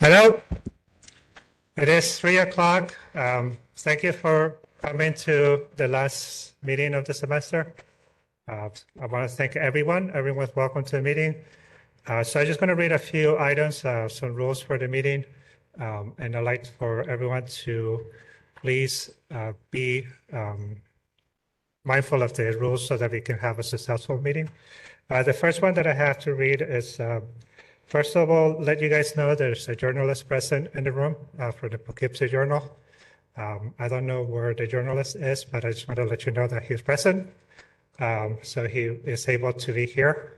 Hello, it is 3 o'clock. Thank you for coming to the last meeting of the semester. I want to thank everyone. Everyone's welcome to the meeting. So I'm just going to read a few items, some rules for the meeting. And I'd like for everyone to please be mindful of the rules so that we can have a successful meeting. The first one that I have to read is first of all, let you guys know there's a journalist present in the room for the Poughkeepsie Journal. I don't know where the journalist is, but I just want to let you know that he's present. So he is able to be here.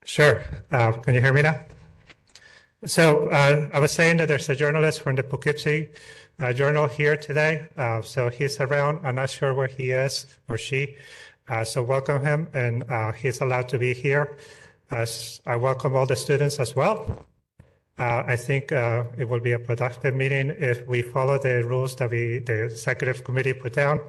Sure. Can you hear me now? So I was saying that there's a journalist from the Poughkeepsie Journal here today. So he's around. I'm not sure where he is or she. So welcome him, and he's allowed to be here. I welcome all the students as well. I think it will be a productive meeting if we follow the rules that the executive committee put down.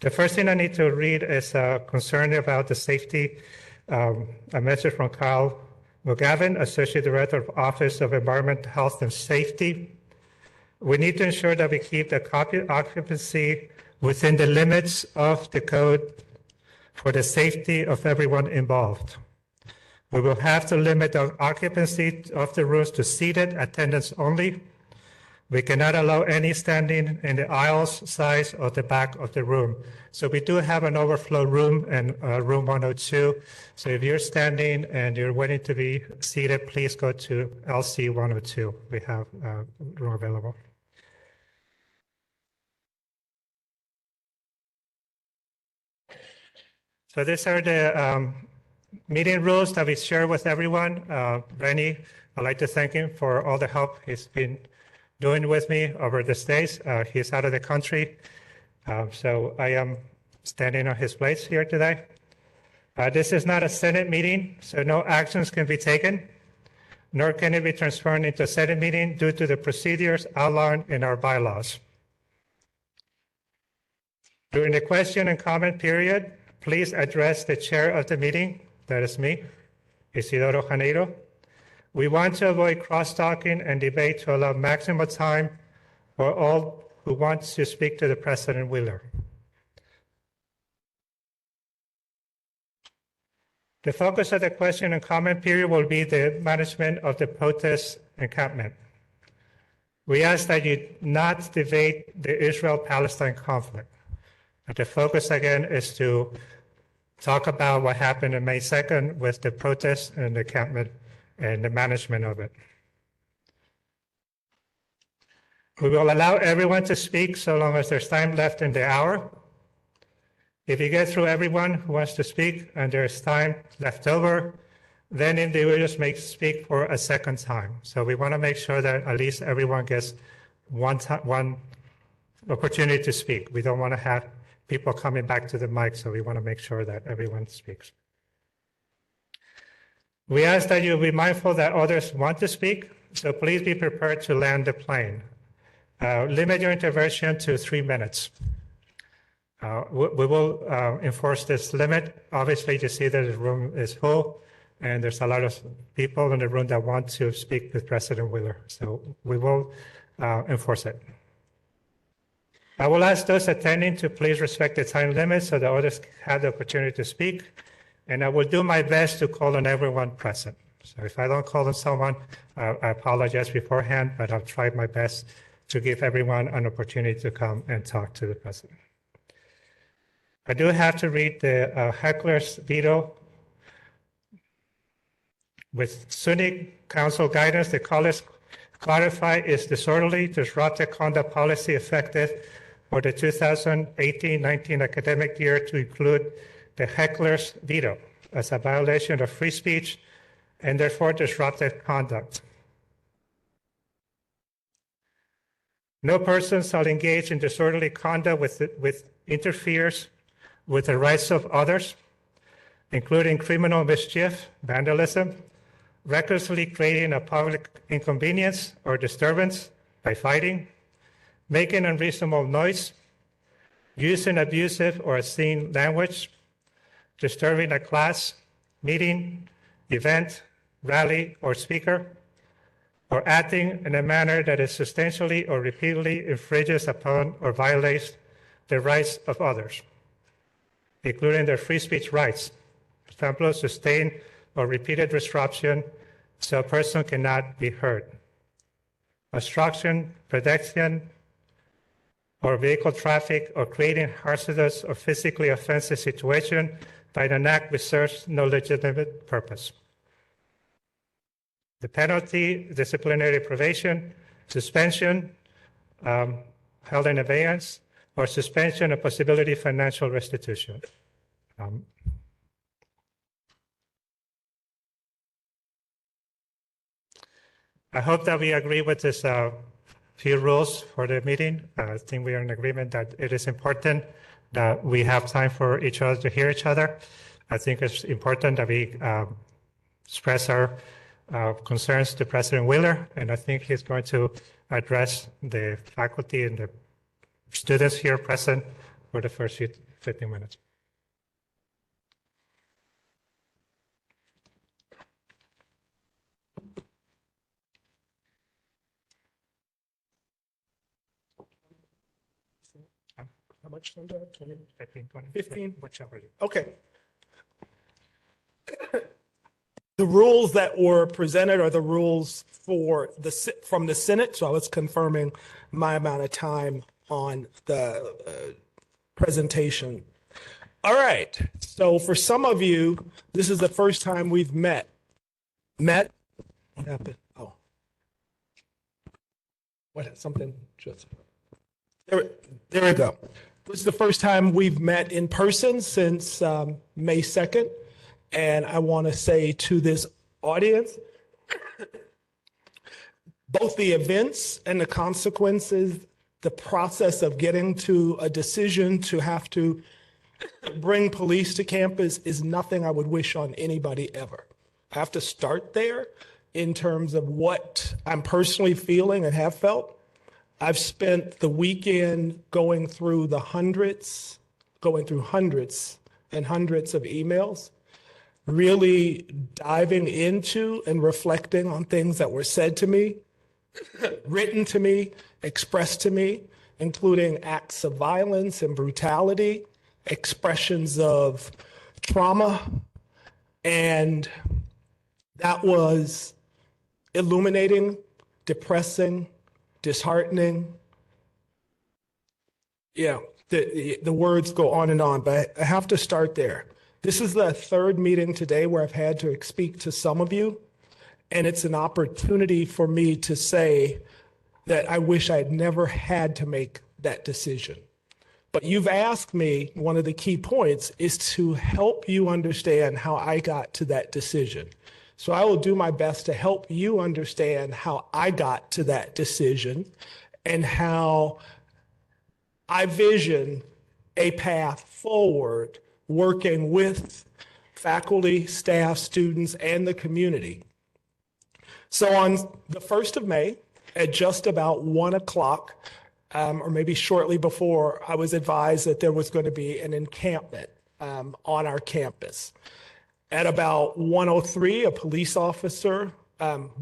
The first thing I need to read is a concern about the safety. A message from Kyle McGavin, Associate Director of Office of Environment, Health and Safety. We need to ensure that we keep the occupancy within the limits of the code for the safety of everyone involved. We will have to limit the occupancy of the rooms to seated attendance only. We cannot allow any standing in the aisles, sides, or the back of the room. So we do have an overflow room in room 102. So if you're standing and you're waiting to be seated, please go to LC 102. We have room available. So these are the meeting rules that we share with everyone. Rennie, I'd like to thank him for all the help he's been doing with me over these days. He's out of the country, so I am standing on his place here today. This is not a Senate meeting, so no actions can be taken, nor can it be transferred into a Senate meeting due to the procedures outlined in our bylaws. During the question and comment period, please address the chair of the meeting. That is me, Isidoro Janeiro. We want to avoid cross-talking and debate to allow maximum time for all who want to speak to the President Wheeler. The focus of the question and comment period will be the management of the protest encampment. We ask that you not debate the Israel-Palestine conflict. And the focus again is to talk about what happened on May 2nd with the protest and the encampment and the management of it. We will allow everyone to speak so long as there's time left in the hour. If you get through everyone who wants to speak and there's time left over, then individuals may speak for a second time. So we want to make sure that at least everyone gets one opportunity to speak. We don't want to have people coming back to the mic, so we want to make sure that everyone speaks. We ask that you be mindful that others want to speak, so please be prepared to land the plane. Limit your intervention to 3 minutes. We will enforce this limit. Obviously, you see that the room is full, and there's a lot of people in the room that want to speak with President Wheeler, so we will enforce it. I will ask those attending to please respect the time limit so that others have the opportunity to speak. And I will do my best to call on everyone present. So if I don't call on someone, I apologize beforehand, but I'll try my best to give everyone an opportunity to come and talk to the president. I do have to read the heckler's veto. With SUNY Council guidance, the college clarify its disorderly, disruptive conduct policy effective for the 2018-19 academic year to include the heckler's veto as a violation of free speech and therefore disruptive conduct. No person shall engage in disorderly conduct with interferes with the rights of others, including criminal mischief, vandalism, recklessly creating a public inconvenience or disturbance by fighting, making unreasonable noise, using abusive or obscene language, disturbing a class, meeting, event, rally, or speaker, or acting in a manner that is substantially or repeatedly infringes upon or violates the rights of others, including their free speech rights. For example, sustained or repeated disruption so a person cannot be heard. Obstruction, protection, or vehicle traffic, or creating hazardous or physically offensive situation by an act which serves no legitimate purpose. The penalty, disciplinary probation, suspension, held in abeyance, or suspension of possibility of financial restitution. I hope that we agree with this few rules for the meeting. I think we are in agreement that it is important that we have time for each other to hear each other. I think it's important that we express our concerns to President Wheeler, and I think he's going to address the faculty and the students here present for the first 15 minutes. How much time do I have? 20? 15, 20, 15? whichever. Okay. The rules that were presented are the rules from the Senate, so I was confirming my amount of time on the presentation. All right, so for some of you, this is the first time we've met. What happened? Oh. What, something just, there we go. This is the first time we've met in person since May 2nd. And I want to say to this audience, both the events and the consequences, the process of getting to a decision to have to bring police to campus is nothing I would wish on anybody ever. I have to start there in terms of what I'm personally feeling and have felt. I've spent the weekend going through hundreds and hundreds of emails, really diving into and reflecting on things that were said to me, written to me, expressed to me, including acts of violence and brutality, expressions of trauma. And that was illuminating, depressing, disheartening. Yeah, the words go on and on, but I have to start there. This is the third meeting today where I've had to speak to some of you, and it's an opportunity for me to say that I wish I had never had to make that decision. But you've asked me, one of the key points is to help you understand how I got to that decision. So I will do my best to help you understand how I got to that decision and how I vision a path forward working with faculty, staff, students, and the community. So on the 1st of May, at just about 1 o'clock, or maybe shortly before, I was advised that there was going to be an encampment on our campus. At about 1:03, a police officer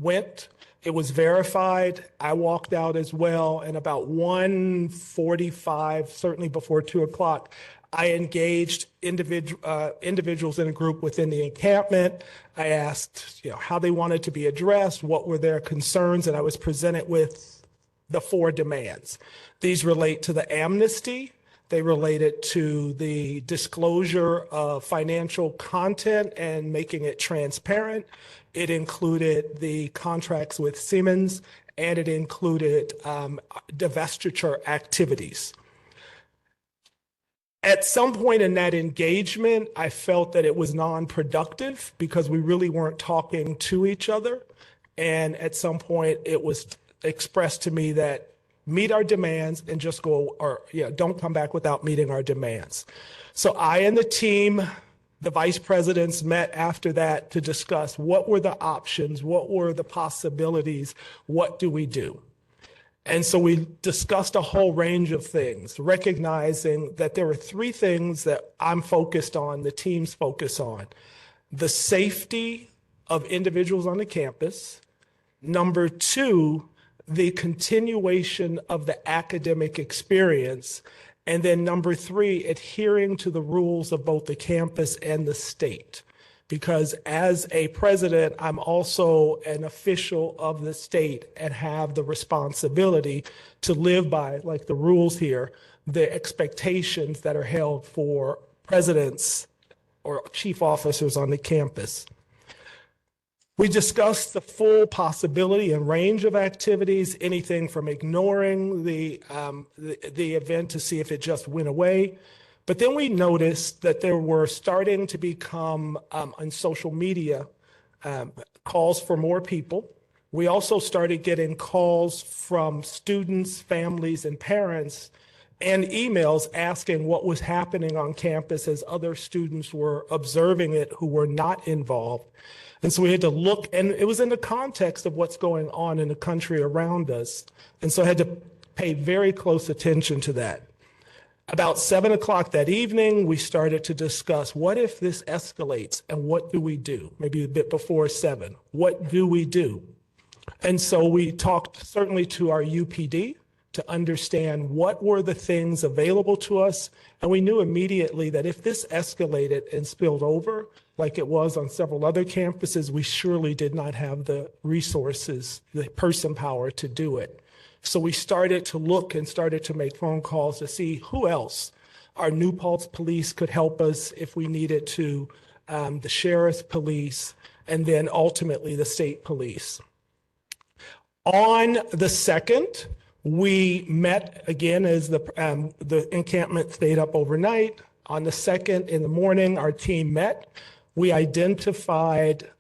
went. It was verified. I walked out as well. And about 1:45, certainly before 2 o'clock, I engaged individuals in a group within the encampment. I asked, how they wanted to be addressed, what were their concerns, and I was presented with the 4 demands. These relate to the amnesty. They related to the disclosure of financial content and making it transparent. It included the contracts with Siemens, and it included divestiture activities. At some point in that engagement, I felt that it was non-productive because we really weren't talking to each other. And at some point, it was expressed to me that meet our demands and just go, or don't come back without meeting our demands. So I and the team, the vice presidents, met after that to discuss what were the options, what were the possibilities, what do we do? And so we discussed a whole range of things, recognizing that there were 3 things that I'm focused on, the team's focus on: the safety of individuals on the campus, Number two, the continuation of the academic experience. And then number three, adhering to the rules of both the campus and the state. Because as a president, I'm also an official of the state and have the responsibility to live by, like the rules here, the expectations that are held for presidents or chief officers on the campus. We discussed the full possibility and range of activities, anything from ignoring the event to see if it just went away. But then we noticed that there were starting to become, on social media, calls for more people. We also started getting calls from students, families, and parents, and emails asking what was happening on campus as other students were observing it who were not involved. And so we had to look, and it was in the context of what's going on in the country around us. And so I had to pay very close attention to that. About 7 o'clock that evening, we started to discuss, what if this escalates and what do we do? Maybe a bit before 7, what do we do? And so we talked certainly to our UPD to understand what were the things available to us. And we knew immediately that if this escalated and spilled over, like it was on several other campuses, we surely did not have the resources, the person power to do it. So we started to look and started to make phone calls to see who else. Our New Paltz police could help us if we needed to, the sheriff's police, and then ultimately the state police. On the 2nd, we met again as the encampment stayed up overnight. On the 2nd in the morning, our team met. We identified,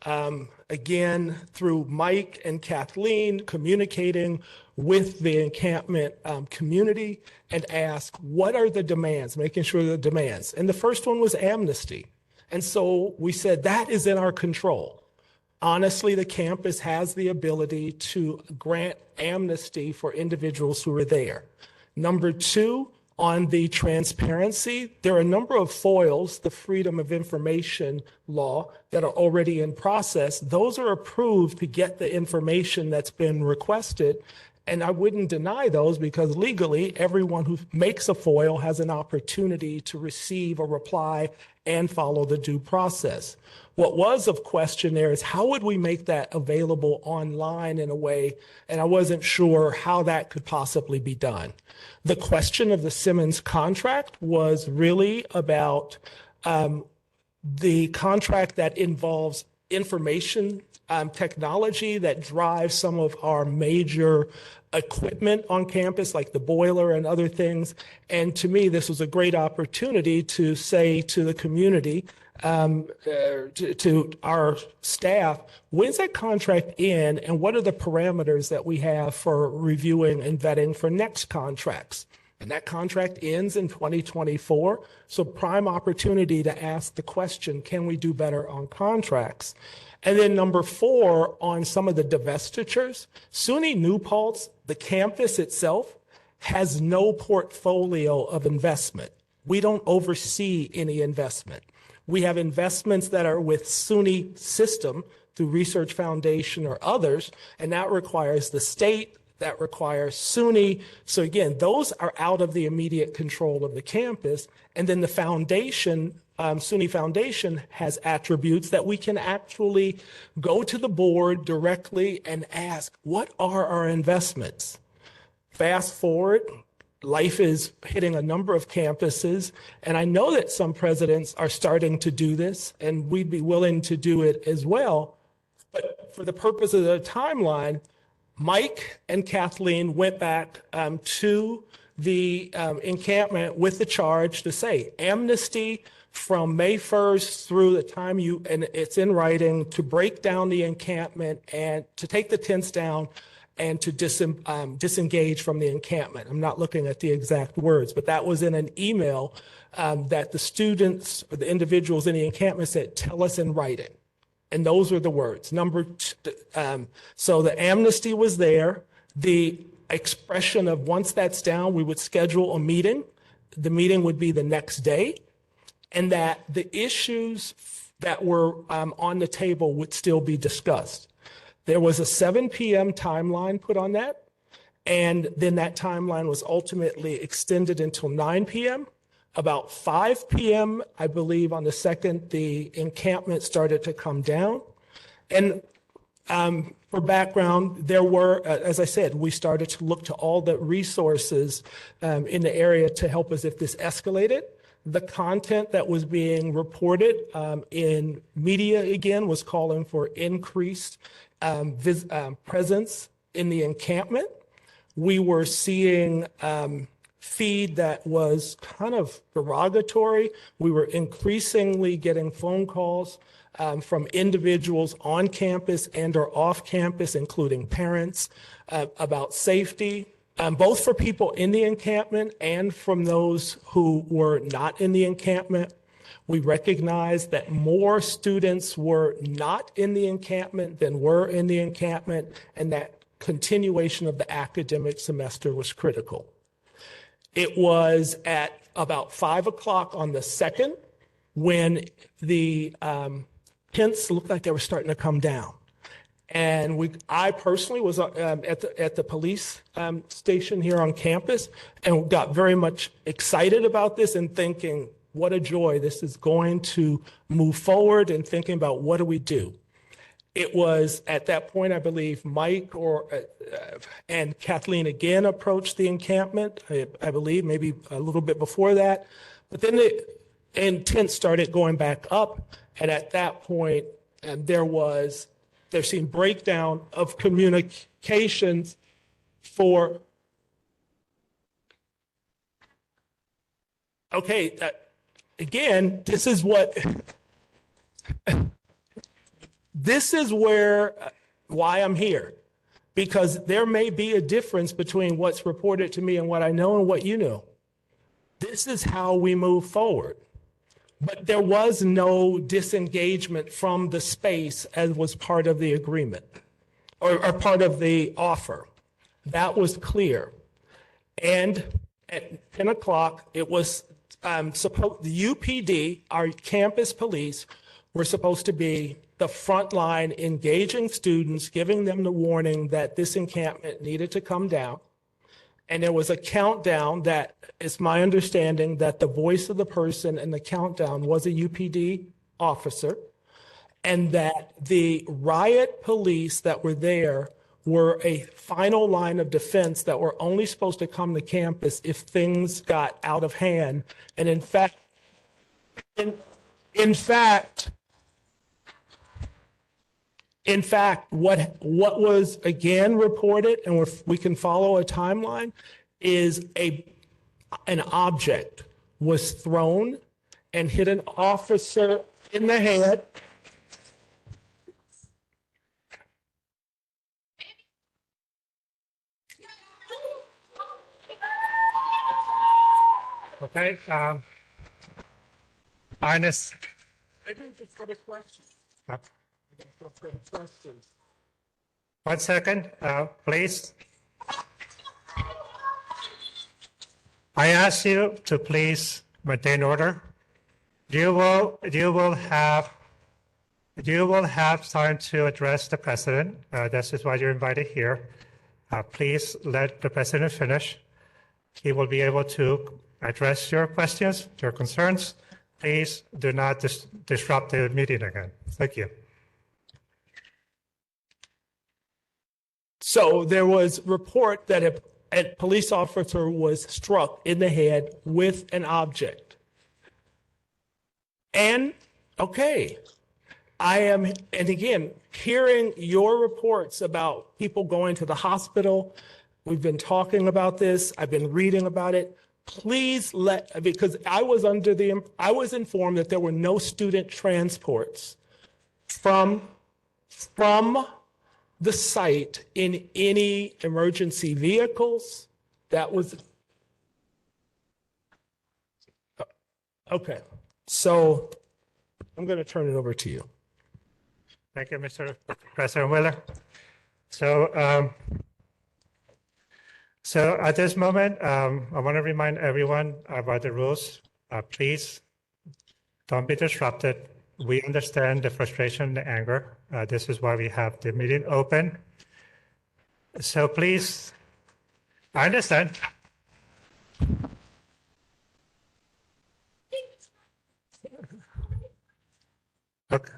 again, through Mike and Kathleen, communicating with the encampment community and asked, what are the demands, making sure the demands. And the first one was amnesty. And so we said, that is in our control. Honestly, the campus has the ability to grant amnesty for individuals who are there. Number two, on the transparency, there are a number of FOILs, the Freedom of Information law, that are already in process. Those are approved to get the information that's been requested. And I wouldn't deny those because legally, everyone who makes a FOIL has an opportunity to receive a reply and follow the due process. What was of question there is how would we make that available online in a way, and I wasn't sure how that could possibly be done. The question of the Simmons contract was really about the contract that involves information technology that drives some of our major equipment on campus, like the boiler and other things. And to me, this was a great opportunity to say to the community, to our staff, when's that contract in and what are the parameters that we have for reviewing and vetting for next contracts? And that contract ends in 2024. So prime opportunity to ask the question, can we do better on contracts? And then number 4, on some of the divestitures, SUNY New Paltz, the campus itself, has no portfolio of investment. We don't oversee any investment. We have investments that are with SUNY system through Research Foundation or others, and that requires the state, that requires SUNY. So again, those are out of the immediate control of the campus. And then the foundation, SUNY Foundation, has attributes that we can actually go to the board directly and ask, what are our investments? Fast forward, life is hitting a number of campuses, and I know that some presidents are starting to do this, and we'd be willing to do it as well. But for the purpose of the timeline, Mike and Kathleen went back to the encampment with the charge to say amnesty from May 1st through the time and it's in writing, to break down the encampment and to take the tents down and to disengage from the encampment. I'm not looking at the exact words, but that was in an email that the students or the individuals in the encampment said, tell us in writing. And those were the words. So the amnesty was there. The expression of once that's down, we would schedule a meeting. The meeting would be the next day, and that the issues that were on the table would still be discussed. There was a 7 p.m. timeline put on that, and then that timeline was ultimately extended until 9 p.m. About 5 p.m., I believe, on the second, the encampment started to come down. And for background, there were, as I said, we started to look to all the resources in the area to help us if this escalated. The content that was being reported in media, again, was calling for increased presence in the encampment. We were seeing feed that was kind of derogatory. We were increasingly getting phone calls from individuals on campus and or off campus, including parents, about safety, both for people in the encampment and from those who were not in the encampment. We recognized that more students were not in the encampment than were in the encampment, and that continuation of the academic semester was critical. It was at about 5 o'clock on the 2nd when the tents looked like they were starting to come down. And I personally was at the police station here on campus and got very much excited about this and thinking, what a joy, this is going to move forward, and thinking about what do we do. It was at that point, I believe, Mike and Kathleen again approached the encampment, I believe, maybe a little bit before that. But then the intent started going back up, and at that point, there seemed breakdown of communications for, okay, again, this is why I'm here, because there may be a difference between what's reported to me and what I know and what you know. This is how we move forward. But there was no disengagement from the space as was part of the agreement or part of the offer. That was clear. And at 10 o'clock, it was the UPD, our campus police, were supposed to be the front line, engaging students, giving them the warning that this encampment needed to come down. And there was a countdown that, it's my understanding, that the voice of the person in the countdown was a UPD officer, and that the riot police that were there were a final line of defense that were only supposed to come to campus if things got out of hand. And in fact, what was again reported, and we can follow a timeline, is an object was thrown and hit an officer in the head. Okay. Ines. I think it's for the question. 1 second, please. I ask you to please maintain order. You will have time to address the president. This is why you're invited here. Please let the president finish. He will be able to address your questions, your concerns. Please do not disrupt the meeting again. Thank you. So there was report that a police officer was struck in the head with an object. And, okay, and again, hearing your reports about people going to the hospital, we've been talking about this, I've been reading about it. Please because I was informed that there were no student transports from the site in any emergency vehicles. That was, okay. So I'm going to turn it over to you. Thank you, Mr. President Wheeler. So at this moment, I want to remind everyone about the rules. Please don't be disrupted. We understand the frustration, the anger. This is why we have the meeting open. So please, I understand. Okay.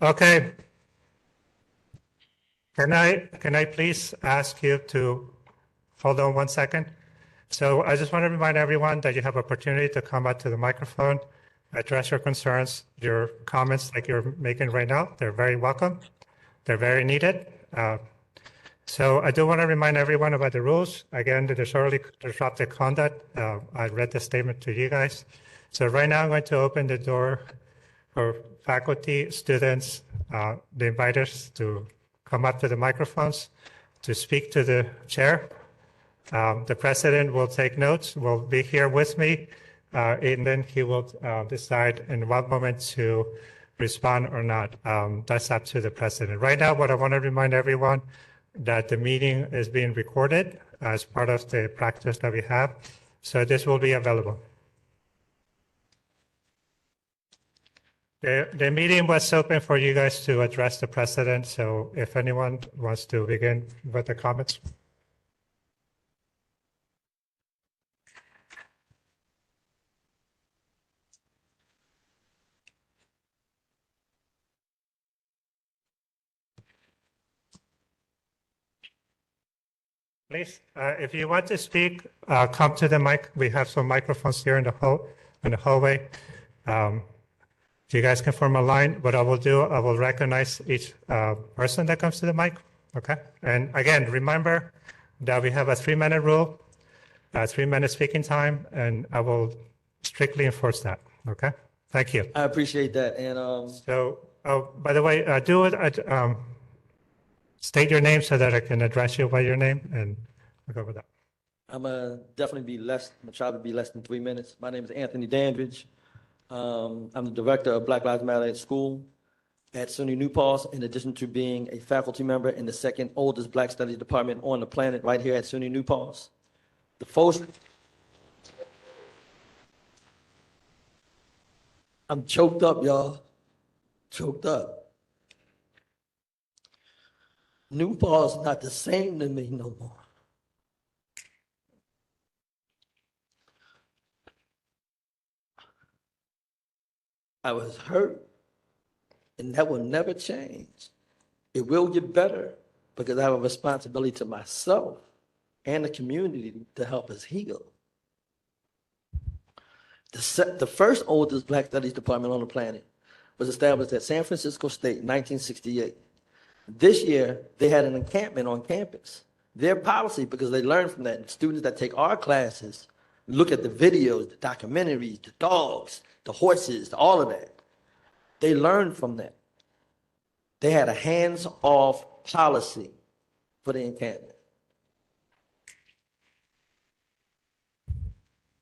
Okay. Can I please ask you to hold on 1 second? So I just want to remind everyone that you have opportunity to come up to the microphone, address your concerns, your comments like you're making right now. They're very welcome. They're very needed. So I do want to remind everyone about the rules. Again, the disorderly disruptive conduct. I read the statement to you guys. So right now I'm going to open the door for faculty, students, the inviters to come up to the microphones to speak to the chair. The president will take notes, will be here with me, and then he will decide in what moment to respond or not. That's up to the president. Right now, what I want to remind everyone that the meeting is being recorded as part of the practice that we have. So this will be available. The meeting was open for you guys to address the president. So if anyone wants to begin with the comments. Please, if you want to speak, come to the mic. We have some microphones here in the hallway. You guys can form a line. What I will do, I will recognize each person that comes to the mic. Okay. And again, remember that we have a 3-minute rule, 3-minute speaking time, and I will strictly enforce that. Okay. Thank you. I appreciate that. And So, by the way, state your name so that I can address you by your name, and we'll go with that. I'm gonna definitely try to be less than 3 minutes. My name is Anthony Dandridge. I'm the director of Black Lives Matter at School at SUNY New Paltz, in addition to being a faculty member in the second oldest Black Studies department on the planet right here at SUNY New Paltz. The first, I'm choked up, y'all. Choked up. New Paltz not the same to me no more. I was hurt, and that will never change. It will get better because I have a responsibility to myself and the community to help us heal. The first oldest Black Studies department on the planet was established at San Francisco State in 1968. This year, they had an encampment on campus. Their policy, because they learned from that, students that take our classes look at the videos, the documentaries, the dogs, the horses, all of that. They learned from that. They had a hands-off policy for the encampment.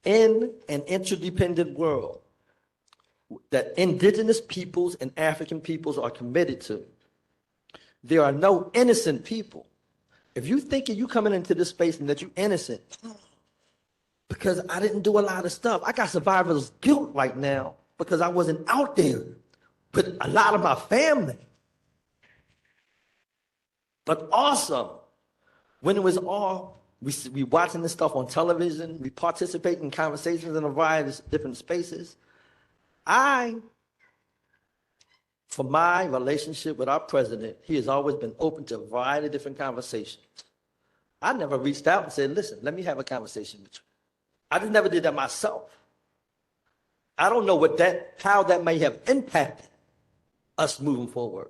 In an interdependent world that indigenous peoples and African peoples are committed to, there are no innocent people. If you thinking you coming into this space and that you innocent, because I didn't do a lot of stuff. I got survivor's guilt right now because I wasn't out there with a lot of my family. But awesome. When it was all, we watching this stuff on television, we participate in conversations in a variety of different spaces. For my relationship with our president, he has always been open to a variety of different conversations. I never reached out and said, listen, let me have a conversation with you. I just never did that myself. I don't know how that may have impacted us moving forward.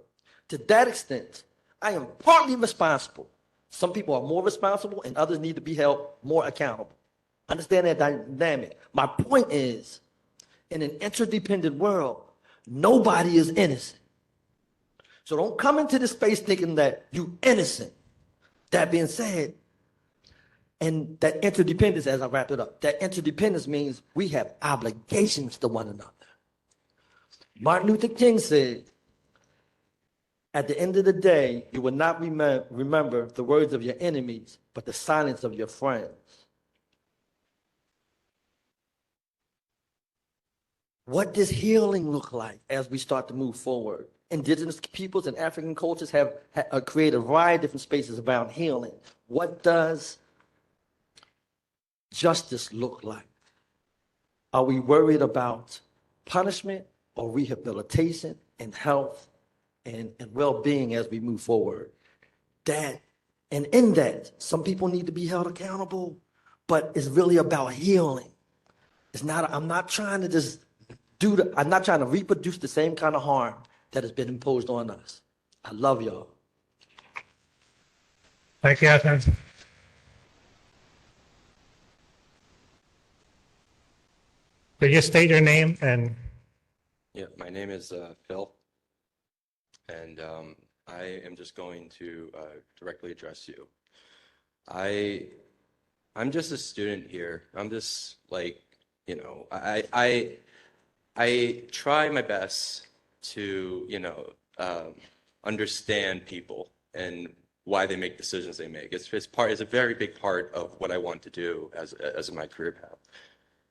To that extent, I am partly responsible. Some people are more responsible and others need to be held more accountable. Understand that dynamic. My point is, in an interdependent world, nobody is innocent. So don't come into this space thinking that you innocent. That being said, and that interdependence, as I wrap it up, that interdependence means we have obligations to one another. Martin Luther King said, at the end of the day, you will not remember the words of your enemies, but the silence of your friends. What does healing look like as we start to move forward? Indigenous peoples and African cultures have created a variety of different spaces around healing. What does justice look like? Are we worried about punishment or rehabilitation and health and well-being as we move forward? And in that, some people need to be held accountable, but it's really about healing. I'm not trying to just I'm not trying to reproduce the same kind of harm that has been imposed on us. I love y'all. Thank you, Ethan. Could you state your name and Yeah, my name is Phil, and I am just going to directly address you. I'm just a student here. I'm just like, you know, I try my best to, you know, understand people and why they make decisions they make. It's a very big part of what I want to do as my career path.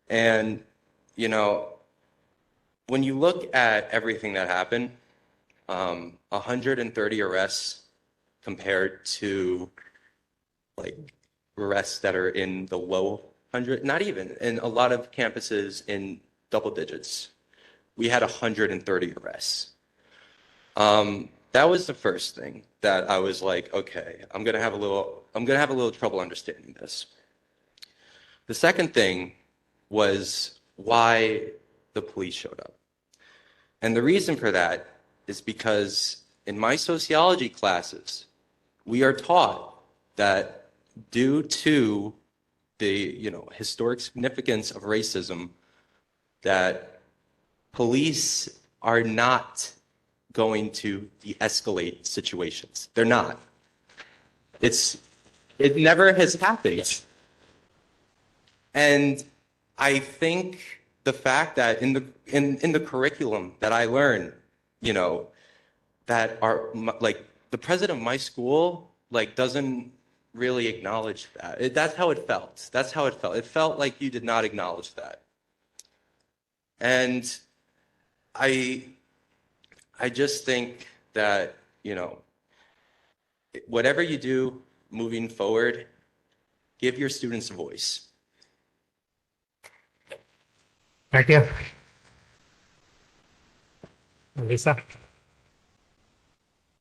And, you know, when you look at everything that happened, 130 arrests compared to like arrests that are in the low hundred, not even, in a lot of campuses in double digits. We had 130 arrests. That was the first thing that I was like, okay, I'm gonna have a little trouble understanding this. The second thing was why the police showed up. And the reason for that is because in my sociology classes, we are taught that due to the, you know, historic significance of racism, that police are not going to de-escalate situations. They're not. It never has happened. And I think the fact that in the curriculum that I learned, you know, that are like the president of my school like doesn't really acknowledge that. That's how it felt. That's how it felt. It felt like you did not acknowledge that. And I just think that, you know, whatever you do moving forward, give your students a voice. thank you. Lisa?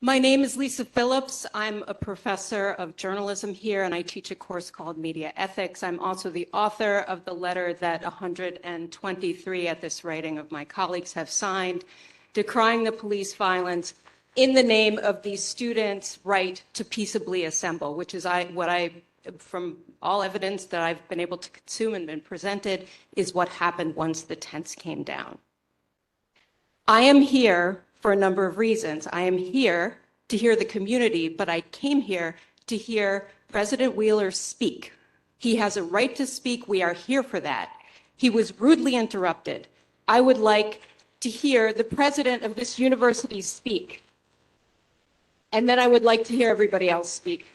My name is Lisa Phillips. I'm a professor of journalism here, and I teach a course called Media Ethics. I'm also the author of the letter that 123 at this writing of my colleagues have signed, decrying the police violence in the name of these students' right to peaceably assemble, which is from all evidence that I've been able to consume and been presented, is what happened once the tents came down. I am here for a number of reasons. I am here to hear the community, but I came here to hear President Wheeler speak. He has a right to speak. We are here for that. He was rudely interrupted. I would like to hear the president of this university speak. And then I would like to hear everybody else speak.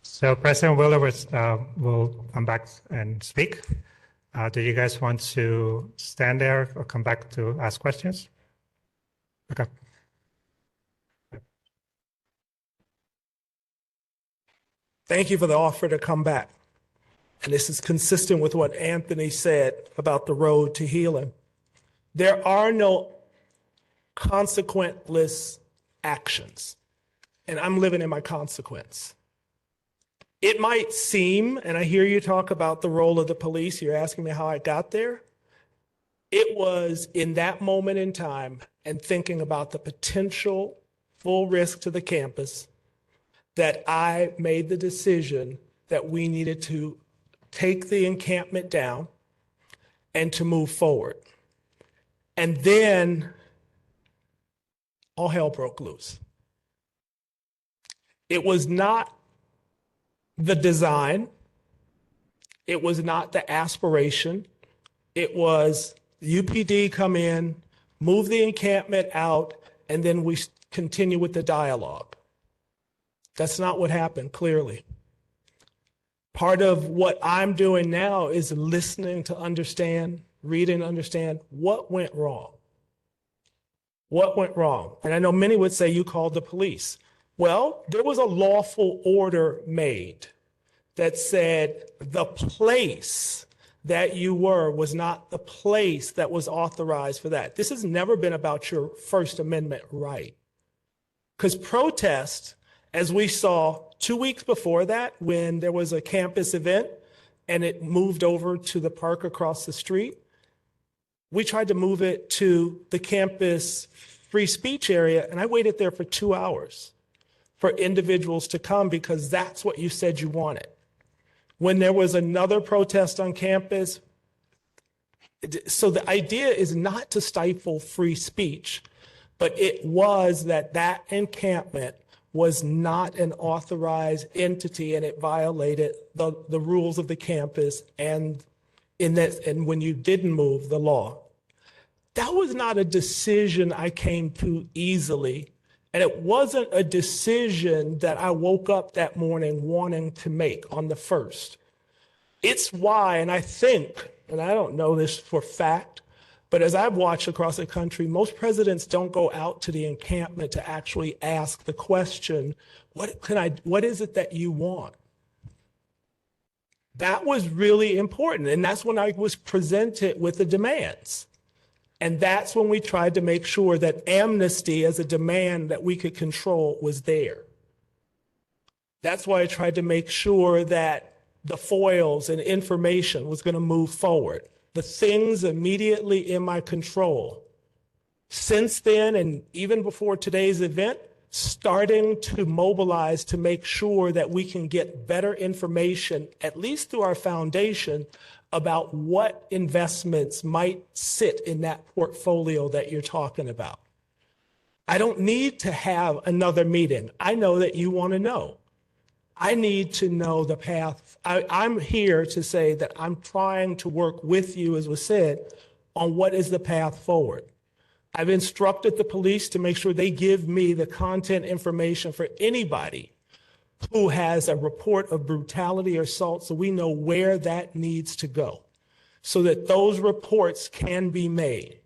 So President Wheeler will come back and speak. Do you guys want to stand there or come back to ask questions? Okay. Thank you for the offer to come back. And this is consistent with what Anthony said about the road to healing. There are no consequenceless actions, and I'm living in my consequence. It might seem, and I hear you talk about the role of the police, you're asking me how I got there. It was in that moment in time and thinking about the potential full risk to the campus that I made the decision that we needed to take the encampment down and to move forward. And then all hell broke loose. It was not the design. It was not the aspiration. It was UPD come in, move the encampment out, and then we continue with the dialogue. That's not what happened, clearly. Part of what I'm doing now is listening to understand, reading, understand what went wrong. What went wrong? And I know many would say you called the police. Well, there was a lawful order made that said the place that you were was not the place that was authorized for that. This has never been about your First Amendment right. Because protest, as we saw 2 weeks before that, when there was a campus event and it moved over to the park across the street, we tried to move it to the campus free speech area, and I waited there for 2 hours for individuals to come because that's what you said you wanted. When there was another protest on campus, so the idea is not to stifle free speech, but it was that encampment was not an authorized entity and it violated the rules of the campus and when you didn't move the law. That was not a decision I came to easily. And it wasn't a decision that I woke up that morning wanting to make on the 1st. It's why, and I think, and I don't know this for fact, but as I've watched across the country, most presidents don't go out to the encampment to actually ask the question, what is it that you want? That was really important. And that's when I was presented with the demands. And that's when we tried to make sure that amnesty as a demand that we could control was there. That's why I tried to make sure that the foils and information was going to move forward. The things immediately in my control. Since then, and even before today's event, starting to mobilize to make sure that we can get better information, at least through our foundation, about what investments might sit in that portfolio that you're talking about. I don't need to have another meeting. I know that you want to know. I need to know the path. I'm here to say that I'm trying to work with you, as was said, on what is the path forward. I've instructed the police to make sure they give me the content information for anybody who has a report of brutality or assault so we know where that needs to go so that those reports can be made.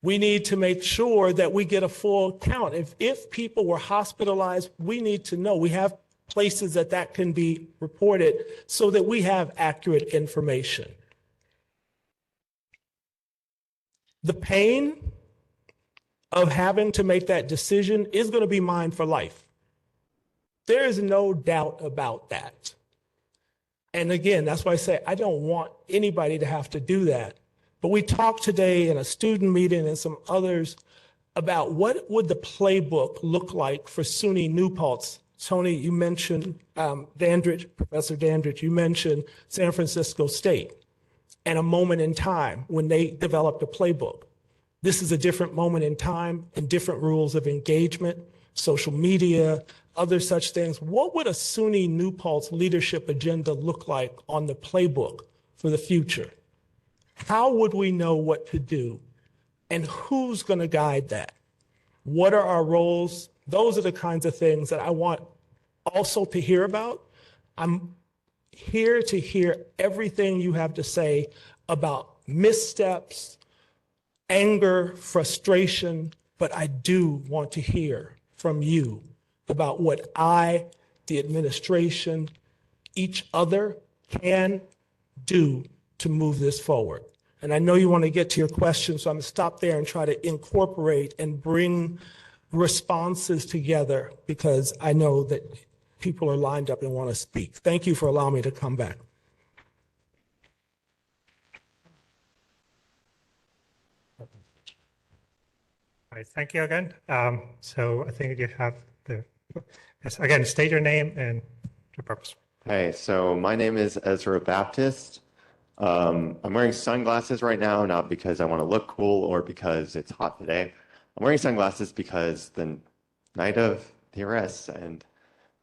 We need to make sure that we get a full count. If people were hospitalized, we need to know. We have places that can be reported so that we have accurate information. The pain of having to make that decision is going to be mine for life. There is no doubt about that. And again, that's why I say I don't want anybody to have to do that. But we talked today in a student meeting and some others about what would the playbook look like for SUNY New Paltz. Tony, you mentioned Dandridge, Professor Dandridge, you mentioned San Francisco State and a moment in time when they developed a playbook. This is a different moment in time and different rules of engagement, social media, other such things. What would a SUNY New Paltz leadership agenda look like on the playbook for the future? How would we know what to do? And who's going to guide that? What are our roles? Those are the kinds of things that I want also to hear about. I'm here to hear everything you have to say about missteps, anger, frustration, but I do want to hear from you about what I, the administration, each other can do to move this forward. And I know you want to get to your questions, so I'm going to stop there and try to incorporate and bring responses together because I know that people are lined up and want to speak. Thank you for allowing me to come back. All right, thank you again. So I think you have yes, again, state your name and your purpose. Hey, so my name is Ezra Baptist. I'm wearing sunglasses right now, not because I want to look cool or because it's hot today. I'm wearing sunglasses because the night of the arrests and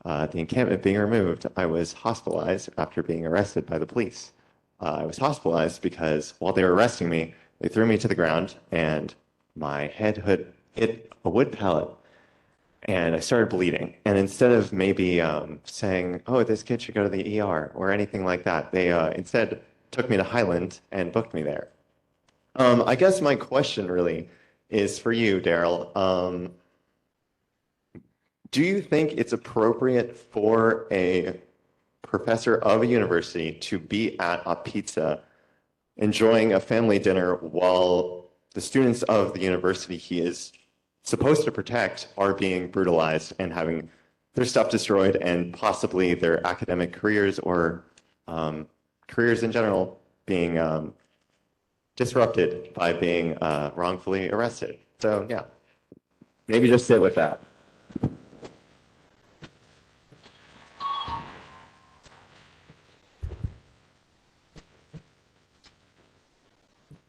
the encampment being removed, I was hospitalized after being arrested by the police. I was hospitalized because while they were arresting me, they threw me to the ground and my head hood hit a wood pellet and I started bleeding. And instead of maybe saying, oh, this kid should go to the ER or anything like that, they instead took me to Highland and booked me there. I guess my question really is for you, Daryl. Do you think it's appropriate for a professor of a university to be at a pizza enjoying a family dinner while the students of the university he is supposed to protect are being brutalized and having their stuff destroyed and possibly their academic careers or careers in general being disrupted by being wrongfully arrested? So yeah, maybe just sit with that.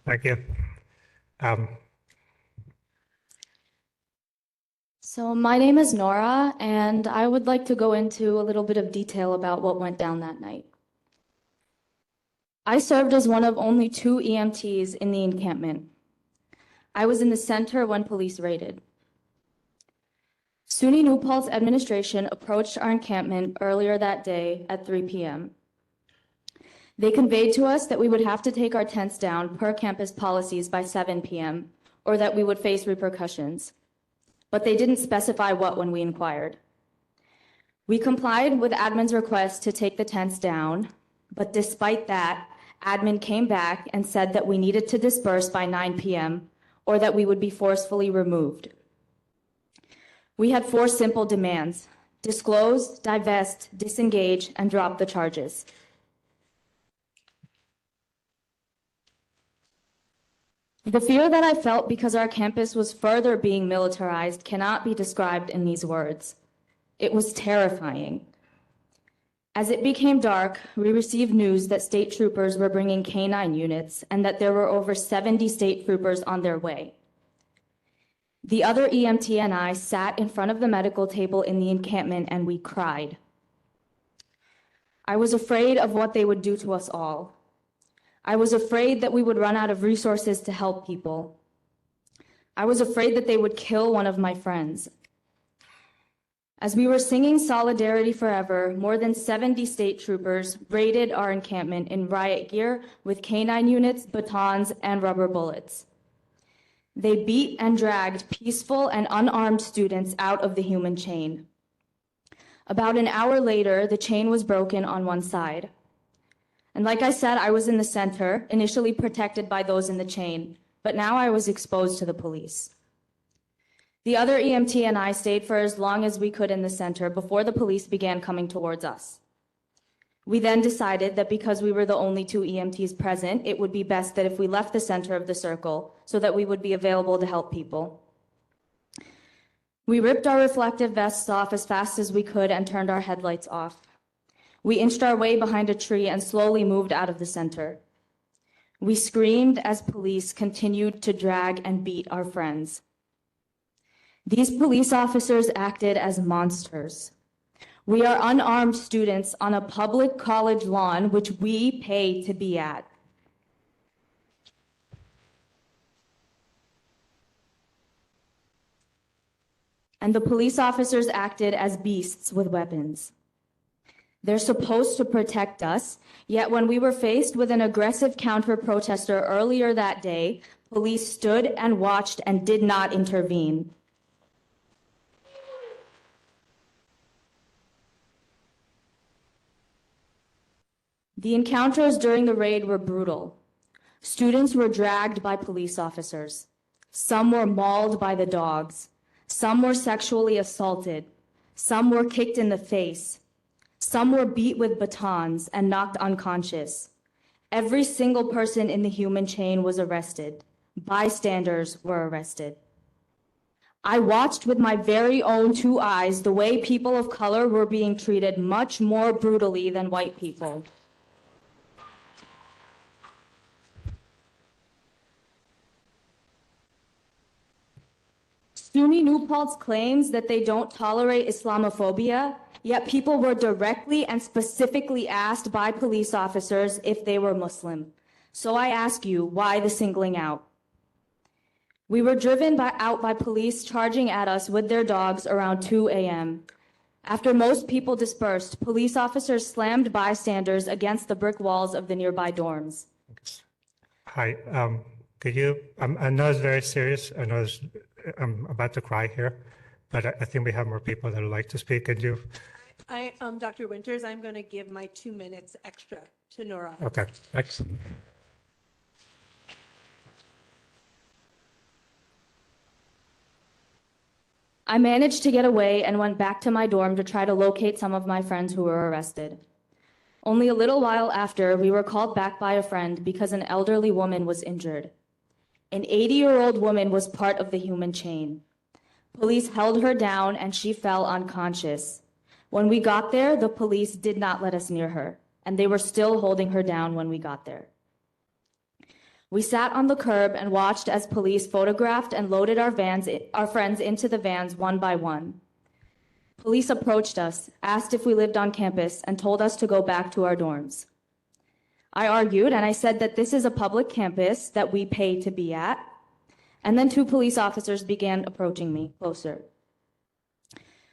Thank you. So my name is Nora, and I would like to go into a little bit of detail about what went down that night. I served as one of only 2 EMTs in the encampment. I was in the center when police raided. SUNY New Paltz administration approached our encampment earlier that day at 3 p.m. They conveyed to us that we would have to take our tents down per campus policies by 7 p.m., or that we would face repercussions. But they didn't specify what when we inquired. We complied with admin's request to take the tents down, but despite that, admin came back and said that we needed to disperse by 9 p.m. or that we would be forcefully removed. We had 4 simple demands: disclose, divest, disengage, and drop the charges. The fear that I felt because our campus was further being militarized cannot be described in these words. It was terrifying. As it became dark, we received news that state troopers were bringing K-9 units and that there were over 70 state troopers on their way. The other EMT and I sat in front of the medical table in the encampment and we cried. I was afraid of what they would do to us all. I was afraid that we would run out of resources to help people. I was afraid that they would kill one of my friends. As we were singing Solidarity Forever, more than 70 state troopers raided our encampment in riot gear with K-9 units, batons, and rubber bullets. They beat and dragged peaceful and unarmed students out of the human chain. About an hour later, the chain was broken on one side. And like I said, I was in the center, initially protected by those in the chain, but now I was exposed to the police. The other EMT and I stayed for as long as we could in the center before the police began coming towards us. We then decided that because we were the only 2 EMTs present, it would be best that if we left the center of the circle so that we would be available to help people. We ripped our reflective vests off as fast as we could and turned our headlights off. We inched our way behind a tree and slowly moved out of the center. We screamed as police continued to drag and beat our friends. These police officers acted as monsters. We are unarmed students on a public college lawn, which we pay to be at. And the police officers acted as beasts with weapons. They're supposed to protect us, yet when we were faced with an aggressive counter-protester earlier that day, police stood and watched and did not intervene. The encounters during the raid were brutal. Students were dragged by police officers. Some were mauled by the dogs. Some were sexually assaulted. Some were kicked in the face. Some were beat with batons and knocked unconscious. Every single person in the human chain was arrested. Bystanders were arrested. I watched with my very own 2 eyes the way people of color were being treated much more brutally than white people. SUNY New Paltz claims that they don't tolerate Islamophobia, yet people were directly and specifically asked by police officers if they were Muslim. So I ask you, why the singling out? We were driven out by police charging at us with their dogs around 2 a.m. After most people dispersed, police officers slammed bystanders against the brick walls of the nearby dorms. Hi, could you, I know it's very serious. I know I'm about to cry here, but I think we have more people that would like to speak. Could you? Dr. Winters, I'm going to give my 2 minutes extra to Nora. Okay, excellent. I managed to get away and went back to my dorm to try to locate some of my friends who were arrested. Only a little while after, we were called back by a friend because an elderly woman was injured. An 80-year-old woman was part of the human chain. Police held her down and she fell unconscious. When we got there, the police did not let us near her, and they were still holding her down when we got there. We sat on the curb and watched as police photographed and loaded our friends into the vans one by one. Police approached us, asked if we lived on campus, and told us to go back to our dorms. I argued, and I said that this is a public campus that we pay to be at. And then 2 police officers began approaching me closer.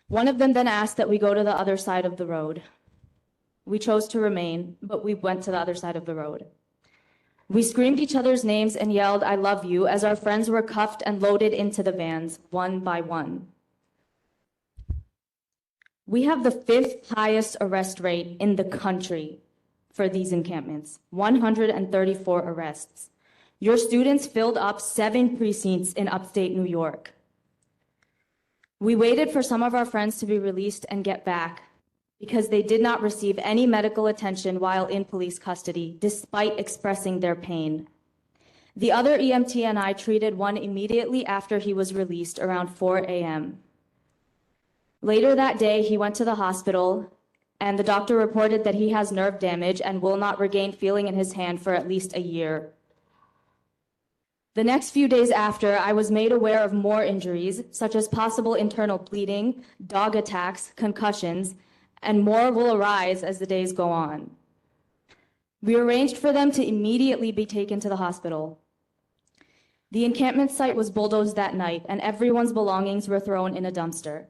One of them then asked that we go to the other side of the road. We chose to remain, but we went to the other side of the road. We screamed each other's names and yelled, "I love you," as our friends were cuffed and loaded into the vans, one by one. We have the 5th highest arrest rate in the country for these encampments, 134 arrests. Your students filled up 7 precincts in upstate New York. We waited for some of our friends to be released and get back because they did not receive any medical attention while in police custody, despite expressing their pain. The other EMT and I treated one immediately after he was released around 4 a.m. Later that day, he went to the hospital, and the doctor reported that he has nerve damage and will not regain feeling in his hand for at least a year. The next few days after, I was made aware of more injuries, such as possible internal bleeding, dog attacks, concussions, and more will arise as the days go on. We arranged for them to immediately be taken to the hospital. The encampment site was bulldozed that night, and everyone's belongings were thrown in a dumpster.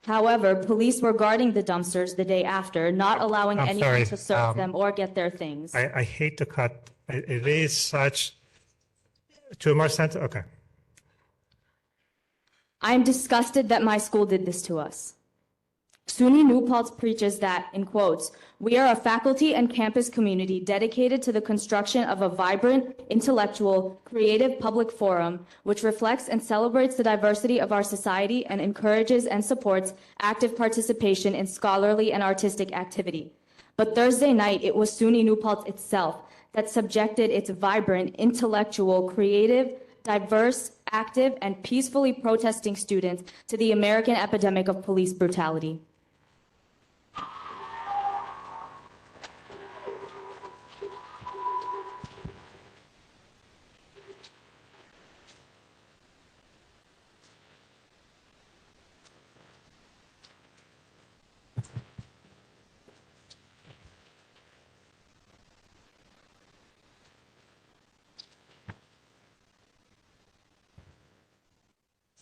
However, police were guarding the dumpsters the day after, not allowing I'm anyone sorry, to search them or get their things. I hate to cut. It is such. 2 more sentences? Okay. I am disgusted that my school did this to us. SUNY New Paltz preaches that, in quotes, "We are a faculty and campus community dedicated to the construction of a vibrant, intellectual, creative public forum which reflects and celebrates the diversity of our society and encourages and supports active participation in scholarly and artistic activity." But Thursday night, it was SUNY New Paltz itself that subjected its vibrant, intellectual, creative, diverse, active, and peacefully protesting students to the American epidemic of police brutality.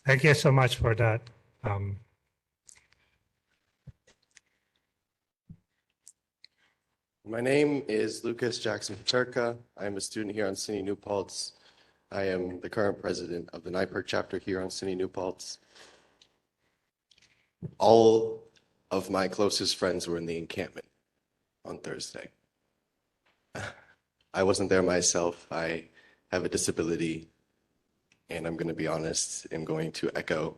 Thank you so much for that. My name is Lucas Jackson Paterka. I am a student here on SUNY New Paltz. I am the current president of the NIPER chapter here on SUNY New Paltz. All of my closest friends were in the encampment on Thursday. I wasn't there myself. I have a disability, and I'm going to be honest, I'm going to echo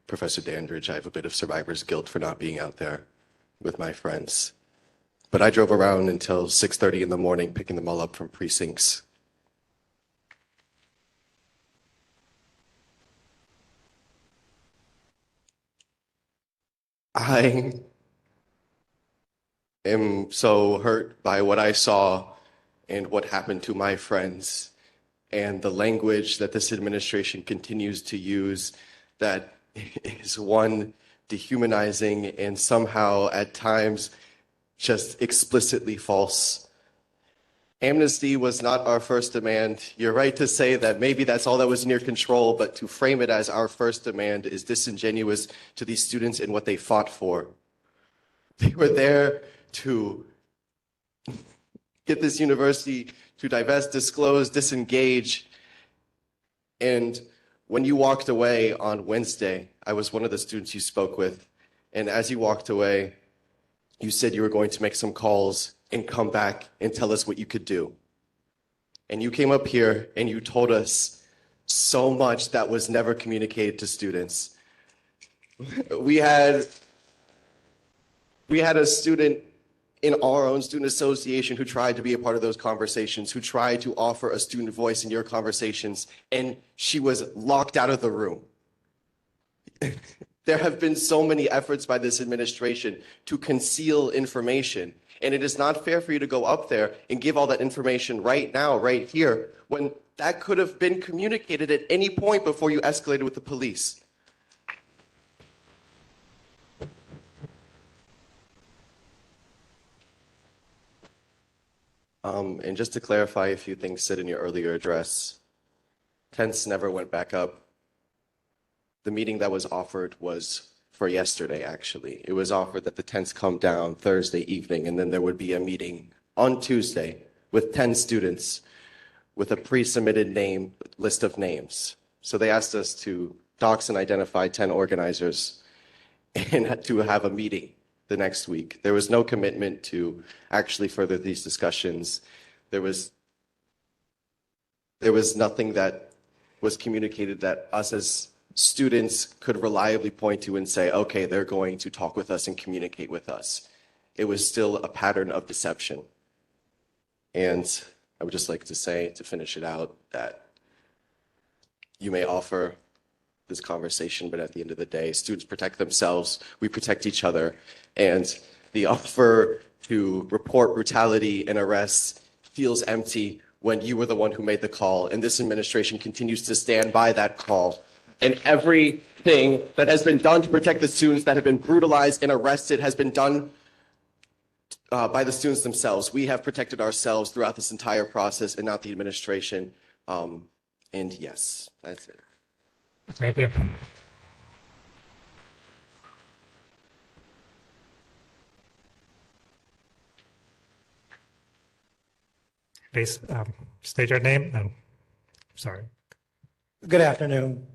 Professor Dandridge. I have a bit of survivor's guilt for not being out there with my friends. But I drove around until 6:30 in the morning, picking them all up from precincts. I am so hurt by what I saw and what happened to my friends, and the language that this administration continues to use that is, one, dehumanizing and somehow at times just explicitly false. Amnesty was not our first demand. You're right to say that maybe that's all that was in your control, but to frame it as our first demand is disingenuous to these students and what they fought for. They were there to get this university to divest, disclose, disengage. And when you walked away on Wednesday, I was one of the students you spoke with. And as you walked away, you said you were going to make some calls and come back and tell us what you could do. And you came up here and you told us so much that was never communicated to students. We had a student in our own student association who tried to be a part of those conversations, who tried to offer a student voice in your conversations, and she was locked out of the room. There have been so many efforts by this administration to conceal information, and it is not fair for you to go up there and give all that information right now, right here, when that could have been communicated at any point before you escalated with the police. And just to clarify a few things said in your earlier address, tents never went back up. The meeting that was offered was for yesterday, actually. It was offered that the tents come down Thursday evening, and then there would be a meeting on Tuesday with 10 students with a pre-submitted list of names. So they asked us to dox and identify 10 organizers and to have a meeting the next week. There was no commitment to actually further these discussions. There was nothing that was communicated that us as students could reliably point to and say, okay, they're going to talk with us and communicate with us. It was still a pattern of deception. And I would just like to say, to finish it out, that you may offer this conversation, but at the end of the day, students protect themselves, we protect each other, and the offer to report brutality and arrests feels empty when you were the one who made the call, and this administration continues to stand by that call. And everything that has been done to protect the students that have been brutalized and arrested has been done by the students themselves. We have protected ourselves throughout this entire process and not the administration. And yes, that's it. Thank you. Please state your name. Sorry. Good afternoon.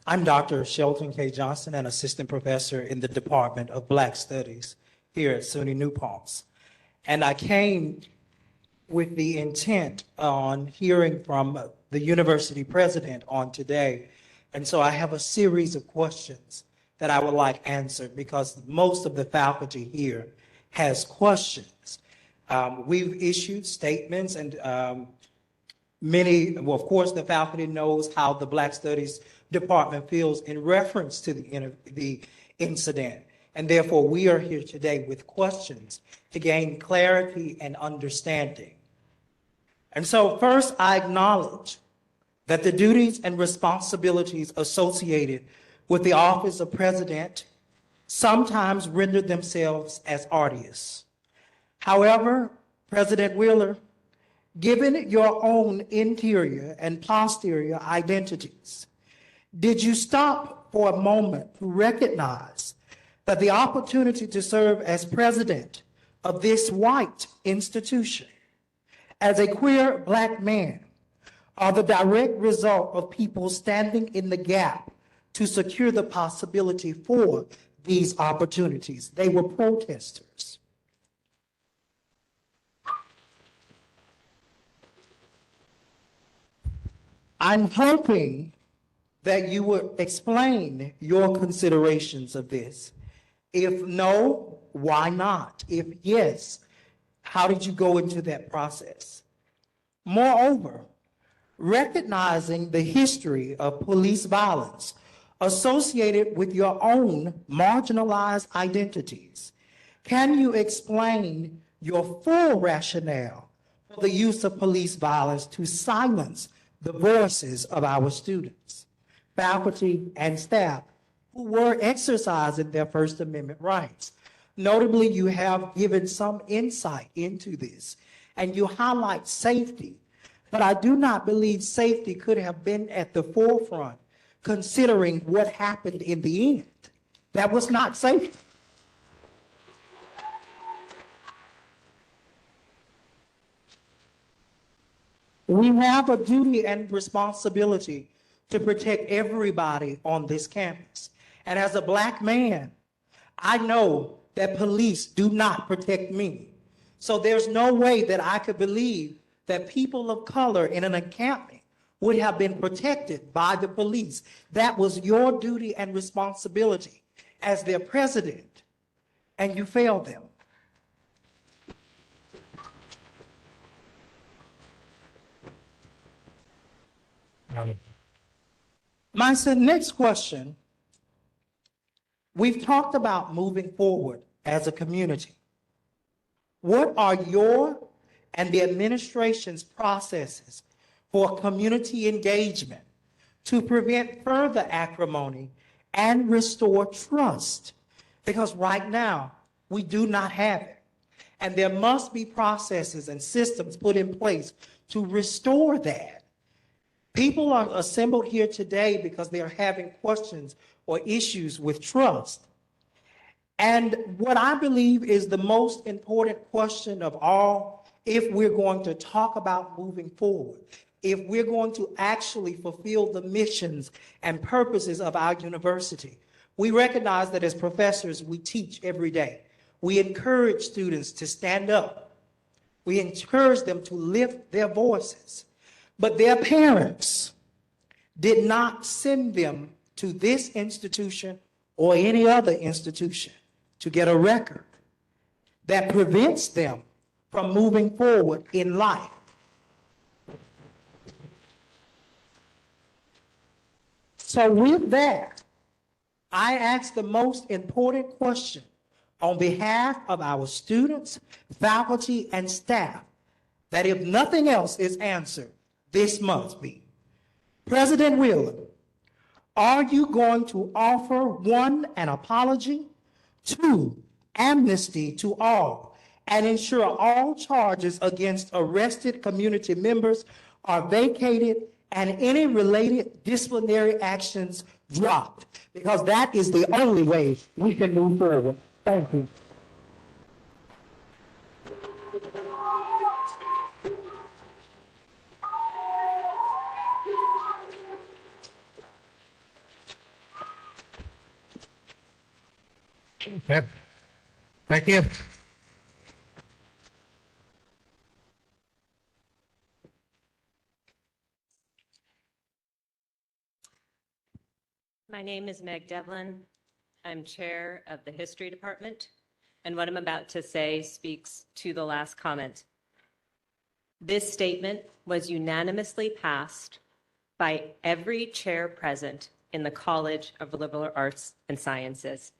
I'm Dr. Shelton K. Johnson, an assistant professor in the Department of Black Studies here at SUNY New Paltz. And I came with the intent on hearing from the university president on today. And so I have a series of questions that I would like answered because most of the faculty here has questions. We've issued statements and well, of course, the faculty knows how the Black Studies Department feels in reference to the incident. And therefore, we are here today with questions to gain clarity and understanding. And so first, I acknowledge that the duties and responsibilities associated with the office of president sometimes render themselves as arduous. However, President Wheeler, given your own interior and posterior identities, did you stop for a moment to recognize that the opportunity to serve as president of this white institution as a queer Black man are the direct result of people standing in the gap to secure the possibility for these opportunities? They were protesters. I'm hoping that you would explain your considerations of this. If no, why not? If yes, how did you go into that process? Moreover, recognizing the history of police violence associated with your own marginalized identities, can you explain your full rationale for the use of police violence to silence the voices of our students, faculty, and staff who were exercising their First Amendment rights? Notably, you have given some insight into this, and you highlight safety. But I do not believe safety could have been at the forefront considering what happened in the end. That was not safe. We have a duty and responsibility to protect everybody on this campus. And as a Black man, I know that police do not protect me. So there's no way that I could believe that people of color in an encampment would have been protected by the police. That was your duty and responsibility as their president, and you failed them. My next question, we've talked about moving forward as a community. What are your and the administration's processes for community engagement to prevent further acrimony and restore trust? Because right now, we do not have it. And there must be processes and systems put in place to restore that. People are assembled here today because they are having questions or issues with trust. And what I believe is the most important question of all, if we're going to talk about moving forward, if we're going to actually fulfill the missions and purposes of our university, we recognize that as professors, we teach every day. We encourage students to stand up. We encourage them to lift their voices. But their parents did not send them to this institution or any other institution to get a record that prevents them from moving forward in life. So with that, I ask the most important question on behalf of our students, faculty, and staff, that if nothing else is answered, this must be. President Wheeler, are you going to offer, 1, an apology, 2, amnesty to all, and ensure all charges against arrested community members are vacated and any related disciplinary actions dropped? Because that is the only way we can move forward. Thank you. Okay. Thank you. My name is Meg Devlin. I'm chair of the history department, and what I'm about to say speaks to the last comment. This statement was unanimously passed by every chair present in the College of Liberal Arts and Sciences.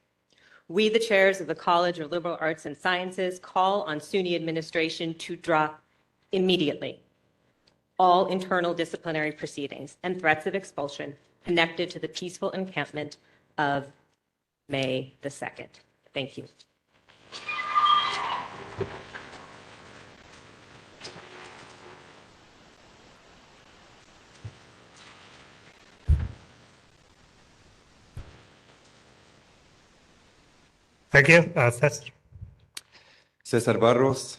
We, the chairs of the College of Liberal Arts and Sciences, call on SUNY administration to drop immediately all internal disciplinary proceedings and threats of expulsion connected to the peaceful encampment of May the 2nd. Thank you. Thank you. Cesar Barros,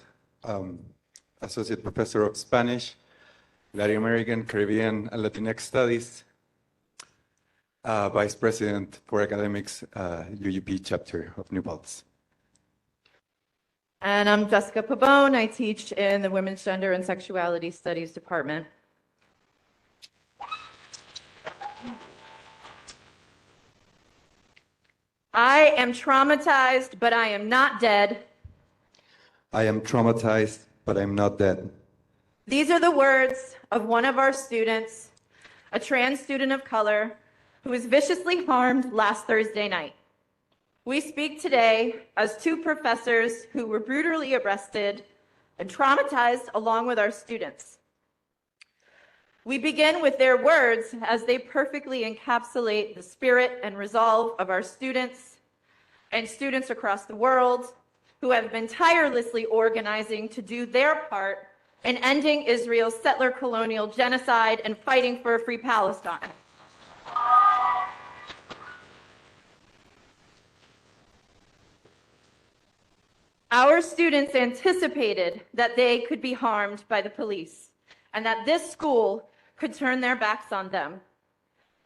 Associate Professor of Spanish, Latin American, Caribbean, and Latinx Studies, Vice President for Academics, UUP chapter of New Paltz. And I'm Jessica Pabone. I teach in the Women's Gender and Sexuality Studies Department. I am traumatized, but I am not dead. I am traumatized, but I'm not dead. These are the words of one of our students, a trans student of color, who was viciously harmed last Thursday night. We speak today as 2 professors who were brutally arrested and traumatized along with our students. We begin with their words as they perfectly encapsulate the spirit and resolve of our students and students across the world who have been tirelessly organizing to do their part in ending Israel's settler colonial genocide and fighting for a free Palestine. Our students anticipated that they could be harmed by the police and that this school could turn their backs on them.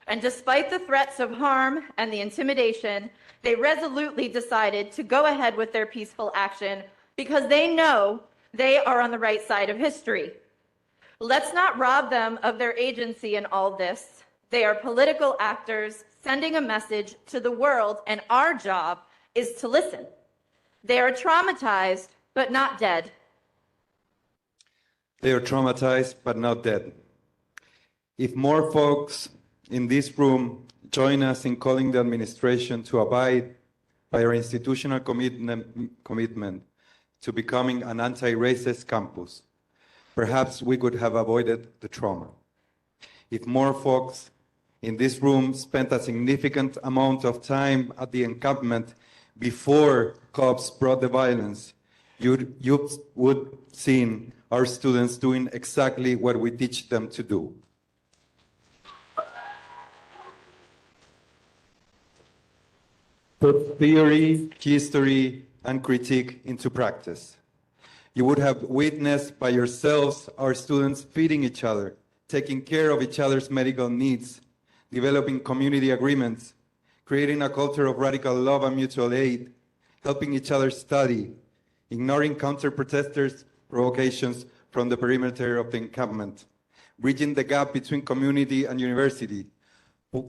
And despite the threats of harm and the intimidation, they resolutely decided to go ahead with their peaceful action because they know they are on the right side of history. Let's not rob them of their agency in all this. They are political actors sending a message to the world, and our job is to listen. They are traumatized, but not dead. They are traumatized, but not dead. If more folks in this room join us in calling the administration to abide by our institutional commitment to becoming an anti-racist campus, perhaps we could have avoided the trauma. If more folks in this room spent a significant amount of time at the encampment before cops brought the violence, you would seen our students doing exactly what we teach them to do. Put theory, history, and critique into practice. You would have witnessed by yourselves our students feeding each other, taking care of each other's medical needs, developing community agreements, creating a culture of radical love and mutual aid, helping each other study, ignoring counter-protesters' provocations from the perimeter of the encampment, bridging the gap between community and university,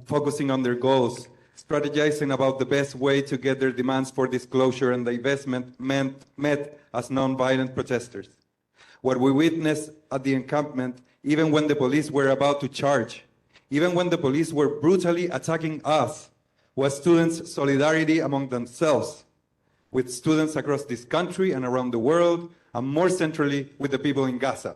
focusing on their goals, strategizing about the best way to get their demands for disclosure and divestment met as non-violent protesters. What we witnessed at the encampment, even when the police were about to charge, even when the police were brutally attacking us, was students' solidarity among themselves, with students across this country and around the world, and more centrally, with the people in Gaza.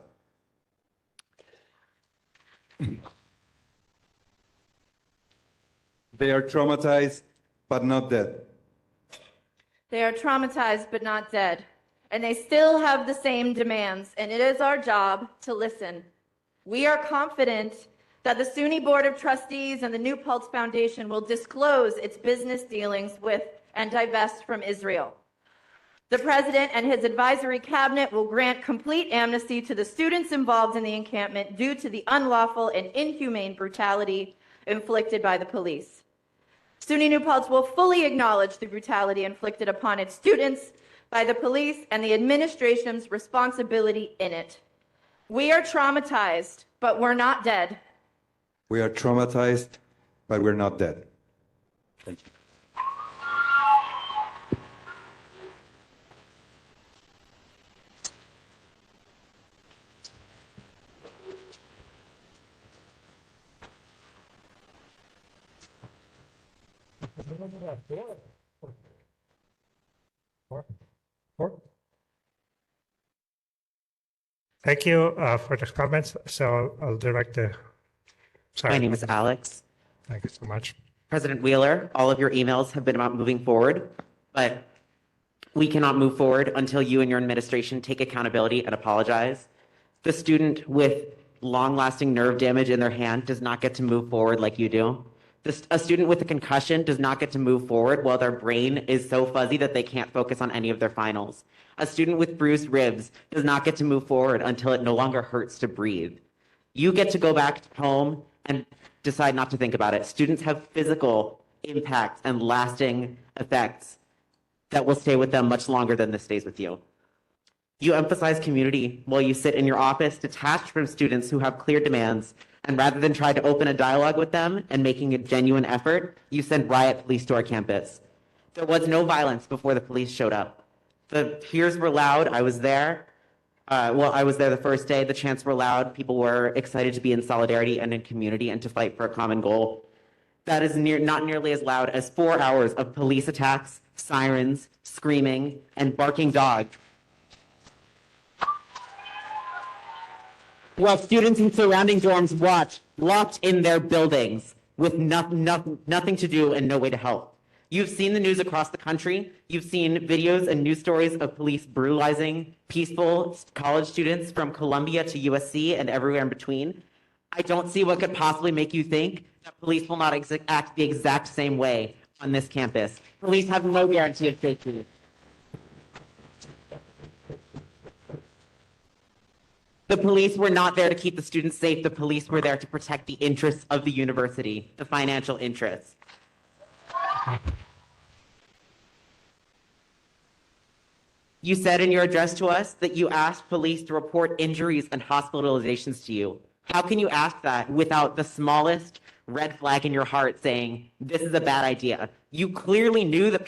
They are traumatized, but not dead. They are traumatized but not dead, and they still have the same demands, and it is our job to listen. We are confident that the SUNY Board of Trustees and the new Paltz Foundation will disclose its business dealings with and divest from Israel. The President and his advisory cabinet will grant complete amnesty to the students involved in the encampment due to the unlawful and inhumane brutality inflicted by the police. SUNY New Paltz will fully acknowledge the brutality inflicted upon its students by the police and the administration's responsibility in it. We are traumatized, but we're not dead. We are traumatized, but we're not dead. Thank you. Thank you for the comments. So I'll direct the. Sorry. My name is Alex. Thank you so much. President Wheeler, all of your emails have been about moving forward, but we cannot move forward until you and your administration take accountability and apologize. The student with long-lasting nerve damage in their hand does not get to move forward like you do. A student with a concussion does not get to move forward while their brain is so fuzzy that they can't focus on any of their finals. A student with bruised ribs does not get to move forward until it no longer hurts to breathe. You get to go back home and decide not to think about it. Students have physical impacts and lasting effects that will stay with them much longer than this stays with you. You emphasize community while you sit in your office detached from students who have clear demands, and rather than try to open a dialogue with them and making a genuine effort, you send riot police to our campus. There was no violence before the police showed up. The cheers were loud. I was there. I was there the first day. The chants were loud. People were excited to be in solidarity and in community and to fight for a common goal. That is not nearly as loud as 4 hours of police attacks, sirens, screaming, and barking dogs. While students in surrounding dorms watch, locked in their buildings with nothing to do and no way to help. You've seen the news across the country. You've seen videos and news stories of police brutalizing peaceful college students from Columbia to USC and everywhere in between. I don't see what could possibly make you think that police will not act the exact same way on this campus. Police have no guarantee of safety. The police were not there to keep the students safe. The police were there to protect the interests of the university, the financial interests. You said in your address to us that you asked police to report injuries and hospitalizations to you. How can you ask that without the smallest red flag in your heart saying, this is a bad idea? You clearly knew that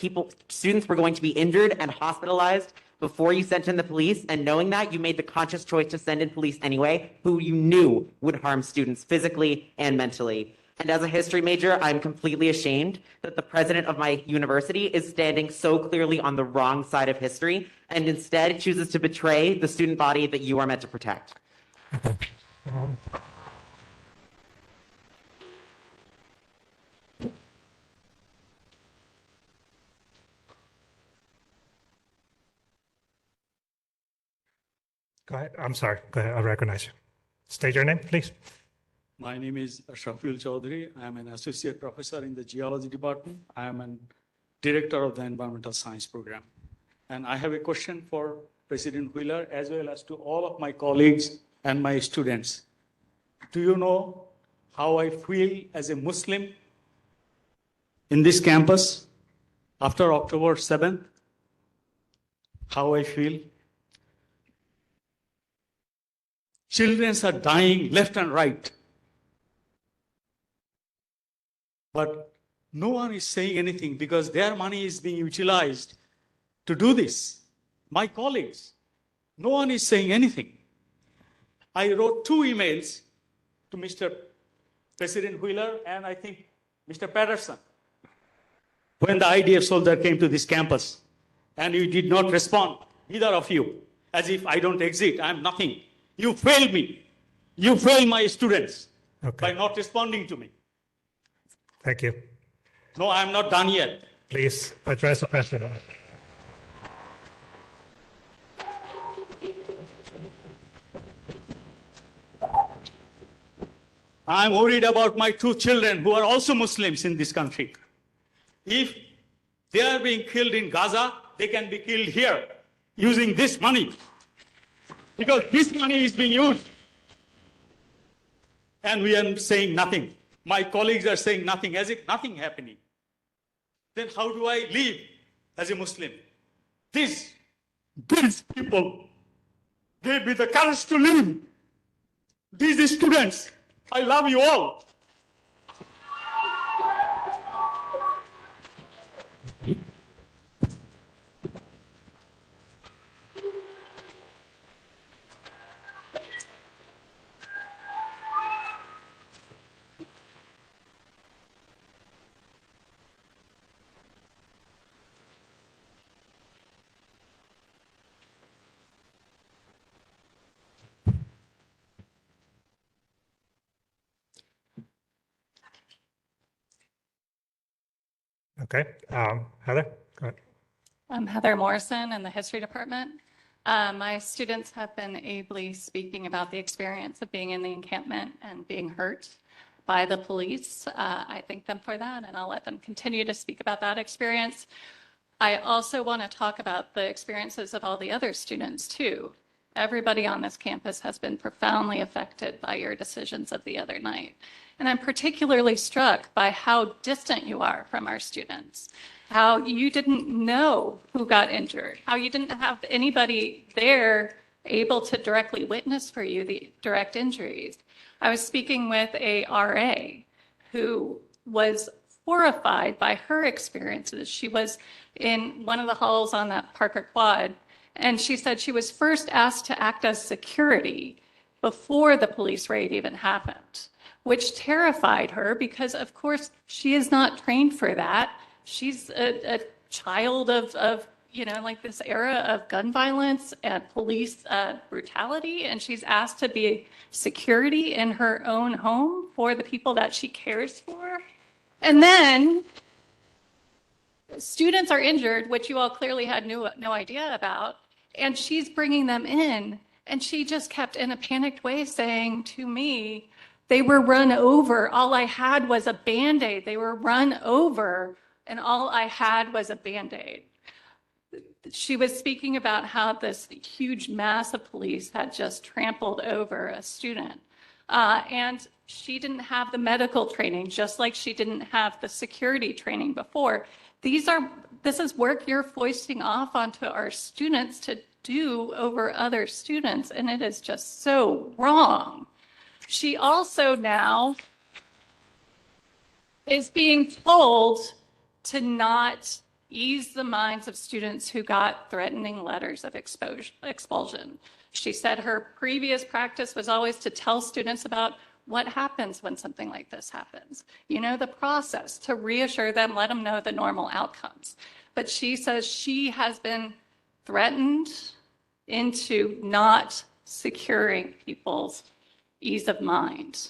students were going to be injured and hospitalized before you sent in the police, and knowing that, you made the conscious choice to send in police anyway, who you knew would harm students physically and mentally. And as a history major, I'm completely ashamed that the president of my university is standing so clearly on the wrong side of history and instead chooses to betray the student body that you are meant to protect. Go ahead. I'm sorry. Go ahead. I'll recognize you. State your name, please. My name is Shafil Chaudhary. I am an associate professor in the geology department. I am a director of the environmental science program. And I have a question for President Wheeler as well as to all of my colleagues and my students. Do you know how I feel as a Muslim in this campus after October 7th? How I feel? Children are dying left and right. But no one is saying anything because their money is being utilized to do this. My colleagues, no one is saying anything. I wrote 2 emails to Mr. President Wheeler and I think Mr. Patterson when the IDF soldier came to this campus, and you did not respond, either of you, as if I don't exist, I'm nothing. You failed me. You failed my students by not responding to me. Thank you. No, I'm not done yet. Please address the president. I'm worried about my 2 children who are also Muslims in this country. If they are being killed in Gaza, they can be killed here using this money. Because this money is being used. And we are saying nothing. My colleagues are saying nothing, as if nothing happening. Then how do I live as a Muslim? These people gave me the courage to live. These students, I love you all. Okay. Heather, go ahead. I'm Heather Morrison in the history department. My students have been ably speaking about the experience of being in the encampment and being hurt by the police. I thank them for that, and I'll let them continue to speak about that experience. I also want to talk about the experiences of all the other students too. Everybody on this campus has been profoundly affected by your decisions of the other night. And I'm particularly struck by how distant you are from our students, how you didn't know who got injured, how you didn't have anybody there able to directly witness for you the direct injuries. I was speaking with a RA who was horrified by her experiences. She was in one of the halls on that Parker Quad, and she said she was first asked to act as security before the police raid even happened, which terrified her because, of course, she is not trained for that. She's a child of like this era of gun violence and police brutality, and she's asked to be security in her own home for the people that she cares for. And then students are injured, which you all clearly had no idea about, and she's bringing them in. And she just kept in a panicked way saying to me, they were run over. All I had was a Band-Aid. They were run over, and all I had was a Band-Aid. She was speaking about how this huge mass of police had just trampled over a student. And she didn't have the medical training, just like she didn't have the security training before. This is work you're foisting off onto our students to do over other students, and it is just so wrong. She also now is being told to not ease the minds of students who got threatening letters of expulsion. She said her previous practice was always to tell students about what happens when something like this happens. You know, the process, to reassure them, let them know the normal outcomes. But she says she has been threatened into not securing people's ease of mind.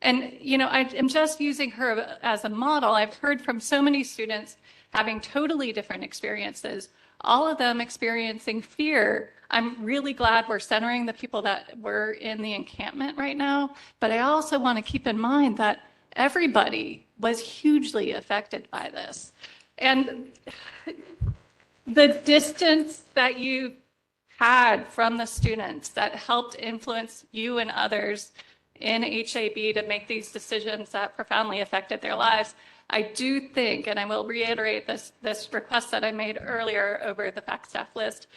And, you know, I'm just using her as a model. I've heard from so many students having totally different experiences, all of them experiencing fear. I'm really glad we're centering the people that were in the encampment right now, but I also want to keep in mind that everybody was hugely affected by this. And the distance that you had from the students that helped influence you and others in HAB to make these decisions that profoundly affected their lives, I do think, and I will reiterate this request that I made earlier over the fact staff list,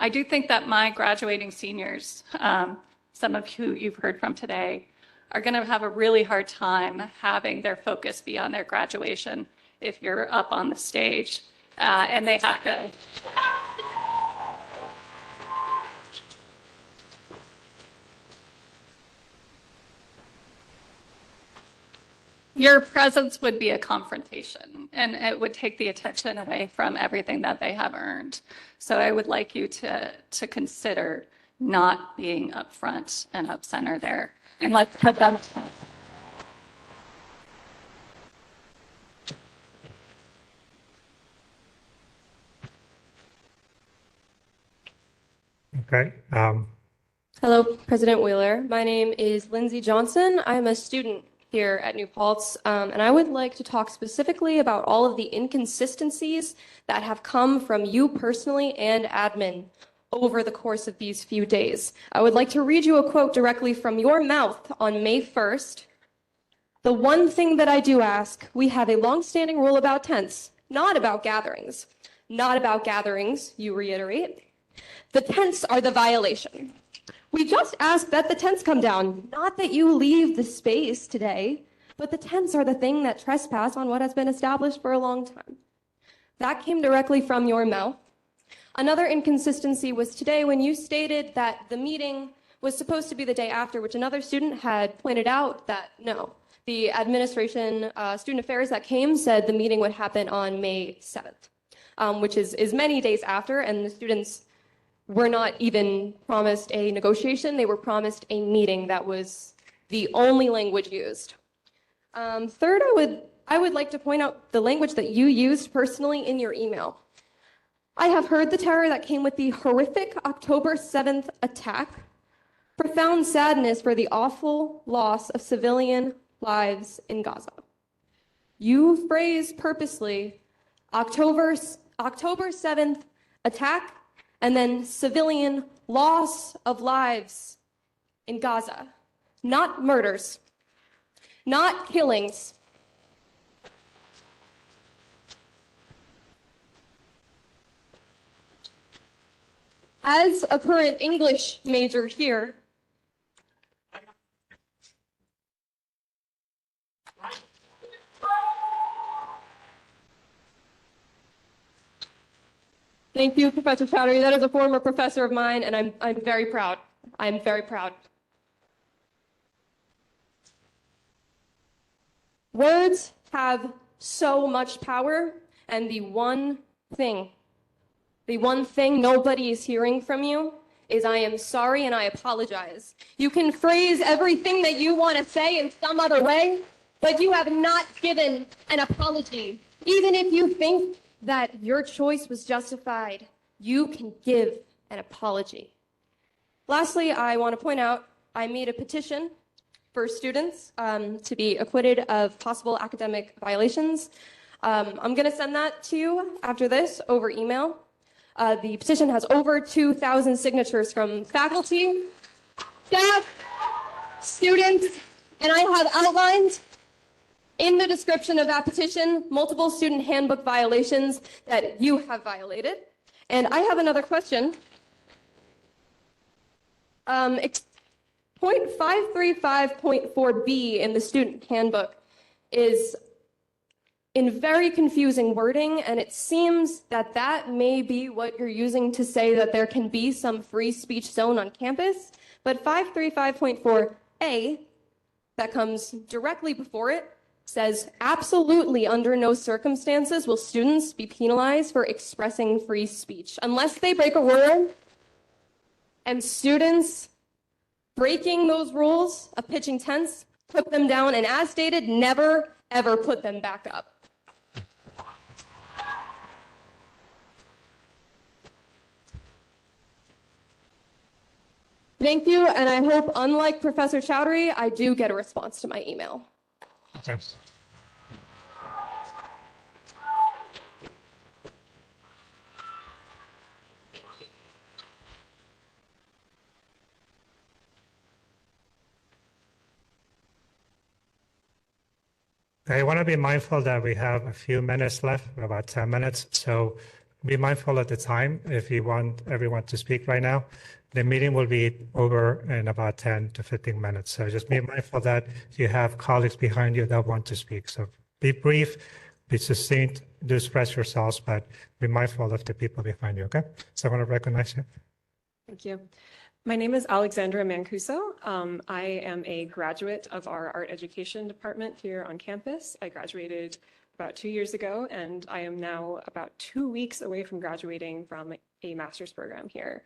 I do think that my graduating seniors, some of who you've heard from today, are going to have a really hard time having their focus be on their graduation if you're up on the stage and they have to. Your presence would be a confrontation, and it would take the attention away from everything that they have earned. So I would like you to consider not being up front and up center there. And let's put them. Okay. Hello, President Wheeler. My name is Lindsay Johnson. I'm a student here at New Paltz, and I would like to talk specifically about all of the inconsistencies that have come from you personally and admin over the course of these few days. I would like to read you a quote directly from your mouth on May 1st. The one thing that I do ask, we have a longstanding rule about tents, not about gatherings. Not about gatherings, you reiterate. The tents are the violation. We just ask that the tents come down, not that you leave the space today, but the tents are the thing that trespass on what has been established for a long time. That came directly from your mouth. Another inconsistency was today when you stated that the meeting was supposed to be the day after, which another student had pointed out that no, the administration, student affairs that came said the meeting would happen on May 7th, which is many days after, and the students were not even promised a negotiation. They were promised a meeting. That was the only language used. Third, I would like to point out the language that you used personally in your email. I have heard the terror that came with the horrific October 7th attack, profound sadness for the awful loss of civilian lives in Gaza. You phrased purposely October 7th attack and then civilian loss of lives in Gaza. Not murders, not killings. As a current English major here, thank you, Professor Chowdhury. That is a former professor of mine, and I'm very proud. I'm very proud. Words have so much power, and the one thing nobody is hearing from you is I am sorry and I apologize. You can phrase everything that you want to say in some other way, but you have not given an apology Even if you think that your choice was justified, you can give an apology. Lastly, I want to point out I made a petition for students to be acquitted of possible academic violations. I'm going to send that to you after this over email. The petition has over 2,000 signatures from faculty, staff, students, and I have outlined in the description of that petition multiple student handbook violations that you have violated. And I have another question. 0.535.4b in the student handbook is in very confusing wording, and it seems that that may be what you're using to say that there can be some free speech zone on campus. But 535.4a, that comes directly before it, says absolutely under no circumstances will students be penalized for expressing free speech unless they break a rule. And students breaking those rules of pitching tents put them down, and as stated, never ever put them back up. Thank you, and I hope, unlike Professor Chowdhury, I do get a response to my email. Okay. I want to be mindful that we have a few minutes left, about 10 minutes. So be mindful of the time if you want everyone to speak right now. The meeting will be over in about 10 to 15 minutes. So just be mindful that you have colleagues behind you that want to speak. So be brief, be succinct, do express yourselves, but be mindful of the people behind you, okay? So I want to recognize you. Thank you. My name is Alexandra Mancuso. I am a graduate of our art education department here on campus. I graduated about 2 years ago, and I am now about 2 weeks away from graduating from a master's program here.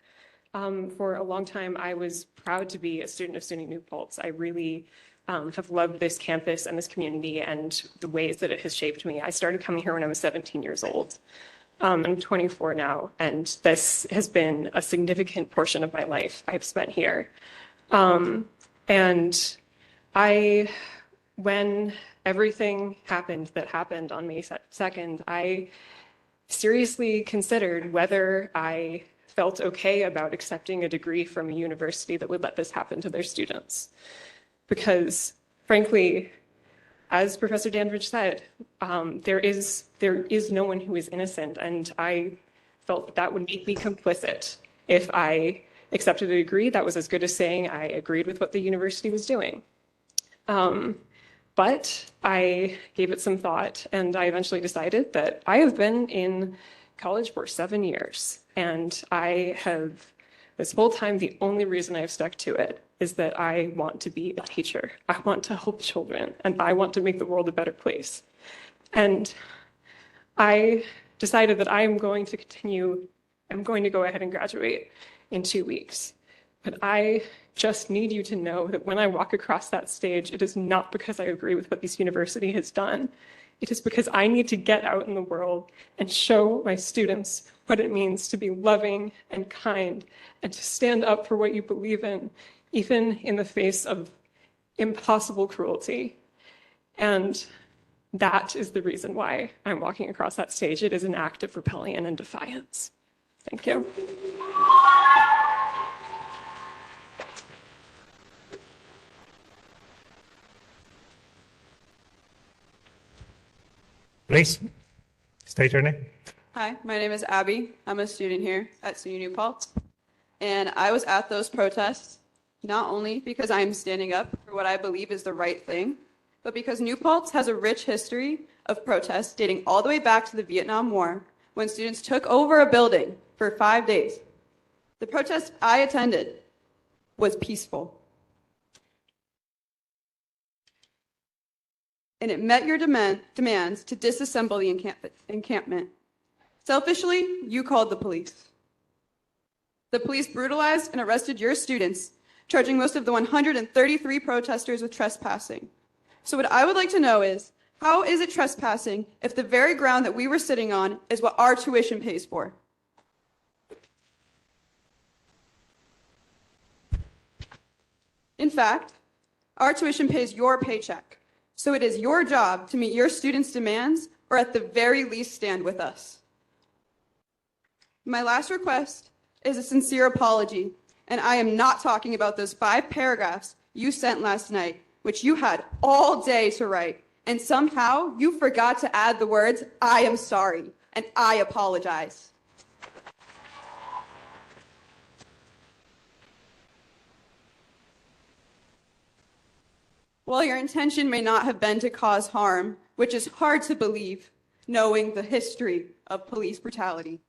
For a long time, I was proud to be a student of SUNY New Paltz. I really have loved this campus and this community and the ways that it has shaped me. I started coming here when I was 17 years old. I'm 24 now, and this has been a significant portion of my life I've spent here. And when everything happened that happened on May 2nd, I seriously considered whether I felt okay about accepting a degree from a university that would let this happen to their students. Because, frankly, as Professor Dandridge said, there is no one who is innocent, and I felt that would make me complicit. If I accepted a degree, that was as good as saying I agreed with what the university was doing. But I gave it some thought, and I eventually decided that I have been in college for 7 years, and I have, this whole time, the only reason I've stuck to it is that I want to be a teacher. I want to help children, and I want to make the world a better place. And I decided that I'm going to go ahead and graduate in 2 weeks. But I just need you to know that when I walk across that stage, it is not because I agree with what this university has done. It is because I need to get out in the world and show my students what it means to be loving and kind and to stand up for what you believe in, even in the face of impossible cruelty. And that is the reason why I'm walking across that stage. It is an act of rebellion and defiance. Thank you. Please, state your name. Hi, my name is Abby. I'm a student here at SUNY New Paltz. And I was at those protests not only because I'm standing up for what I believe is the right thing, but because New Paltz has a rich history of protests dating all the way back to the Vietnam War, when students took over a building for 5 days. The protest I attended was peaceful. And it met your demands to disassemble the encampment. Selfishly, you called the police. The police brutalized and arrested your students, charging most of the 133 protesters with trespassing. So what I would like to know is, How is it trespassing if the very ground that we were sitting on is what our tuition pays for? In fact, our tuition pays your paycheck, so it is your job to meet your students' demands or at the very least stand with us. My last request is a sincere apology, and I am not talking about those 5 paragraphs you sent last night, which you had all day to write, and somehow you forgot to add the words, "I am sorry," and "I apologize." While your intention may not have been to cause harm, which is hard to believe, knowing the history of police brutality.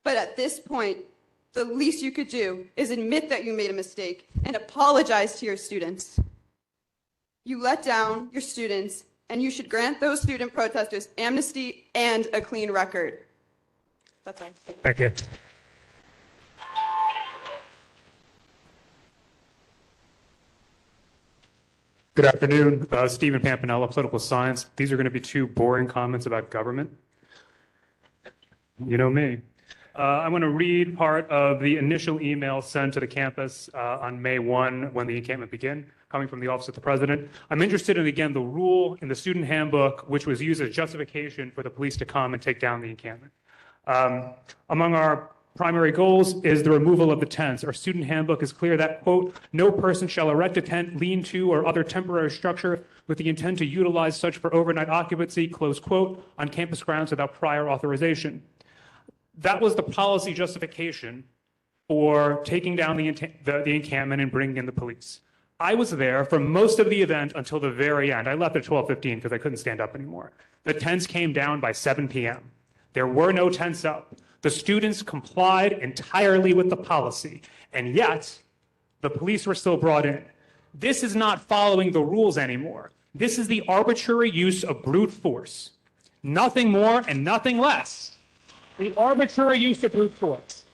But at this point, the least you could do is admit that you made a mistake and apologize to your students. You let down your students, and you should grant those student protesters amnesty and a clean record. That's all. Thank you. Good afternoon, Stephen Pampanella, Political Science. These are going to be 2 boring comments about government. You know me. I'm going to read part of the initial email sent to the campus on May 1 when the encampment began, coming from the Office of the President. I'm interested in, again, the rule in the student handbook, which was used as justification for the police to come and take down the encampment. Among our primary goals is the removal of the tents. Our student handbook is clear that, quote, "No person shall erect a tent, lean-to, or other temporary structure with the intent to utilize such for overnight occupancy," close quote, "on campus grounds without prior authorization." That was the policy justification for taking down the encampment and bringing in the police. I was there for most of the event until the very end. I left at 12:15 because I couldn't stand up anymore. The tents came down by 7 p.m. There were no tents up. The students complied entirely with the policy, and yet the police were still brought in. This is not following the rules anymore. This is the arbitrary use of brute force. Nothing more and nothing less. The arbitrary use of brute force.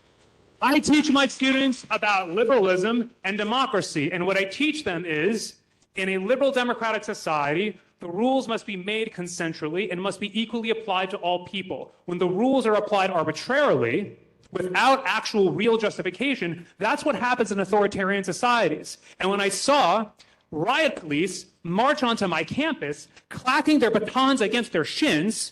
I teach my students about liberalism and democracy, and what I teach them is, in a liberal democratic society, the rules must be made consensually and must be equally applied to all people. When the rules are applied arbitrarily, without actual real justification, that's what happens in authoritarian societies. And when I saw riot police march onto my campus, clacking their batons against their shins,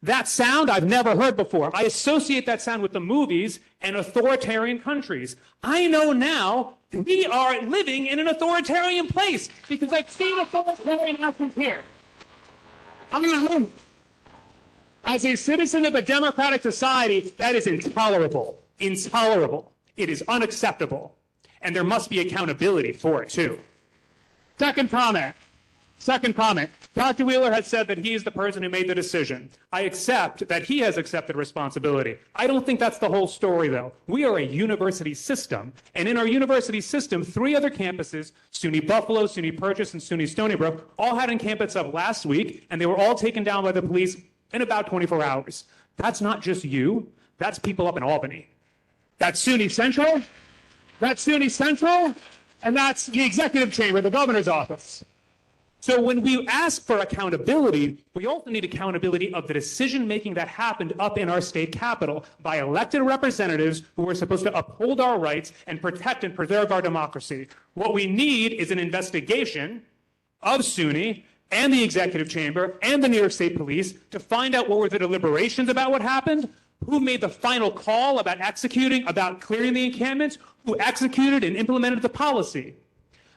that sound I've never heard before. I associate that sound with the movies and authoritarian countries. I know now we are living in an authoritarian place because I've seen authoritarian actions here. As a citizen of a democratic society, that is intolerable. Intolerable. It is unacceptable. And there must be accountability for it, too. Second comment. Dr. Wheeler has said that he is the person who made the decision. I accept that he has accepted responsibility. I don't think that's the whole story, though. We are a university system, and in our university system, 3 other campuses, SUNY Buffalo, SUNY Purchase, and SUNY Stony Brook, all had encampments up last week, and they were all taken down by the police in about 24 hours. That's not just you. That's people up in Albany. That's SUNY Central, and that's the executive chamber, the governor's office. So when we ask for accountability, we also need accountability of the decision-making that happened up in our state capitol by elected representatives who are supposed to uphold our rights and protect and preserve our democracy. What we need is an investigation of SUNY and the executive chamber and the New York State Police to find out what were the deliberations about what happened, who made the final call about clearing the encampments, who executed and implemented the policy.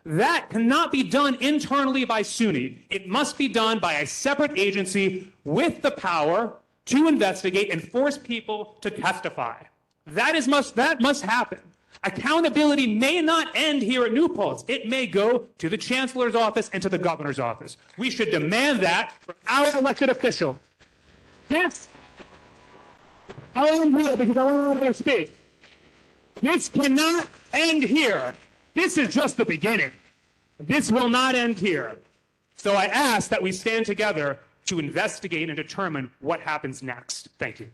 That cannot be done internally by SUNY. It must be done by a separate agency with the power to investigate and force people to testify. That must happen. Accountability may not end here at New Paltz. It may go to the chancellor's office and to the governor's office. We should demand that from our elected official. Yes. I am here because I want to speak. This cannot end here. This is just the beginning. This will not end here. So I ask that we stand together to investigate and determine what happens next. Thank you.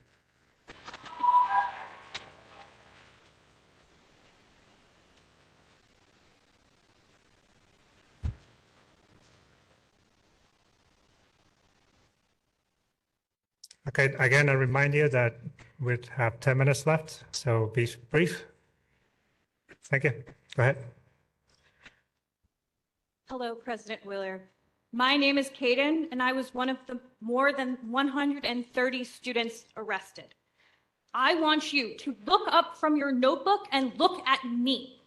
Okay, again, I remind you that we have 10 minutes left, so be brief. Thank you. Go ahead. Hello, President Wheeler. My name is Kaden, and I was one of the more than 130 students arrested. I want you to look up from your notebook and look at me.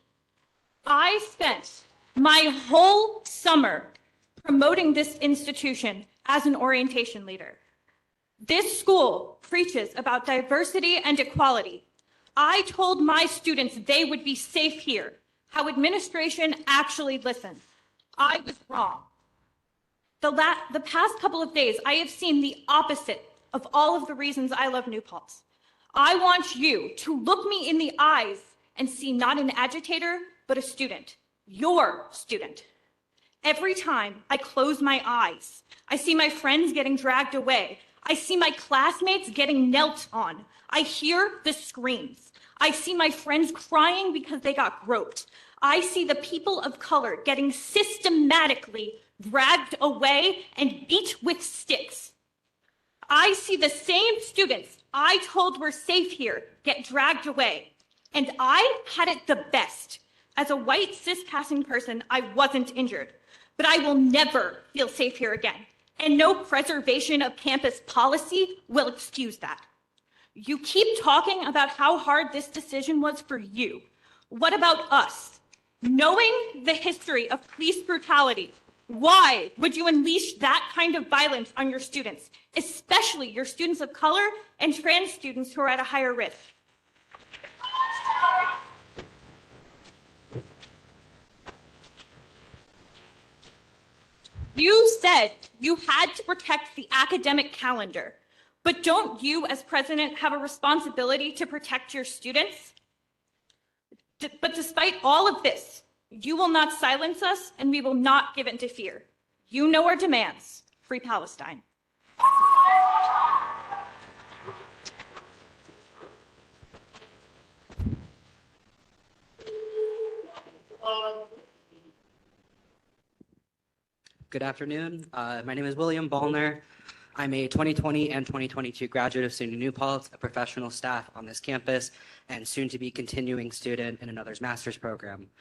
I spent my whole summer promoting this institution as an orientation leader. This school preaches about diversity and equality. I told my students they would be safe here, how administration actually listened. I was wrong. The past couple of days, I have seen the opposite of all of the reasons I love New Paltz. I want you to look me in the eyes and see not an agitator, but a student, your student. Every time I close my eyes, I see my friends getting dragged away. I see my classmates getting knelt on. I hear the screams. I see my friends crying because they got groped. I see the people of color getting systematically dragged away and beat with sticks. I see the same students I told were safe here get dragged away. And I had it the best. As a white cis-passing person, I wasn't injured. But I will never feel safe here again. And no preservation of campus policy will excuse that. You keep talking about how hard this decision was for you. What about us? Knowing the history of police brutality, why would you unleash that kind of violence on your students, especially your students of color and trans students who are at a higher risk? You said you had to protect the academic calendar, but don't you as president have a responsibility to protect your students? But despite all of this, you will not silence us and we will not give in to fear. You know our demands. Free Palestine. Good afternoon. My name is William Ballner. I'm a 2020 and 2022 graduate of SUNY New Paltz, a professional staff on this campus, and soon to be continuing student in another's master's program.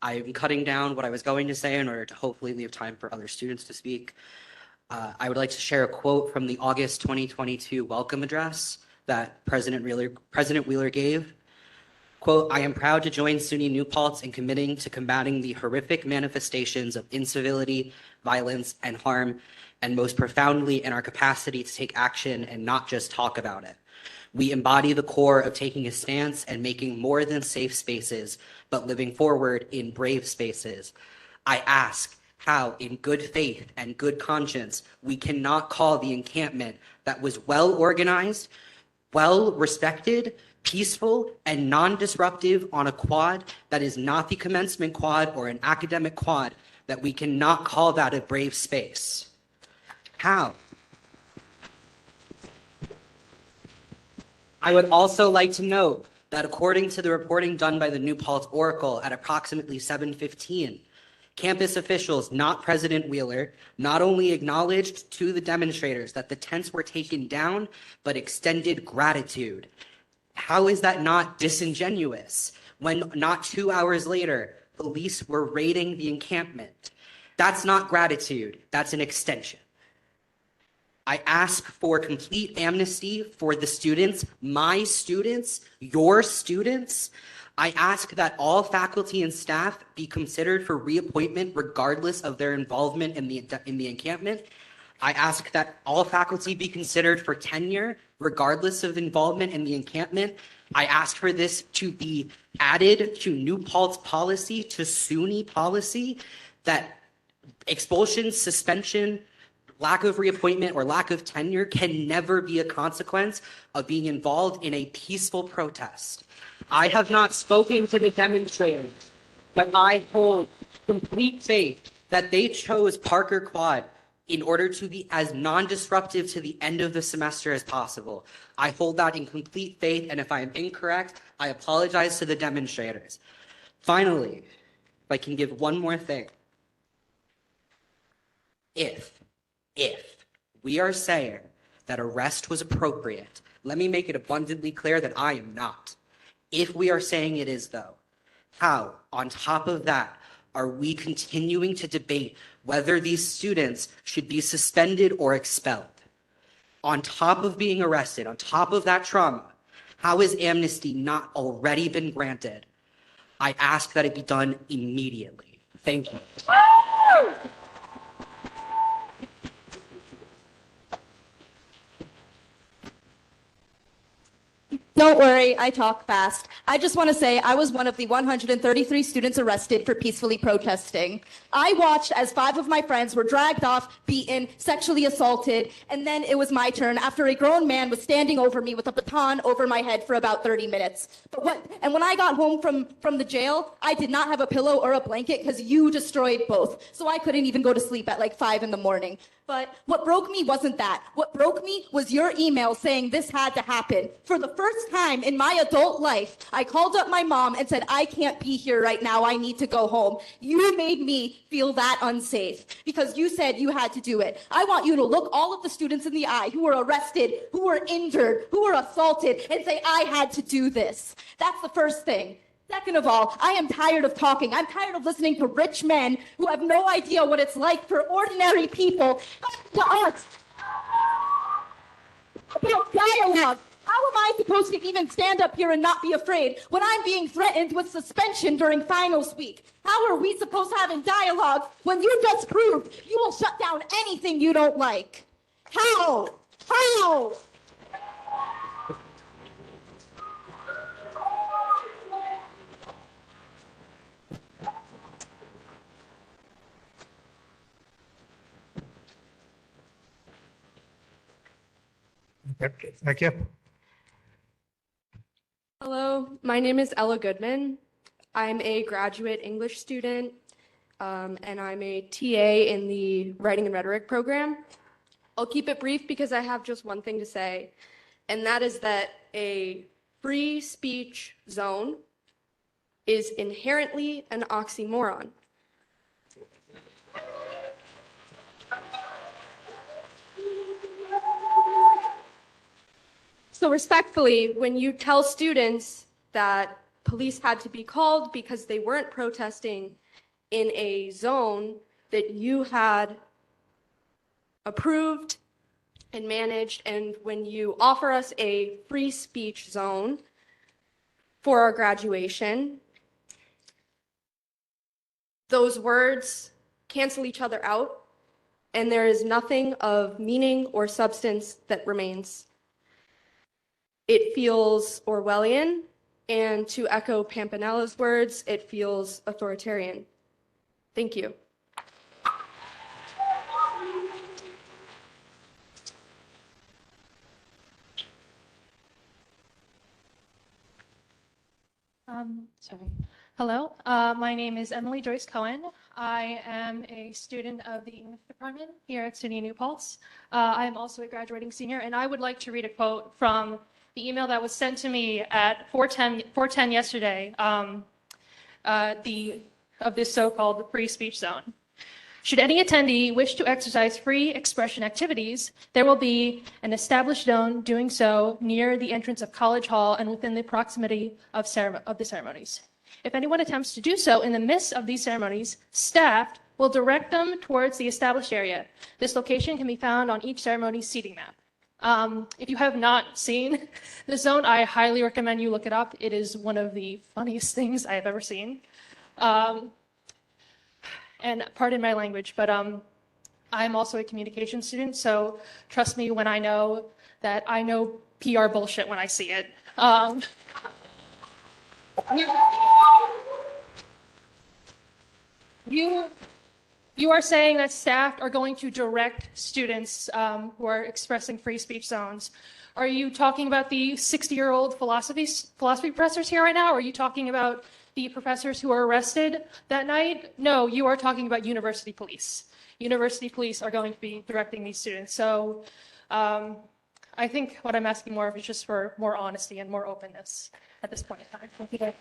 I'm cutting down what I was going to say in order to hopefully leave time for other students to speak. I would like to share a quote from the August 2022 welcome address that President Wheeler gave. Quote, I am proud to join SUNY New Paltz in committing to combating the horrific manifestations of incivility, violence, and harm, and most profoundly in our capacity to take action and not just talk about it. We embody the core of taking a stance and making more than safe spaces, but living forward in brave spaces. I ask how, in good faith and good conscience, we cannot call the encampment that was well organized, well respected, peaceful, and non-disruptive on a quad that is not the commencement quad or an academic quad, that we cannot call that a brave space. How? I would also like to note that according to the reporting done by the New Paltz Oracle at approximately 7:15, campus officials, not President Wheeler, not only acknowledged to the demonstrators that the tents were taken down, but extended gratitude. How is that not disingenuous when not 2 hours later, police were raiding the encampment? That's not gratitude, that's an extension. I ask for complete amnesty for the students, my students, your students. I ask that all faculty and staff be considered for reappointment regardless of their involvement in the encampment. I ask that all faculty be considered for tenure regardless of involvement in the encampment. I ask for this to be added to New Paltz policy, to SUNY policy, that expulsion, suspension, lack of reappointment, or lack of tenure can never be a consequence of being involved in a peaceful protest. I have not spoken to the demonstrators, but I hold complete faith that they chose Parker Quad in order to be as non-disruptive to the end of the semester as possible. I hold that in complete faith, and if I am incorrect, I apologize to the demonstrators. Finally, if I can give one more thing. If we are saying that arrest was appropriate, let me make it abundantly clear that I am not. If we are saying it is, though, how, on top of that, are we continuing to debate whether these students should be suspended or expelled? On top of being arrested, on top of that trauma, how has amnesty not already been granted? I ask that it be done immediately. Thank you. Don't worry, I talk fast. I just want to say I was one of the 133 students arrested for peacefully protesting. I watched as 5 of my friends were dragged off, beaten, sexually assaulted, and then it was my turn after a grown man was standing over me with a baton over my head for about 30 minutes. And when I got home from the jail, I did not have a pillow or a blanket because you destroyed both. So I couldn't even go to sleep at like 5 in the morning. But what broke me wasn't that. What broke me was your email saying this had to happen. For the first time in my adult life, I called up my mom and said, I can't be here right now. I need to go home. You made me feel that unsafe because you said you had to do it. I want you to look all of the students in the eye who were arrested, who were injured, who were assaulted, and say, I had to do this. That's the first thing. Second of all, I am tired of talking. I'm tired of listening to rich men who have no idea what it's like for ordinary people to us about dialogue. How am I supposed to even stand up here and not be afraid when I'm being threatened with suspension during finals week? How are we supposed to have a dialogue when you just proved you will shut down anything you don't like? How? How? Okay, thank you. Hello, my name is Ella Goodman. I'm a graduate English student, and I'm a TA in the Writing and Rhetoric program. I'll keep it brief because I have just one thing to say, and that is that a free speech zone is inherently an oxymoron. So respectfully, when you tell students that police had to be called because they weren't protesting in a zone that you had approved and managed, and when you offer us a free speech zone for our graduation, those words cancel each other out, and there is nothing of meaning or substance that remains. It feels Orwellian, and to echo Pampanella's words, it feels authoritarian. Thank you. Sorry. Hello, my name is Emily Joyce Cohen. I am a student of the English department here at SUNY New Paltz. I am also a graduating senior, and I would like to read a quote from the email that was sent to me at 4:10 yesterday of this so-called free speech zone. Should any attendee wish to exercise free expression activities, there will be an established zone doing so near the entrance of College Hall and within the proximity of the ceremonies. If anyone attempts to do so in the midst of these ceremonies, staff will direct them towards the established area. This location can be found on each ceremony's seating map. If you have not seen the zone, I highly recommend you look it up. It is one of the funniest things I have ever seen. And pardon my language, but I'm also a communication student, so trust me when I know that I know PR bullshit when I see it. You are saying that staff are going to direct students who are expressing free speech zones. Are you talking about the 60-year-old philosophy professors here right now? Or are you talking about the professors who were arrested that night? No, you are talking about university police. University police are going to be directing these students. So I think what I'm asking more of is just for more honesty and more openness at this point in time. Thank you.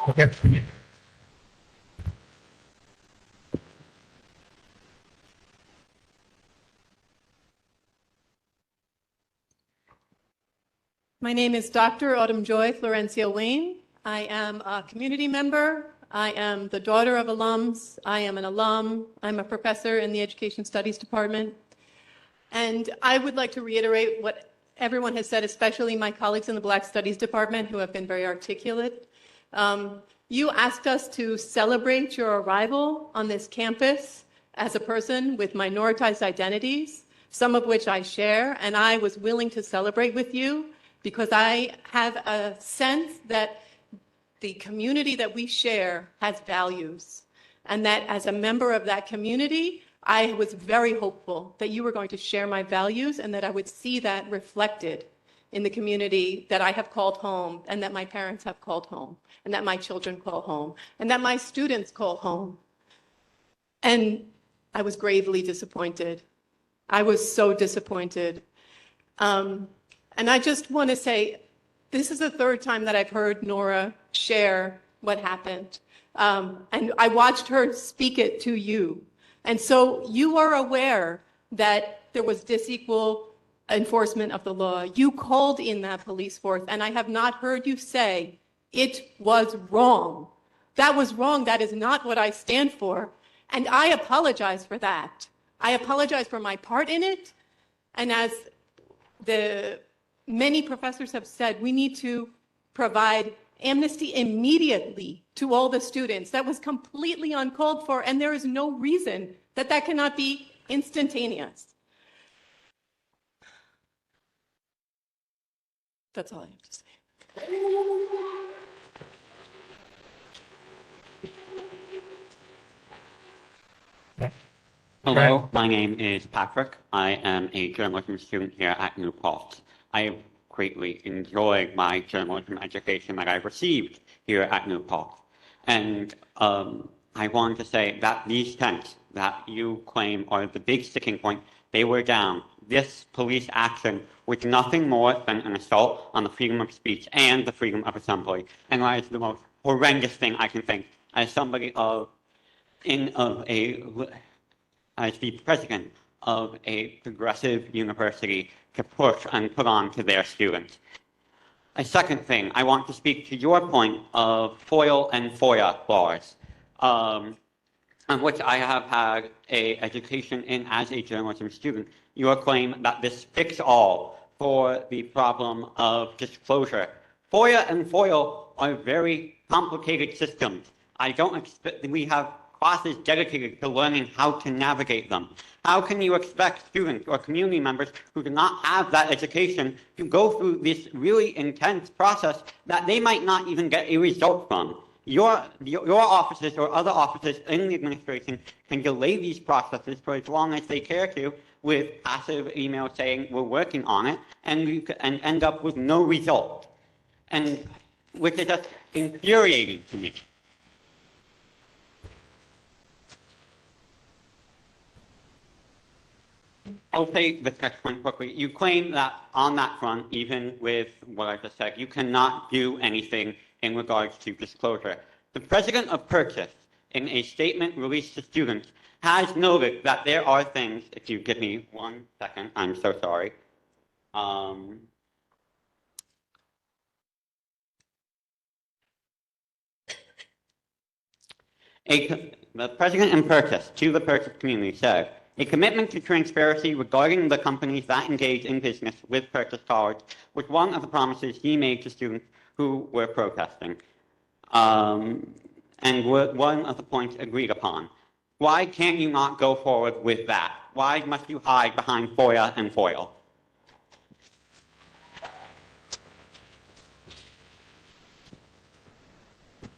Okay. My name is Dr. Autumn Joy Florencio Wayne. I am a community member. I am the daughter of alums. I am an alum. I'm a professor in the Education Studies Department. And I would like to reiterate what everyone has said, especially my colleagues in the Black Studies Department who have been very articulate. You asked us to celebrate your arrival on this campus as a person with minoritized identities, some of which I share, and I was willing to celebrate with you because I have a sense that the community that we share has values, and that as a member of that community, I was very hopeful that you were going to share my values and that I would see that reflected in the community that I have called home, and that my parents have called home, and that my children call home, and that my students call home. And I was gravely disappointed. I was so disappointed. And I just want to say, this is the third time that I've heard Nora share what happened. And I watched her speak it to you. And so you are aware that there was disequal enforcement of the law. You called in that police force, and I have not heard you say it was wrong. That was wrong. That is not what I stand for. And I apologize for that. I apologize for my part in it. And as the many professors have said, we need to provide amnesty immediately to all the students. That was completely uncalled for, and there is no reason that that cannot be instantaneous. That's all I have to say. Hello, my name is Patrick. I am a journalism student here at New Paltz. I have greatly enjoyed my journalism education that I've received here at New Paltz. And I wanted to say that these tents that you claim are the big sticking point, they were down. This police action was nothing more than an assault on the freedom of speech and the freedom of assembly. And that is the most horrendous thing I can think as somebody as the president of a progressive university to push and put on to their students. A second thing, I want to speak to your point of FOIL and FOIA laws, on which I have had an education in as a journalism student. Your claim that this fix all for the problem of disclosure. FOIA and FOIL are very complicated systems. I don't expect, we have classes dedicated to learning how to navigate them. How can you expect students or community members who do not have that education to go through this really intense process that they might not even get a result from? Your offices or other offices in the administration can delay these processes for as long as they care to with passive emails saying we're working on it, and you can end up with no result, and which is just infuriating to me. I'll say the next one quickly. You claim that on that front, even with what I just said, you cannot do anything in regards to disclosure. The president of Purchase, in a statement released to students, has noted that there are things, if you give me 1 second, I'm so sorry. The president in Purchase, to the Purchase community, said, a commitment to transparency regarding the companies that engage in business with Purchase College was one of the promises he made to students who were protesting, and were one of the points agreed upon. Why can't you not go forward with that? Why must you hide behind FOIA and FOIL?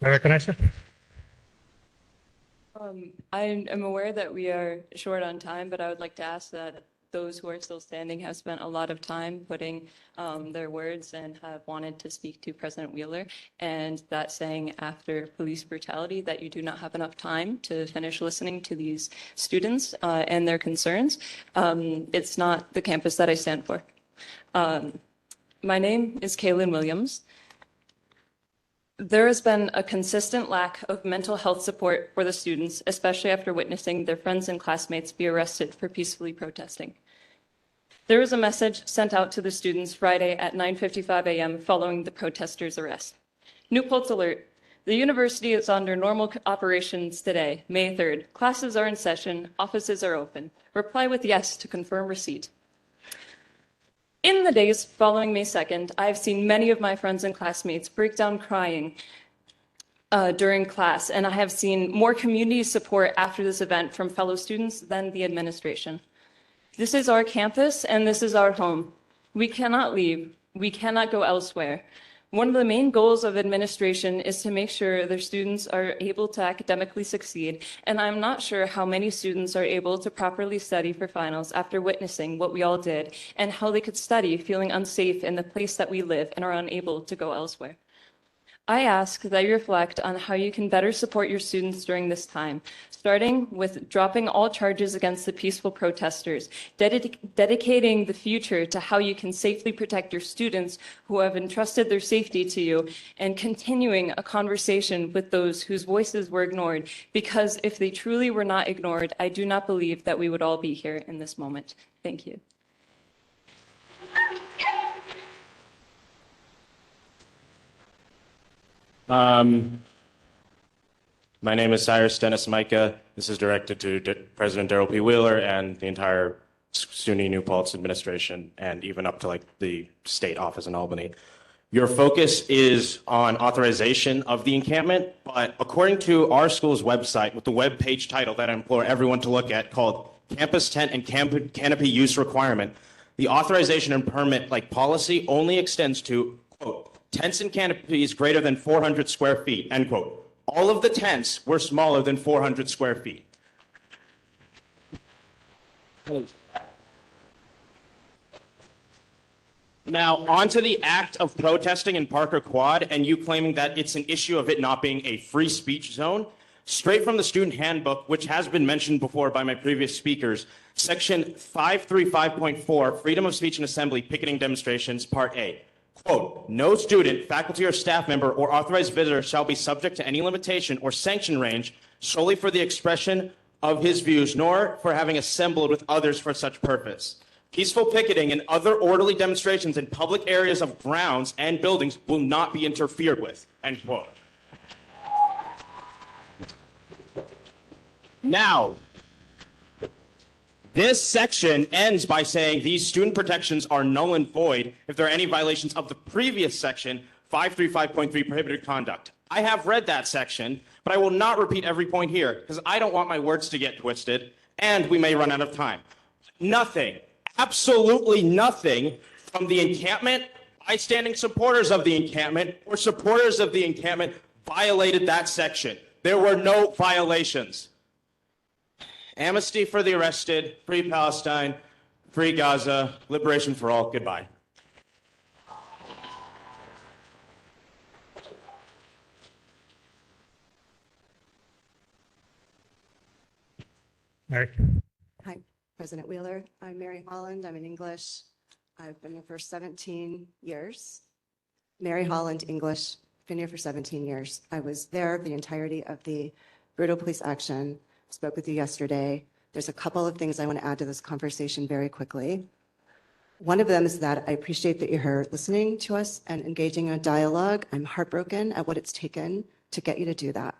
I recognize you. I am aware that we are short on time, but I would like to ask that those who are still standing have spent a lot of time putting their words and have wanted to speak to President Wheeler, and that saying after police brutality that you do not have enough time to finish listening to these students and their concerns. It's not the campus that I stand for. My name is Kaylin Williams. There has been a consistent lack of mental health support for the students, especially after witnessing their friends and classmates be arrested for peacefully protesting. There was a message sent out to the students Friday at 9:55 a.m. following the protesters' arrest. New Paltz alert. The university is under normal operations today, May 3rd. Classes are in session. Offices are open. Reply with yes to confirm receipt. In the days following May 2nd, I've seen many of my friends and classmates break down crying during class, and I have seen more community support after this event from fellow students than the administration. This is our campus, and this is our home. We cannot leave. We cannot go elsewhere. One of the main goals of administration is to make sure their students are able to academically succeed, and I'm not sure how many students are able to properly study for finals after witnessing what we all did and how they could study feeling unsafe in the place that we live and are unable to go elsewhere. I ask that you reflect on how you can better support your students during this time, starting with dropping all charges against the peaceful protesters, dedicating the future to how you can safely protect your students who have entrusted their safety to you, and continuing a conversation with those whose voices were ignored, because if they truly were not ignored, I do not believe that we would all be here in this moment. Thank you. My name is Cyrus Dennis Micah. This is directed to President Darrell P. Wheeler and the entire SUNY New Paltz administration, and even up to like the state office in Albany. Your focus is on authorization of the encampment, but according to our school's website, with the web page title that I implore everyone to look at called Campus Tent and Canopy Use Requirement, the authorization and permit policy only extends to, quote, tents and canopies greater than 400 square feet, end quote. All of the tents were smaller than 400 square feet. Now, onto the act of protesting in Parker Quad and you claiming that it's an issue of it not being a free speech zone. Straight from the student handbook, which has been mentioned before by my previous speakers, section 535.4, Freedom of Speech and Assembly, Picketing Demonstrations, Part A. Quote, no student, faculty, or staff member or authorized visitor shall be subject to any limitation or sanction range solely for the expression of his views, nor for having assembled with others for such purpose. Peaceful picketing and other orderly demonstrations in public areas of grounds and buildings will not be interfered with, end quote. Now, this section ends by saying these student protections are null and void if there are any violations of the previous section, 535.3, prohibited conduct. I have read that section, but I will not repeat every point here because I don't want my words to get twisted and we may run out of time. Nothing, absolutely nothing from the encampment, bystanding supporters of the encampment, or supporters of the encampment violated that section. There were no violations. Amnesty for the arrested, free Palestine, free Gaza, liberation for all. Goodbye. Mary. Hi, President Wheeler. I'm Mary Holland. I'm in English. I've been here for 17 years. Mary Holland, English. Been here for 17 years. I was there the entirety of the brutal police action. Spoke with you yesterday. There's a couple of things I want to add to this conversation very quickly. One of them is that I appreciate that you're here listening to us and engaging in a dialogue. I'm heartbroken at what it's taken to get you to do that.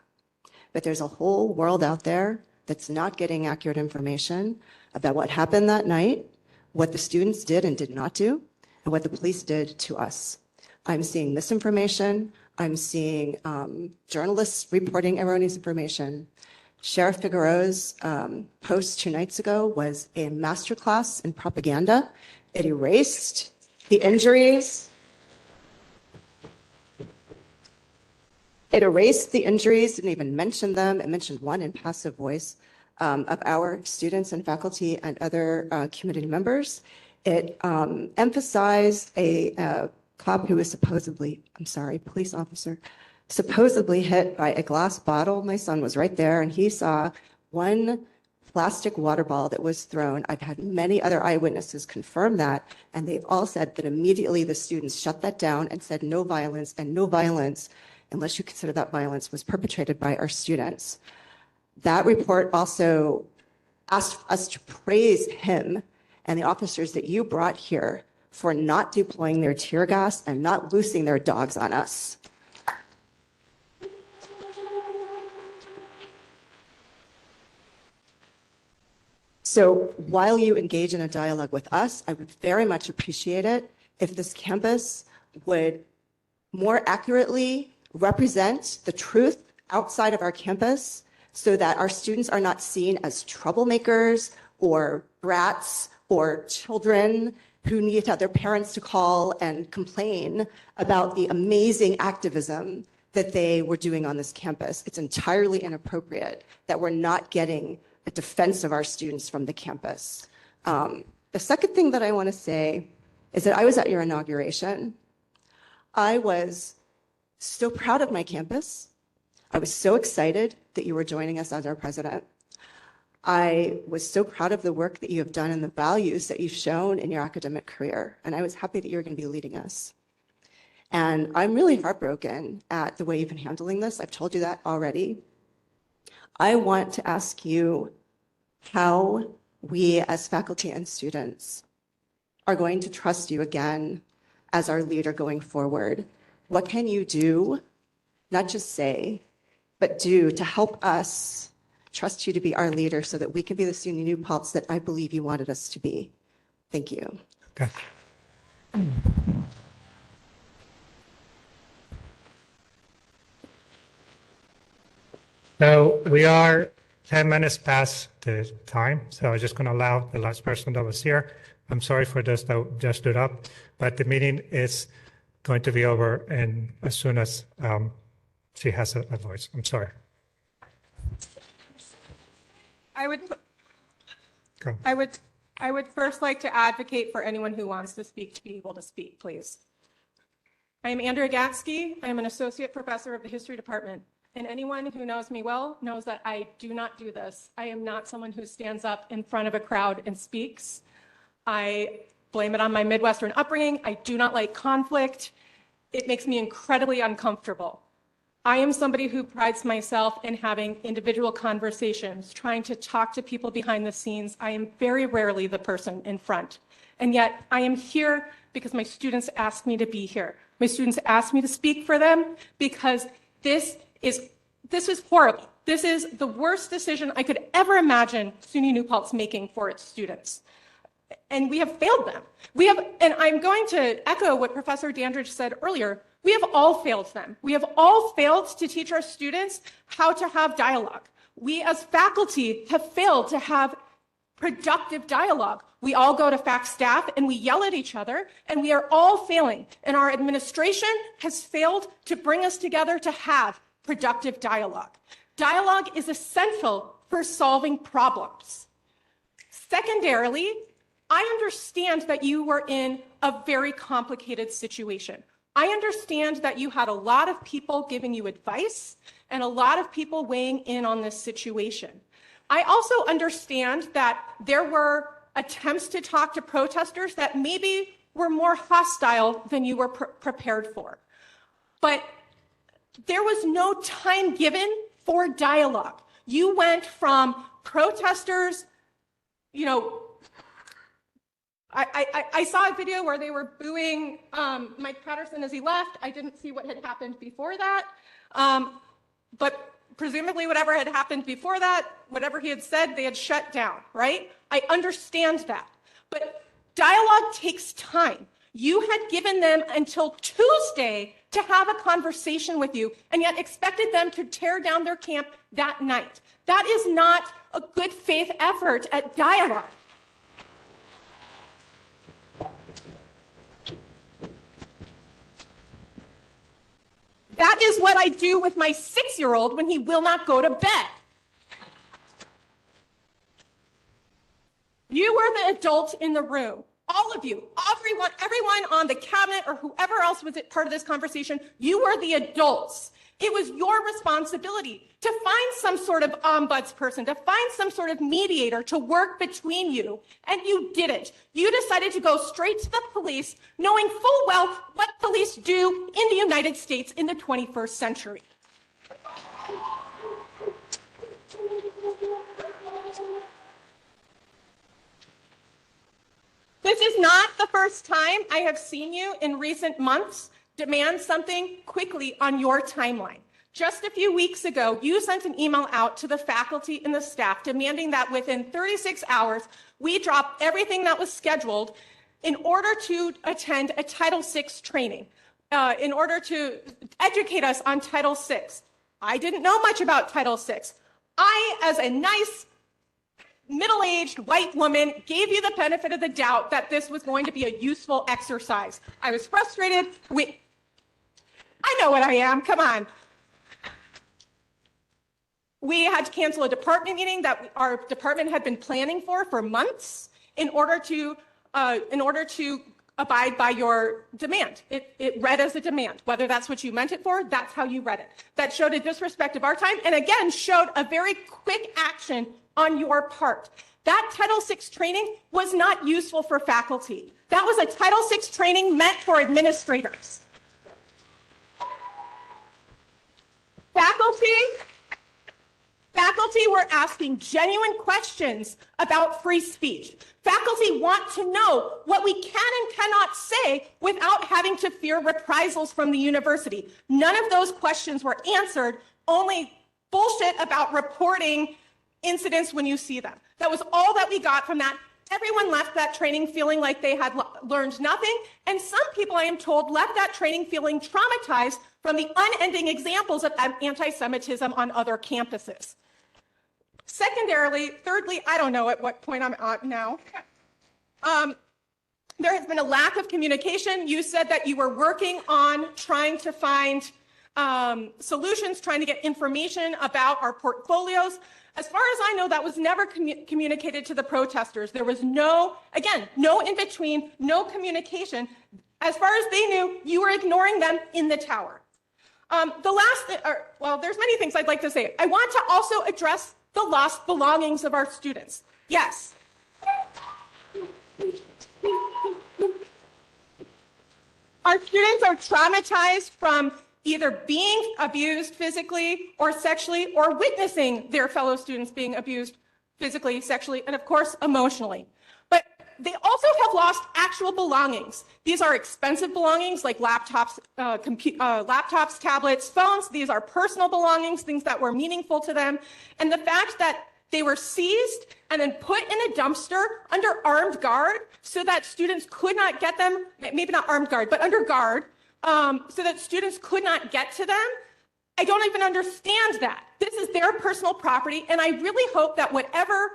But there's a whole world out there that's not getting accurate information about what happened that night, what the students did and did not do, and what the police did to us. I'm seeing misinformation. I'm seeing journalists reporting erroneous information. Sheriff Figueroa's post 2 nights ago was a masterclass in propaganda. It erased the injuries. It erased the injuries, didn't even mention them. It mentioned one in passive voice of our students and faculty and other community members. It emphasized a cop who was police officer, supposedly hit by a glass bottle. My son was right there and he saw one plastic water ball that was thrown. I've had many other eyewitnesses confirm that, and they've all said that immediately the students shut that down and said no violence, and no violence, unless you consider that violence, was perpetrated by our students. That report also asked us to praise him and the officers that you brought here for not deploying their tear gas and not loosing their dogs on us. So while you engage in a dialogue with us, I would very much appreciate it if this campus would more accurately represent the truth outside of our campus so that our students are not seen as troublemakers or brats or children who need to have their parents to call and complain about the amazing activism that they were doing on this campus. It's entirely inappropriate that we're not getting a defense of our students from the campus. The second thing that I want to say is that I was at your inauguration. I was so proud of my campus. I was so excited that you were joining us as our president. I was so proud of the work that you have done and the values that you've shown in your academic career. And I was happy that you were going to be leading us. And I'm really heartbroken at the way you've been handling this. I've told you that already. I want to ask you how we as faculty and students are going to trust you again as our leader going forward. What can you do, not just say, but do to help us trust you to be our leader so that we can be the SUNY New Paltz that I believe you wanted us to be? Thank you. Okay. So we are 10 minutes past the time, so I'm just going to allow the last person that was here. I'm sorry for those that just stood up, but the meeting is going to be over and as soon as she has a voice. I'm sorry. I would Go. I would first like to advocate for anyone who wants to speak to be able to speak, please. I am Andrea Gatsky. I am an associate professor of the history department. And anyone who knows me well knows that I do not do this. I am not someone who stands up in front of a crowd and speaks. I blame it on my Midwestern upbringing. I do not like conflict. It makes me incredibly uncomfortable. I am somebody who prides myself in having individual conversations, trying to talk to people behind the scenes. I am very rarely the person in front. And yet I am here because my students asked me to be here. My students asked me to speak for them because this is horrible. This is the worst decision I could ever imagine SUNY New Paltz making for its students. And we have failed them. And I'm going to echo what Professor Dandridge said earlier. We have all failed them. We have all failed to teach our students how to have dialogue. We as faculty have failed to have productive dialogue. We all go to fac staff and we yell at each other, and we are all failing. And our administration has failed to bring us together to have productive dialogue. Dialogue is essential for solving problems. Secondarily, I understand that you were in a very complicated situation. I understand that you had a lot of people giving you advice and a lot of people weighing in on this situation. I also understand that there were attempts to talk to protesters that maybe were more hostile than you were prepared for. But there was no time given for dialogue. You went from protesters, I saw a video where they were booing Mike Patterson as he left. I didn't see what had happened before that. But presumably whatever had happened before that, whatever he had said, they had shut down, right? I understand that. But dialogue takes time. You had given them until Tuesday to have a conversation with you, and yet expected them to tear down their camp that night. That is not a good faith effort at dialogue. That is what I do with my 6-year-old when he will not go to bed. You were the adult in the room. All of you, everyone on the cabinet or whoever else was part of this conversation, you were the adults. It was your responsibility to find some sort of ombudsperson, to find some sort of mediator to work between you, and you didn't. You decided to go straight to the police, knowing full well what police do in the United States in the 21st century. This is not the first time I have seen you in recent months demand something quickly on your timeline. Just a few weeks ago, you sent an email out to the faculty and the staff demanding that within 36 hours, we drop everything that was scheduled in order to attend a Title VI training, in order to educate us on Title VI. I didn't know much about Title VI. I, as a nice, middle-aged white woman, gave you the benefit of the doubt that this was going to be a useful exercise. I was frustrated. I know what I am, come on. We had to cancel a department meeting that our department had been planning for months in order to abide by your demand. It read as a demand. Whether that's what you meant it for, that's how you read it. That showed a disrespect of our time and again showed a very quick action on your part. That Title VI training was not useful for faculty. That was a Title VI training meant for administrators. Faculty were asking genuine questions about free speech. Faculty want to know what we can and cannot say without having to fear reprisals from the university. None of those questions were answered, only bullshit about reporting incidents when you see them. That was all that we got from that. Everyone left that training feeling like they had learned nothing, and some people, I am told, left that training feeling traumatized from the unending examples of anti-Semitism on other campuses. Thirdly, I don't know at what point I'm at now. There has been a lack of communication. You said that you were working on trying to find solutions, trying to get information about our portfolios. As far as I know, that was never communicated to the protesters. There was no in-between, no communication. As far as they knew, you were ignoring them in the tower. There's many things I'd like to say. I want to also address the lost belongings of our students. Yes. Our students are traumatized from either being abused physically or sexually or witnessing their fellow students being abused physically, sexually, and of course, emotionally. But they also have lost actual belongings. These are expensive belongings like laptops, tablets, phones. These are personal belongings, things that were meaningful to them. And the fact that they were seized and then put in a dumpster under armed guard so that students could not get them, maybe not armed guard, but under guard, so that students could not get to them. I don't even understand that. This is their personal property, and I really hope that whatever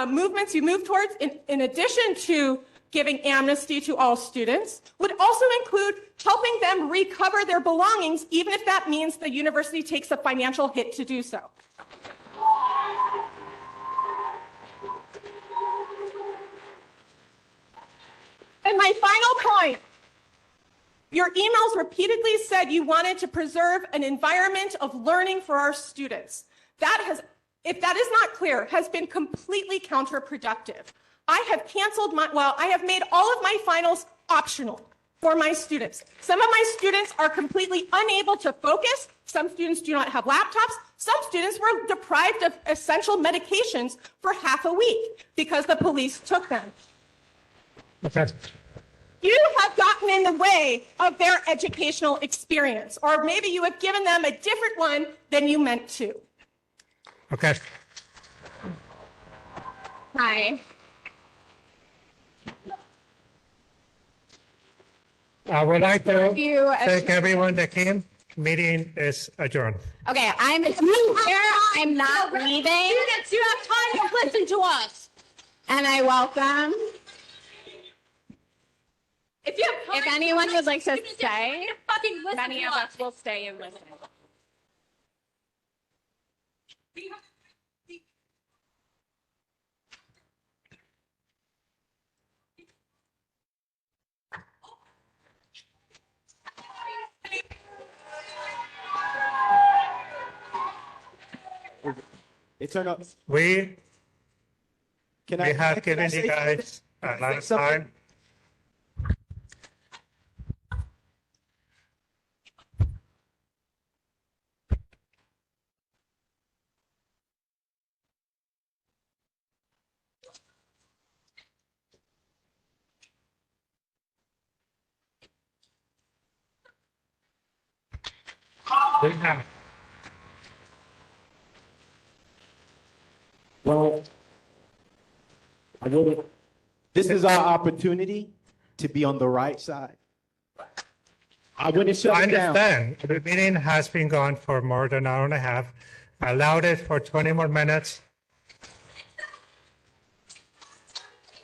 movements you move towards, in addition to giving amnesty to all students, would also include helping them recover their belongings, even if that means the university takes a financial hit to do so. And my final point, your emails repeatedly said you wanted to preserve an environment of learning for our students. That has, if that is not clear, has been completely counterproductive. I have made all of my finals optional for my students. Some of my students are completely unable to focus. Some students do not have laptops. Some students were deprived of essential medications for half a week because the police took them. Okay. You have gotten in the way of their educational experience, or maybe you have given them a different one than you meant to. Okay. Hi. I would like to thank everyone that came. Meeting is adjourned. Okay, I'm here. I'm not leaving. Students, you have time to listen to us. And I welcome. If anyone would like to stay, many of us will stay and listen. It's our We have given you guys a lot of time. Well, this is our opportunity to be on the right side. I wouldn't shut I it down. understand. The meeting has been going for more than an hour and a half. I allowed it for 20 more minutes.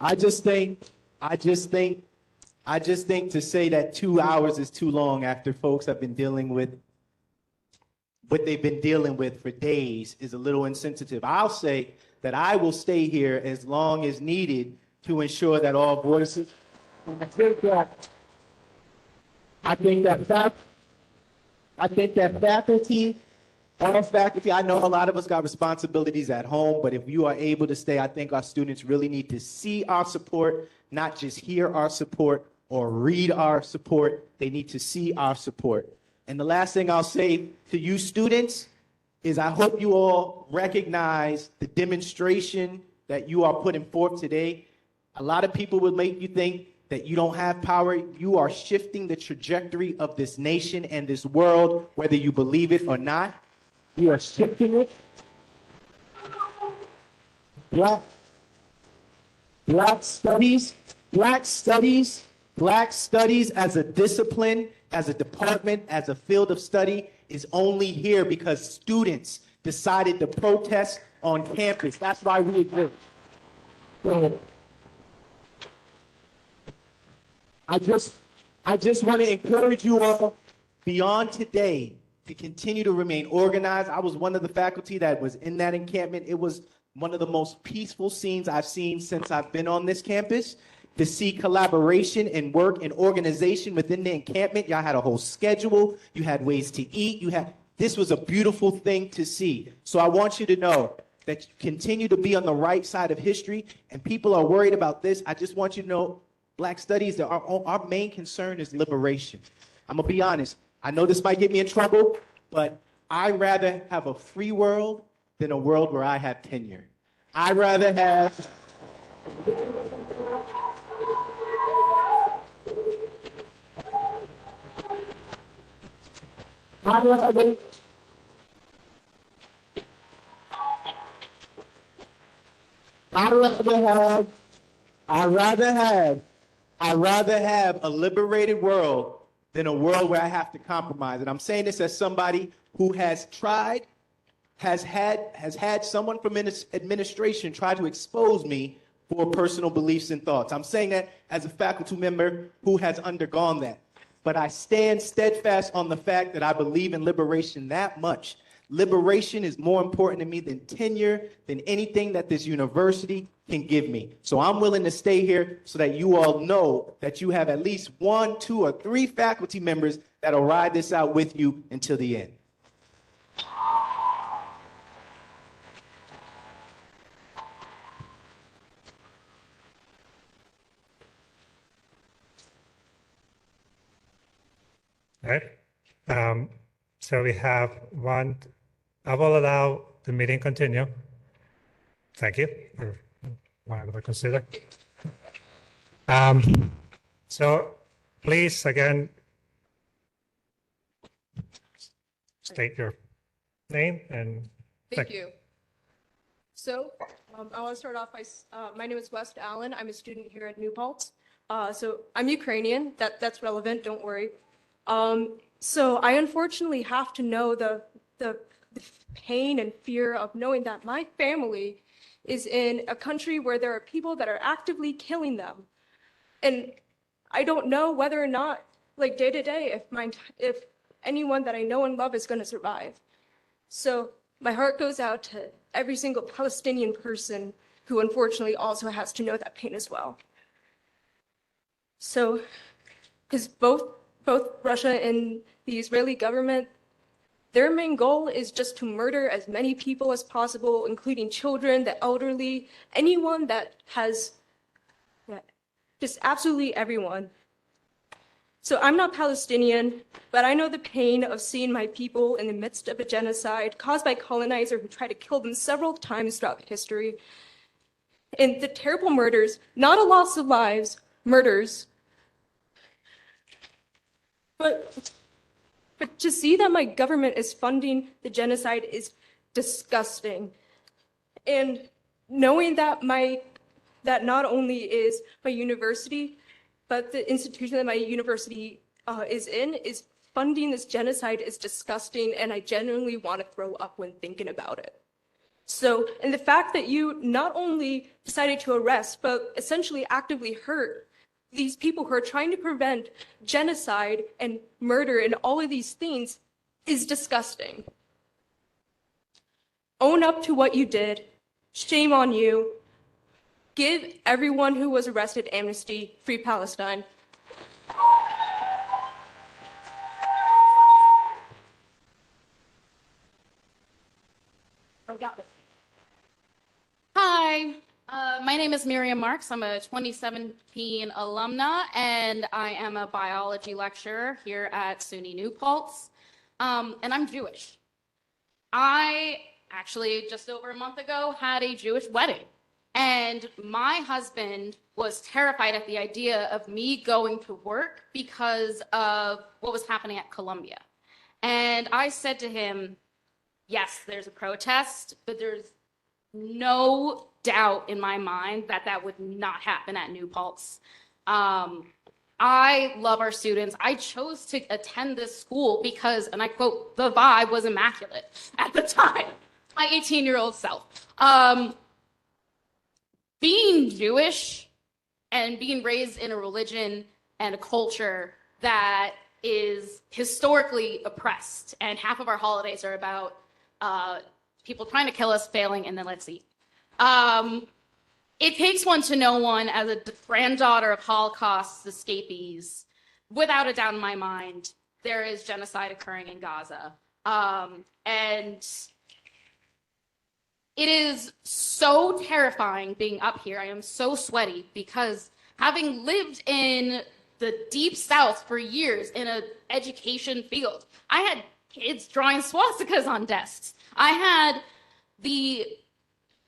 I just think to say that 2 hours is too long after folks have been dealing with what they've been dealing with for days is a little insensitive. I'll say that I will stay here as long as needed to ensure that all voices. I think that faculty, all faculty, I know a lot of us got responsibilities at home, but if you are able to stay, I think our students really need to see our support, not just hear our support or read our support. They need to see our support. And the last thing I'll say to you students is I hope you all recognize the demonstration that you are putting forth today. A lot of people would make you think that you don't have power. You are shifting the trajectory of this nation and this world, whether you believe it or not. You are shifting it. Black studies as a discipline, as a department, as a field of study is only here because students decided to protest on campus. That's why we exist. So, I just want to encourage you all beyond today to continue to remain organized. I was one of the faculty that was in that encampment. It was one of the most peaceful scenes I've seen since I've been on this campus. To see collaboration and work and organization within the encampment. Y'all had a whole schedule. You had ways to eat. This was a beautiful thing to see. So I want you to know that you continue to be on the right side of history, and people are worried about this. I just want you to know, Black studies, our main concern is liberation. I'm gonna be honest. I know this might get me in trouble, but I'd rather have a free world than a world where I have tenure. I'd rather have I'd rather have a liberated world than a world where I have to compromise. And I'm saying this as somebody who has tried, has had someone from administration try to expose me for personal beliefs and thoughts. I'm saying that as a faculty member who has undergone that. But I stand steadfast on the fact that I believe in liberation that much. Liberation is more important to me than tenure, than anything that this university can give me. So I'm willing to stay here so that you all know that you have at least 1, 2, or 3 faculty members that'll ride this out with you until the end. All right. So we have one. I will allow the meeting continue. Thank you for whatever consider. So please, again, state your name and. Thank you. So I want to start off by, my name is West Allen. I'm a student here at New Paltz. So I'm Ukrainian. That's relevant. Don't worry. So I unfortunately have to know the pain and fear of knowing that my family is in a country where there are people that are actively killing them. And I don't know whether or not, like day to day, if anyone that I know and love is going to survive. So my heart goes out to every single Palestinian person who unfortunately also has to know that pain as well. So, because both Russia and the Israeli government, their main goal is just to murder as many people as possible, including children, the elderly, anyone that has, just absolutely everyone. So I'm not Palestinian, but I know the pain of seeing my people in the midst of a genocide caused by colonizer who tried to kill them several times throughout history. And the terrible murders, not a loss of lives, murders. But But to see that my government is funding the genocide is disgusting. And knowing that that not only is my university, but the institution that my university is in is funding this genocide is disgusting, and I genuinely want to throw up when thinking about it. So, and the fact that you not only decided to arrest, but essentially actively hurt these people who are trying to prevent genocide and murder and all of these things is disgusting. Own up to what you did. Shame on you. Give everyone who was arrested amnesty. Free Palestine. Hi, my name is Miriam Marks. I'm a 2017 alumna, and I am a biology lecturer here at SUNY New Paltz, and I'm Jewish. I actually, just over a month ago, had a Jewish wedding, and my husband was terrified at the idea of me going to work because of what was happening at Columbia. And I said to him, yes, there's a protest, but there's no doubt in my mind that that would not happen at New Paltz. I love our students. I chose to attend this school because, and I quote, the vibe was immaculate at the time, my 18-year-old self. Being Jewish and being raised in a religion and a culture that is historically oppressed, and half of our holidays are about people trying to kill us, failing, and then let's eat. It takes one to know one as a granddaughter of Holocaust escapees. Without a doubt in my mind, there is genocide occurring in Gaza. And it is so terrifying being up here. I am so sweaty because having lived in the deep South for years in an education field, I had kids drawing swastikas on desks. I had the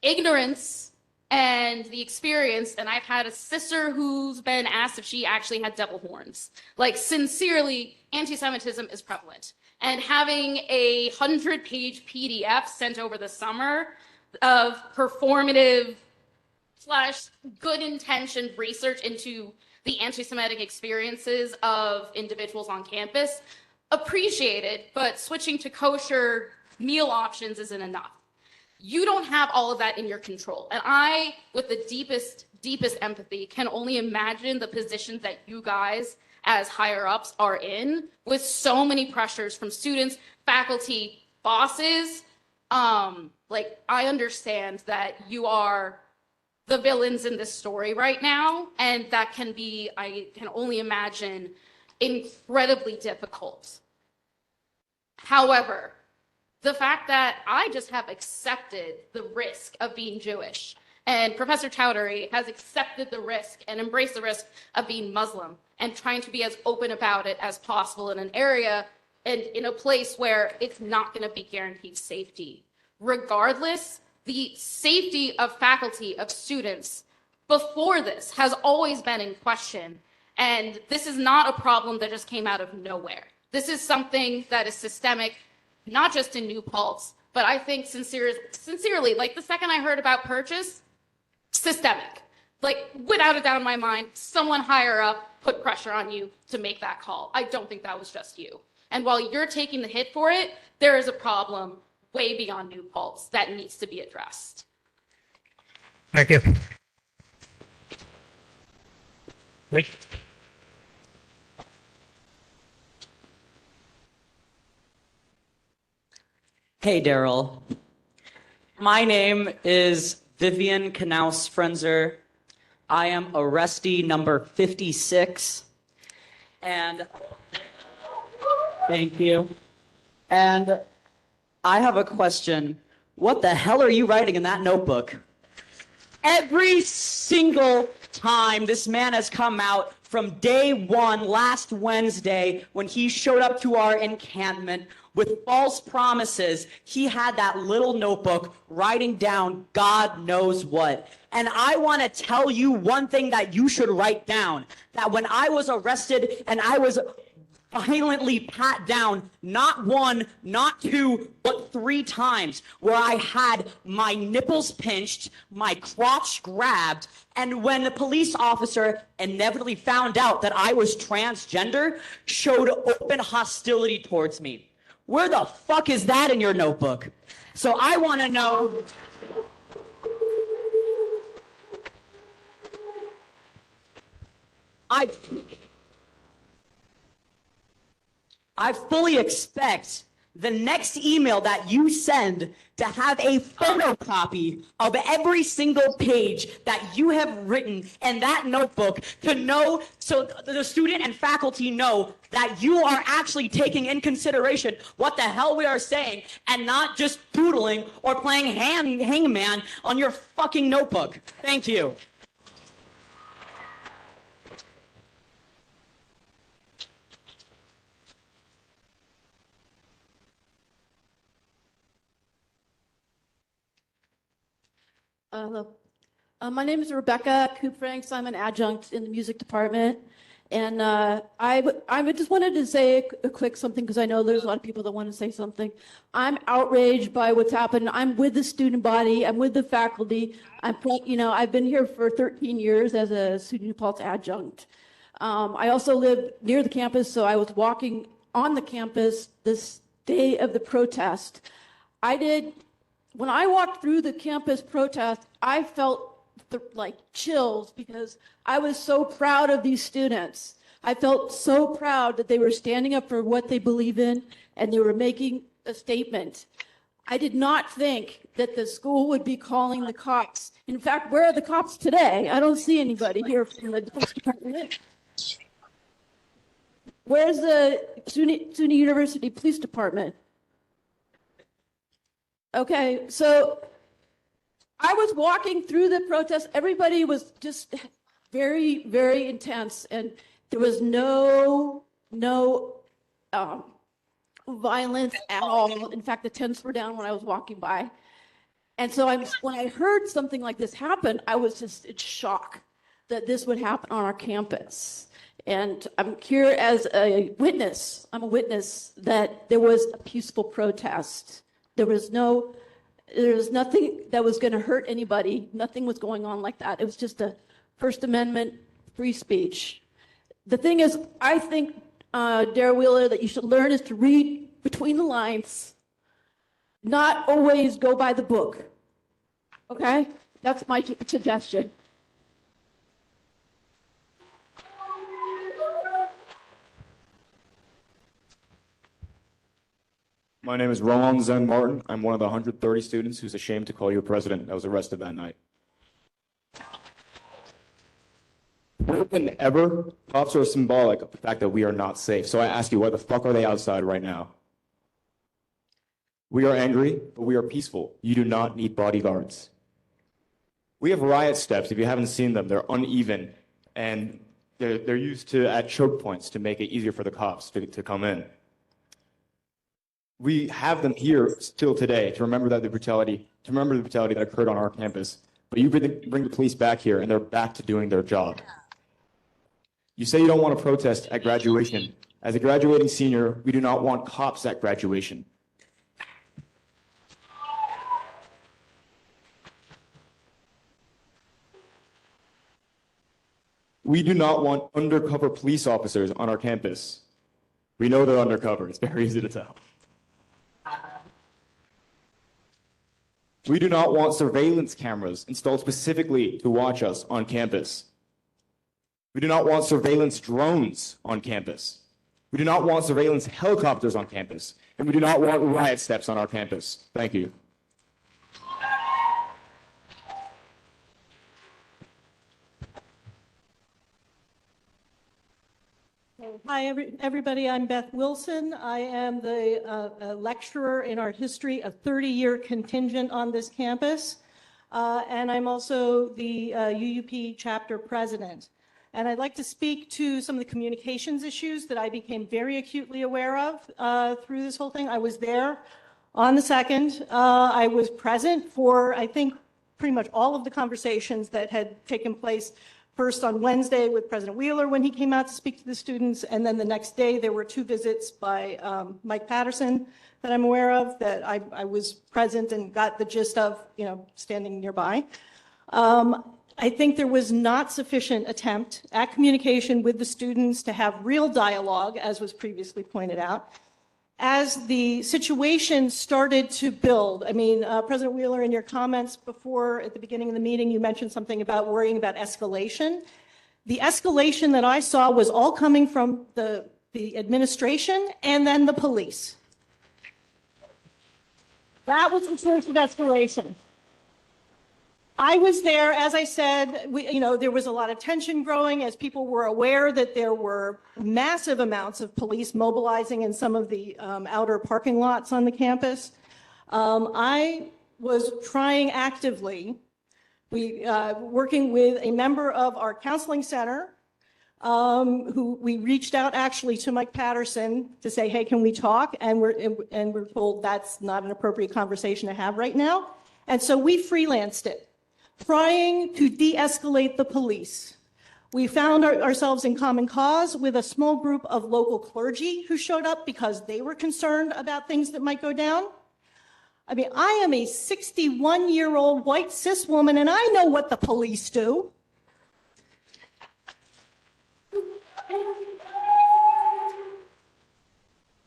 ignorance and the experience, and I've had a sister who's been asked if she actually had devil horns. Like, sincerely, anti-Semitism is prevalent. And having a 100-page PDF sent over the summer of performative / good-intentioned research into the anti-Semitic experiences of individuals on campus, appreciated, but switching to kosher meal options isn't enough. You don't have all of that in your control. And I, with the deepest empathy, can only imagine the positions that you guys as higher ups are in with so many pressures from students, faculty, bosses. Like, I understand that you are the villains in this story right now, and that can be, I can only imagine, incredibly difficult. However, the fact that I just have accepted the risk of being Jewish, and Professor Chowdhury has accepted the risk and embraced the risk of being Muslim, and trying to be as open about it as possible in an area and in a place where it's not going to be guaranteed safety. Regardless, the safety of faculty, of students, before this has always been in question. And this is not a problem that just came out of nowhere. This is something that is systemic, not just in New Paltz, but I think sincerely, like the second I heard about purchase, systemic. Like, without a doubt in my mind, someone higher up put pressure on you to make that call. I don't think that was just you. And while you're taking the hit for it, there is a problem way beyond New Paltz that needs to be addressed. Thank you. Wait. Hey, Daryl. My name is Vivian Knaus Frenzer. I am arrestee number 56. And thank you. And I have a question. What the hell are you writing in that notebook? Every single time this man has come out from day one last Wednesday when he showed up to our encampment with false promises, he had that little notebook writing down God knows what. And I want to tell you one thing that you should write down, that when I was arrested and I was violently pat down, not one, not two, but 3 times, where I had my nipples pinched, my crotch grabbed, and when the police officer inevitably found out that I was transgender, showed open hostility towards me. Where the fuck is that in your notebook? So I want to know. I fully expect the next email that you send to have a photocopy of every single page that you have written in that notebook to know, so the student and faculty know that you are actually taking in consideration what the hell we are saying and not just doodling or playing hangman on your fucking notebook. Thank you. Hello. My name is Rebecca Coop-Franks. I'm an adjunct in the music department. And I just wanted to say a quick something because I know there's a lot of people that want to say something. I'm outraged by what's happened. I'm with the student body. I'm with the faculty. I've been here for 13 years as a SUNY Paltz adjunct. I also live near the campus, so I was walking on the campus this day of the protest. When I walked through the campus protest, I felt like chills because I was so proud of these students. I felt so proud that they were standing up for what they believe in and they were making a statement. I did not think that the school would be calling the cops. In fact, where are the cops today? I don't see anybody here from the police department. Where's the SUNY University Police Department? Okay, so I was walking through the protest. Everybody was just very, very intense, and there was no violence at all. In fact, the tents were down when I was walking by. And so when I heard something like this happen, I was just in shock that this would happen on our campus. And I'm here as a witness. I'm a witness that there was a peaceful protest. There was nothing that was going to hurt anybody. Nothing was going on like that. It was just a First Amendment free speech. The thing is, I think, Dara Wheeler, that you should learn is to read between the lines, not always go by the book. Okay? That's my suggestion. My name is Ron Zen Martin. I'm one of the 130 students who's ashamed to call you a president that was arrested that night. More than ever, cops are symbolic of the fact that we are not safe. So I ask you, why the fuck are they outside right now? We are angry, but we are peaceful. You do not need bodyguards. We have riot steps. If you haven't seen them, they're uneven, and they're used at choke points to make it easier for the cops to come in. We have them here still today to remember the brutality that occurred on our campus. But you bring the police back here, and they're back to doing their job. You say you don't want to protest at graduation. As a graduating senior, we do not want cops at graduation. We do not want undercover police officers on our campus. We know they're undercover. It's very easy to tell. We do not want surveillance cameras installed specifically to watch us on campus. We do not want surveillance drones on campus. We do not want surveillance helicopters on campus. And we do not want riot steps on our campus. Thank you. Hi, everybody. I'm Beth Wilson. I am the lecturer in art history, a 30-year contingent on this campus. And I'm also the UUP chapter president. And I'd like to speak to some of the communications issues that I became very acutely aware of through this whole thing. I was there on the 2nd. I was present for, I think, pretty much all of the conversations that had taken place first on Wednesday with President Wheeler when he came out to speak to the students, and then the next day there were 2 visits by Mike Patterson that I'm aware of that I was present and got the gist of, standing nearby. I think there was not sufficient attempt at communication with the students to have real dialogue, as was previously pointed out. As the situation started to build, President Wheeler, in your comments before at the beginning of the meeting, you mentioned something about worrying about escalation. The escalation that I saw was all coming from the administration and then the police. That was the source of escalation. I was there, as I said, there was a lot of tension growing as people were aware that there were massive amounts of police mobilizing in some of the outer parking lots on the campus. I was trying actively, working with a member of our counseling center, who we reached out actually to Mike Patterson to say, hey, can we talk? And we're told that's not an appropriate conversation to have right now. And so we freelanced it, trying to de-escalate the police. We found ourselves in common cause with a small group of local clergy who showed up because they were concerned about things that might go down. I am a 61-year-old white cis woman, and I know what the police do.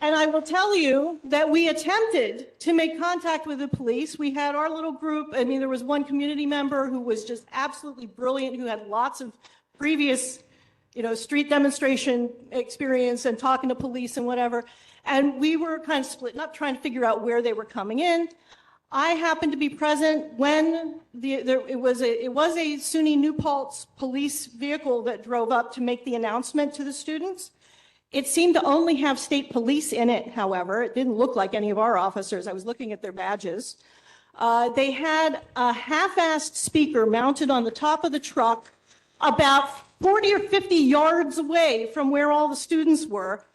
And I will tell you that we attempted to make contact with the police. We had our little group. There was one community member who was just absolutely brilliant, who had lots of previous, street demonstration experience and talking to police and whatever. And we were kind of splitting up, trying to figure out where they were coming in. I happened to be present when it was a SUNY New Paltz police vehicle that drove up to make the announcement to the students. It seemed to only have state police in it, however. It didn't look like any of our officers. I was looking at their badges. They had a half-assed speaker mounted on the top of the truck about 40 or 50 yards away from where all the students were.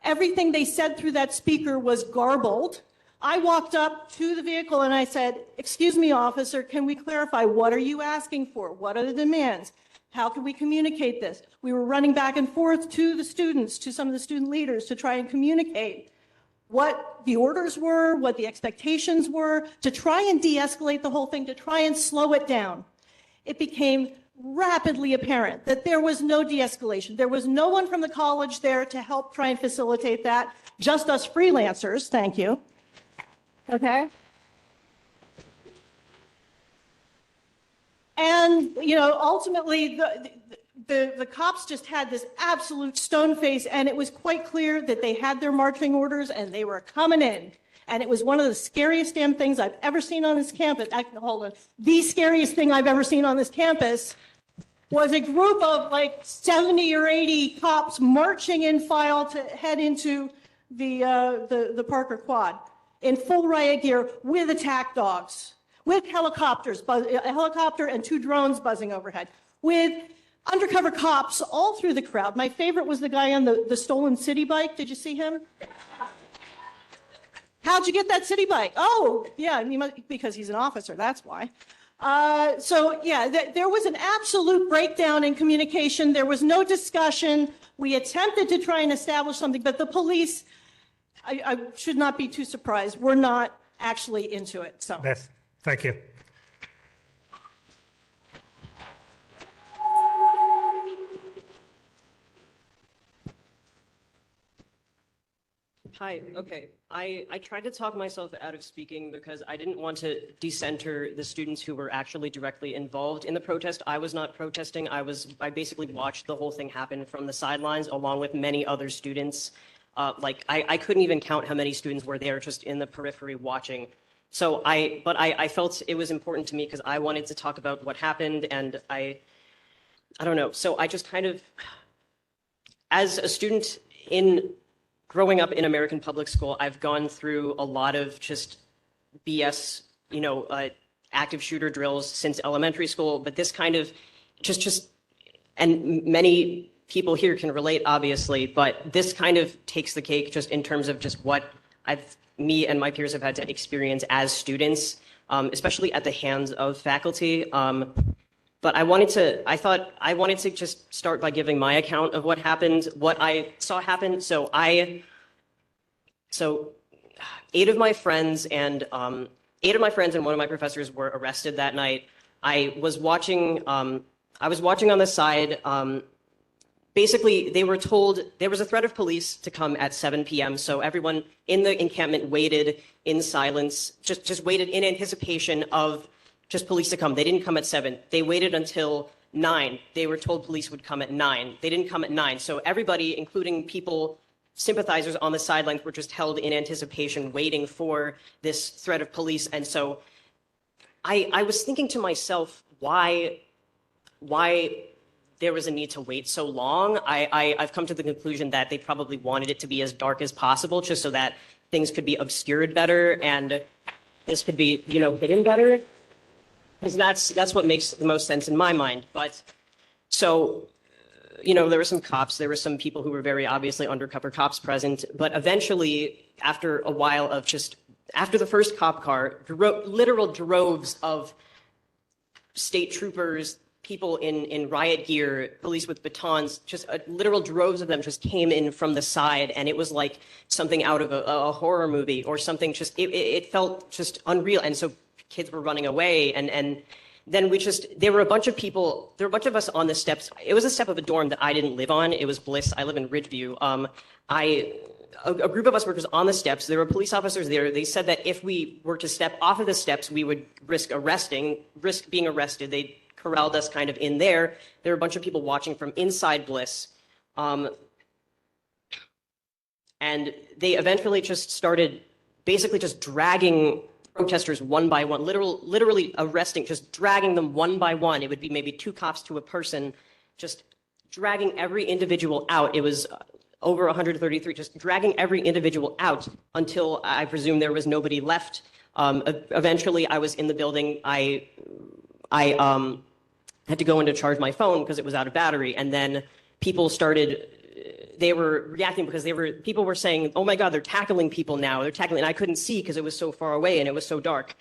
Everything they said through that speaker was garbled. I walked up to the vehicle and I said, excuse me, officer, can we clarify? What are you asking for? What are the demands? How can we communicate this? We were running back and forth to the students, to some of the student leaders, to try and communicate what the orders were, what the expectations were, to try and de-escalate the whole thing, to try and slow it down. It became rapidly apparent that there was no de-escalation. There was no one from the college there to help try and facilitate that, just us freelancers, thank you. Okay? And, ultimately, the cops just had this absolute stone face, and it was quite clear that they had their marching orders and they were coming in. And it was one of the scariest damn things I've ever seen on this campus. Hold on. The scariest thing I've ever seen on this campus was a group of like 70 or 80 cops marching in file to head into the Parker Quad in full riot gear with attack dogs, with helicopters, a helicopter and 2 drones buzzing overhead, with undercover cops all through the crowd. My favorite was the guy on the stolen city bike. Did you see him? How'd you get that city bike? Oh, yeah, because he's an officer, that's why. There was an absolute breakdown in communication. There was no discussion. We attempted to try and establish something, but the police, I should not be too surprised, were not actually into it. So. Yes, thank you. Hi, okay. I tried to talk myself out of speaking because I didn't want to decenter the students who were actually directly involved in the protest. I was not protesting. I basically watched the whole thing happen from the sidelines along with many other students. I couldn't even count how many students were there just in the periphery watching. So I felt it was important to me because I wanted to talk about what happened, and I don't know. So I just kind of, as a student growing up in American public school, I've gone through a lot of just BS, active shooter drills since elementary school, but this kind of and many people here can relate, obviously, but this kind of takes the cake just in terms of just what me and my peers have had to experience as students, especially at the hands of faculty. But I thought I wanted to just start by giving my account of what happened, what I saw happen. So eight of my friends and one of my professors were arrested that night. I was watching on the side. Basically, they were told there was a threat of police to come at 7 p.m. So everyone in the encampment waited in silence, just waited in anticipation of just police to come. They didn't come at 7. They waited until 9. They were told police would come at 9. They didn't come at 9. So everybody, including sympathizers on the sidelines, were just held in anticipation, waiting for this threat of police. And so I was thinking to myself, why there was a need to wait so long. I've come to the conclusion that they probably wanted it to be as dark as possible, just so that things could be obscured better and this could be, hidden better. Because that's what makes the most sense in my mind. But so, there were some cops, there were some people who were very obviously undercover cops present. But eventually, after a while of after the first cop car, literal droves of state troopers, people in riot gear, police with batons, just literal droves of them just came in from the side, and it was like something out of a horror movie or something. It felt just unreal, and so kids were running away, and then there were a bunch of us on the steps. It was a step of a dorm that I didn't live on. It was Bliss. I live in Ridgeview. A group of us were just on the steps. There were police officers there. They said that if we were to step off of the steps, we would risk being arrested. They corralled us kind of in there. There were a bunch of people watching from inside Bliss. And they eventually just started basically just dragging protesters one by one, literally arresting, just dragging them one by one. It would be maybe 2 cops to a person, just dragging every individual out. It was over 133, just dragging every individual out until I presume there was nobody left. Eventually, I was in the building. I had to go in to charge my phone because it was out of battery, and then people started. They were reacting because people were saying, "Oh my God, they're tackling people now. They're tackling," and I couldn't see because it was so far away and it was so dark.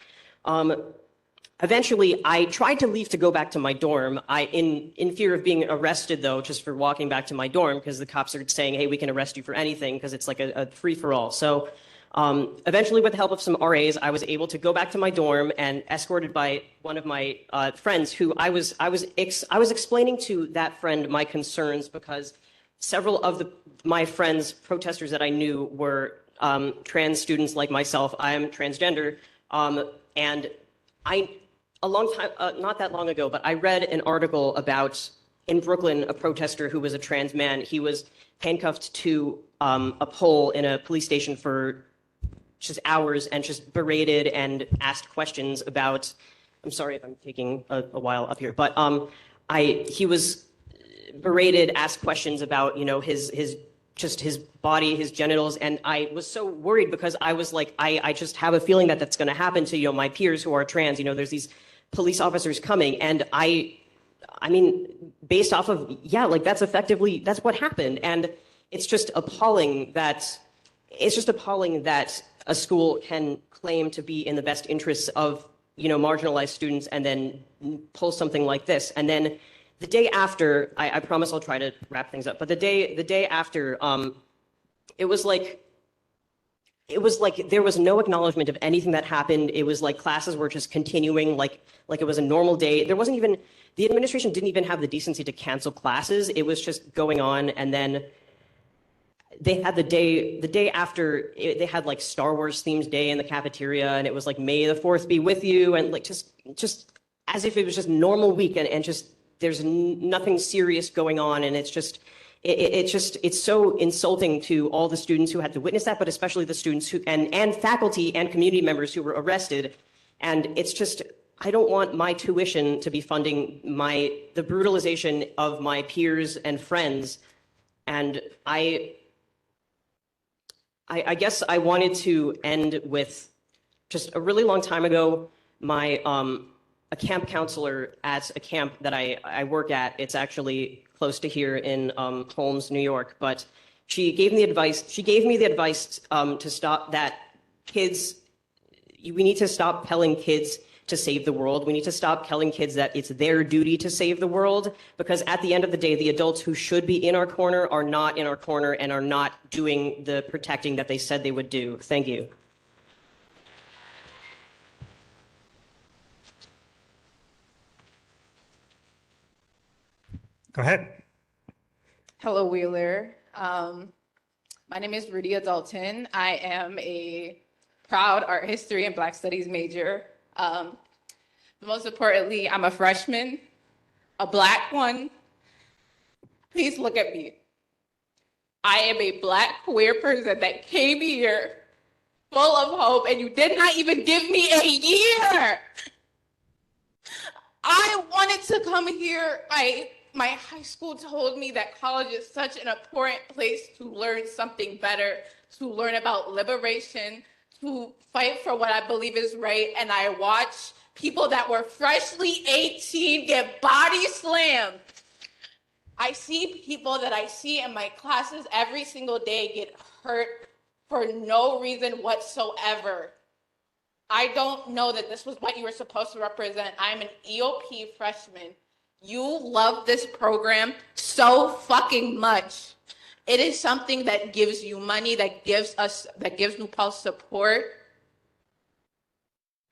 Eventually, I tried to leave to go back to my dorm. In fear of being arrested, though, just for walking back to my dorm, because the cops are saying, "Hey, we can arrest you for anything," because it's like a free for all. So eventually, with the help of some RAs, I was able to go back to my dorm and escorted by one of my friends, who I was explaining to that friend my concerns because several of my friends, protesters that I knew, were trans students like myself. I am transgender, and not that long ago, but I read an article about, in Brooklyn, a protester who was a trans man. He was handcuffed to a pole in a police station for just hours and just berated and asked questions about. I'm sorry if I'm taking a while up here, but he was berated, asked questions about, his body, his genitals, and I was so worried because I was like, I just have a feeling that that's going to happen to, my peers who are trans. There's these police officers coming, and I mean, based off of, that's what happened. And it's just appalling that a school can claim to be in the best interests of, marginalized students and then pull something like this. And then the day after, I promise I'll try to wrap things up, but the day after, it was like there was no acknowledgement of anything that happened. It was like classes were just continuing like it was a normal day. There wasn't even, the administration didn't even have the decency to cancel classes. It was just going on. And then they had the day after, they had like Star Wars themed day in the cafeteria, and it was like, "May the 4th be with you," and like just as if it was just normal week, and just there's nothing serious going on, and it's so insulting to all the students who had to witness that, but especially the students who and faculty and community members who were arrested. And it's just, I don't want my tuition to be funding the brutalization of my peers and friends. And I guess I wanted to end with just a really long time ago, a camp counselor at a camp that I work at. It's actually close to here in Holmes, New York. But she gave me the advice to stop that kids. We need to stop telling kids to save the world. We need to stop telling kids that it's their duty to save the world, because at the end of the day, the adults who should be in our corner are not in our corner and are not doing the protecting that they said they would do. Thank you. Go ahead. Hello, Wheeler. My name is Rudia Dalton. I am a proud art history and Black studies major. Most importantly, I'm a freshman, a Black one. Please look at me. I am a Black queer person that came here full of hope, and you did not even give me a year. I wanted to come here. My high school told me that college is such an important place to learn something better, to learn about liberation, to fight for what I believe is right. And I watch people that were freshly 18 get body slammed. I see people that I see in my classes every single day get hurt for no reason whatsoever. I don't know that this was what you were supposed to represent. I'm an EOP freshman. You love this program so fucking much. It is something that gives you money, that gives New Paltz support.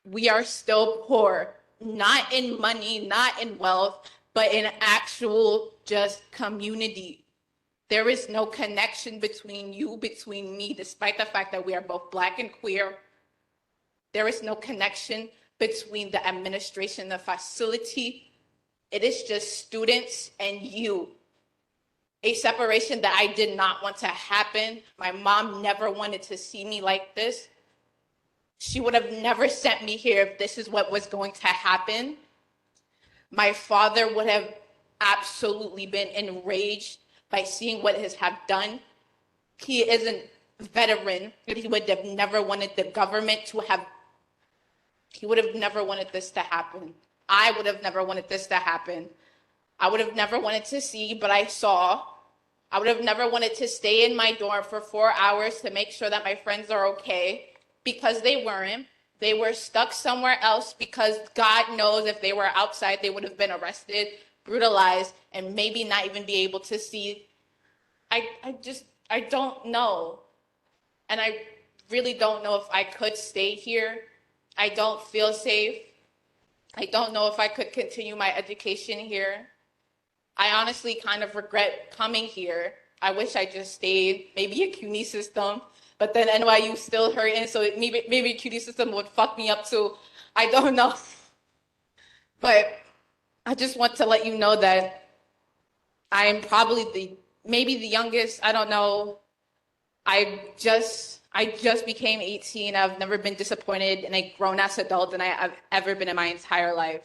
We are still poor, not in money, not in wealth, but in actual just community. There is no connection between me, despite the fact that we are both Black and queer. There is no connection between the administration, the facility. It is just students and you. A separation that I did not want to happen. My mom never wanted to see me like this. She would have never sent me here if this is what was going to happen. My father would have absolutely been enraged by seeing what has have done. He is a veteran, but he would have never wanted the government to have, he would have never wanted this to happen. I would have never wanted this to happen. I would have never wanted to see, but I saw. I would have never wanted to stay in my dorm for 4 hours to make sure that my friends are okay, because they weren't. They were stuck somewhere else because God knows if they were outside, they would have been arrested, brutalized, and maybe not even be able to see. I don't know. And I really don't know if I could stay here. I don't feel safe. I don't know if I could continue my education here. I honestly kind of regret coming here. I wish I just stayed, maybe a CUNY system, but then NYU still hurting, so maybe a CUNY system would fuck me up too. I don't know. But I just want to let you know that I'm probably maybe the youngest, I don't know. I just became 18. I've never been disappointed in a grown-ass adult than I've ever been in my entire life.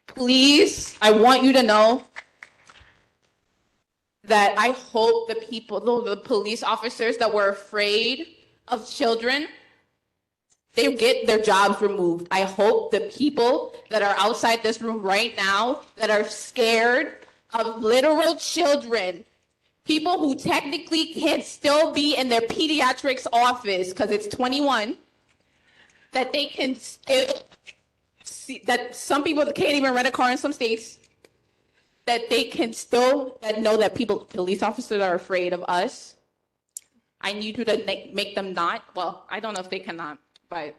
Please, I want you to know that I hope the people, the police officers that were afraid of children, they get their jobs removed. I hope the people that are outside this room right now that are scared of literal children, people who technically can't still be in their pediatrics office because it's 21, that they can still see, that some people can't even rent a car in some states, that they can still know that police officers are afraid of us. I need you to make them not. Well, I don't know if they cannot, but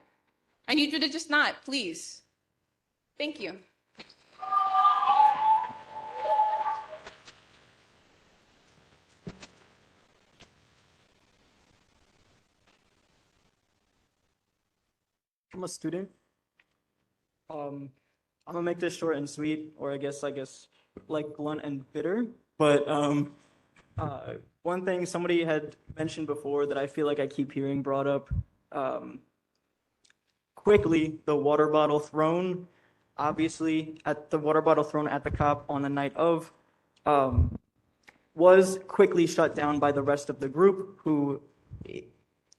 I need you to just not, please. Thank you. I'm a student. I'm gonna make this short and sweet, or I guess like blunt and bitter. But one thing somebody had mentioned before that I feel like I keep hearing brought up quickly, the water bottle thrown. Obviously, at the water bottle thrown at the cop on the night of was quickly shut down by the rest of the group, who,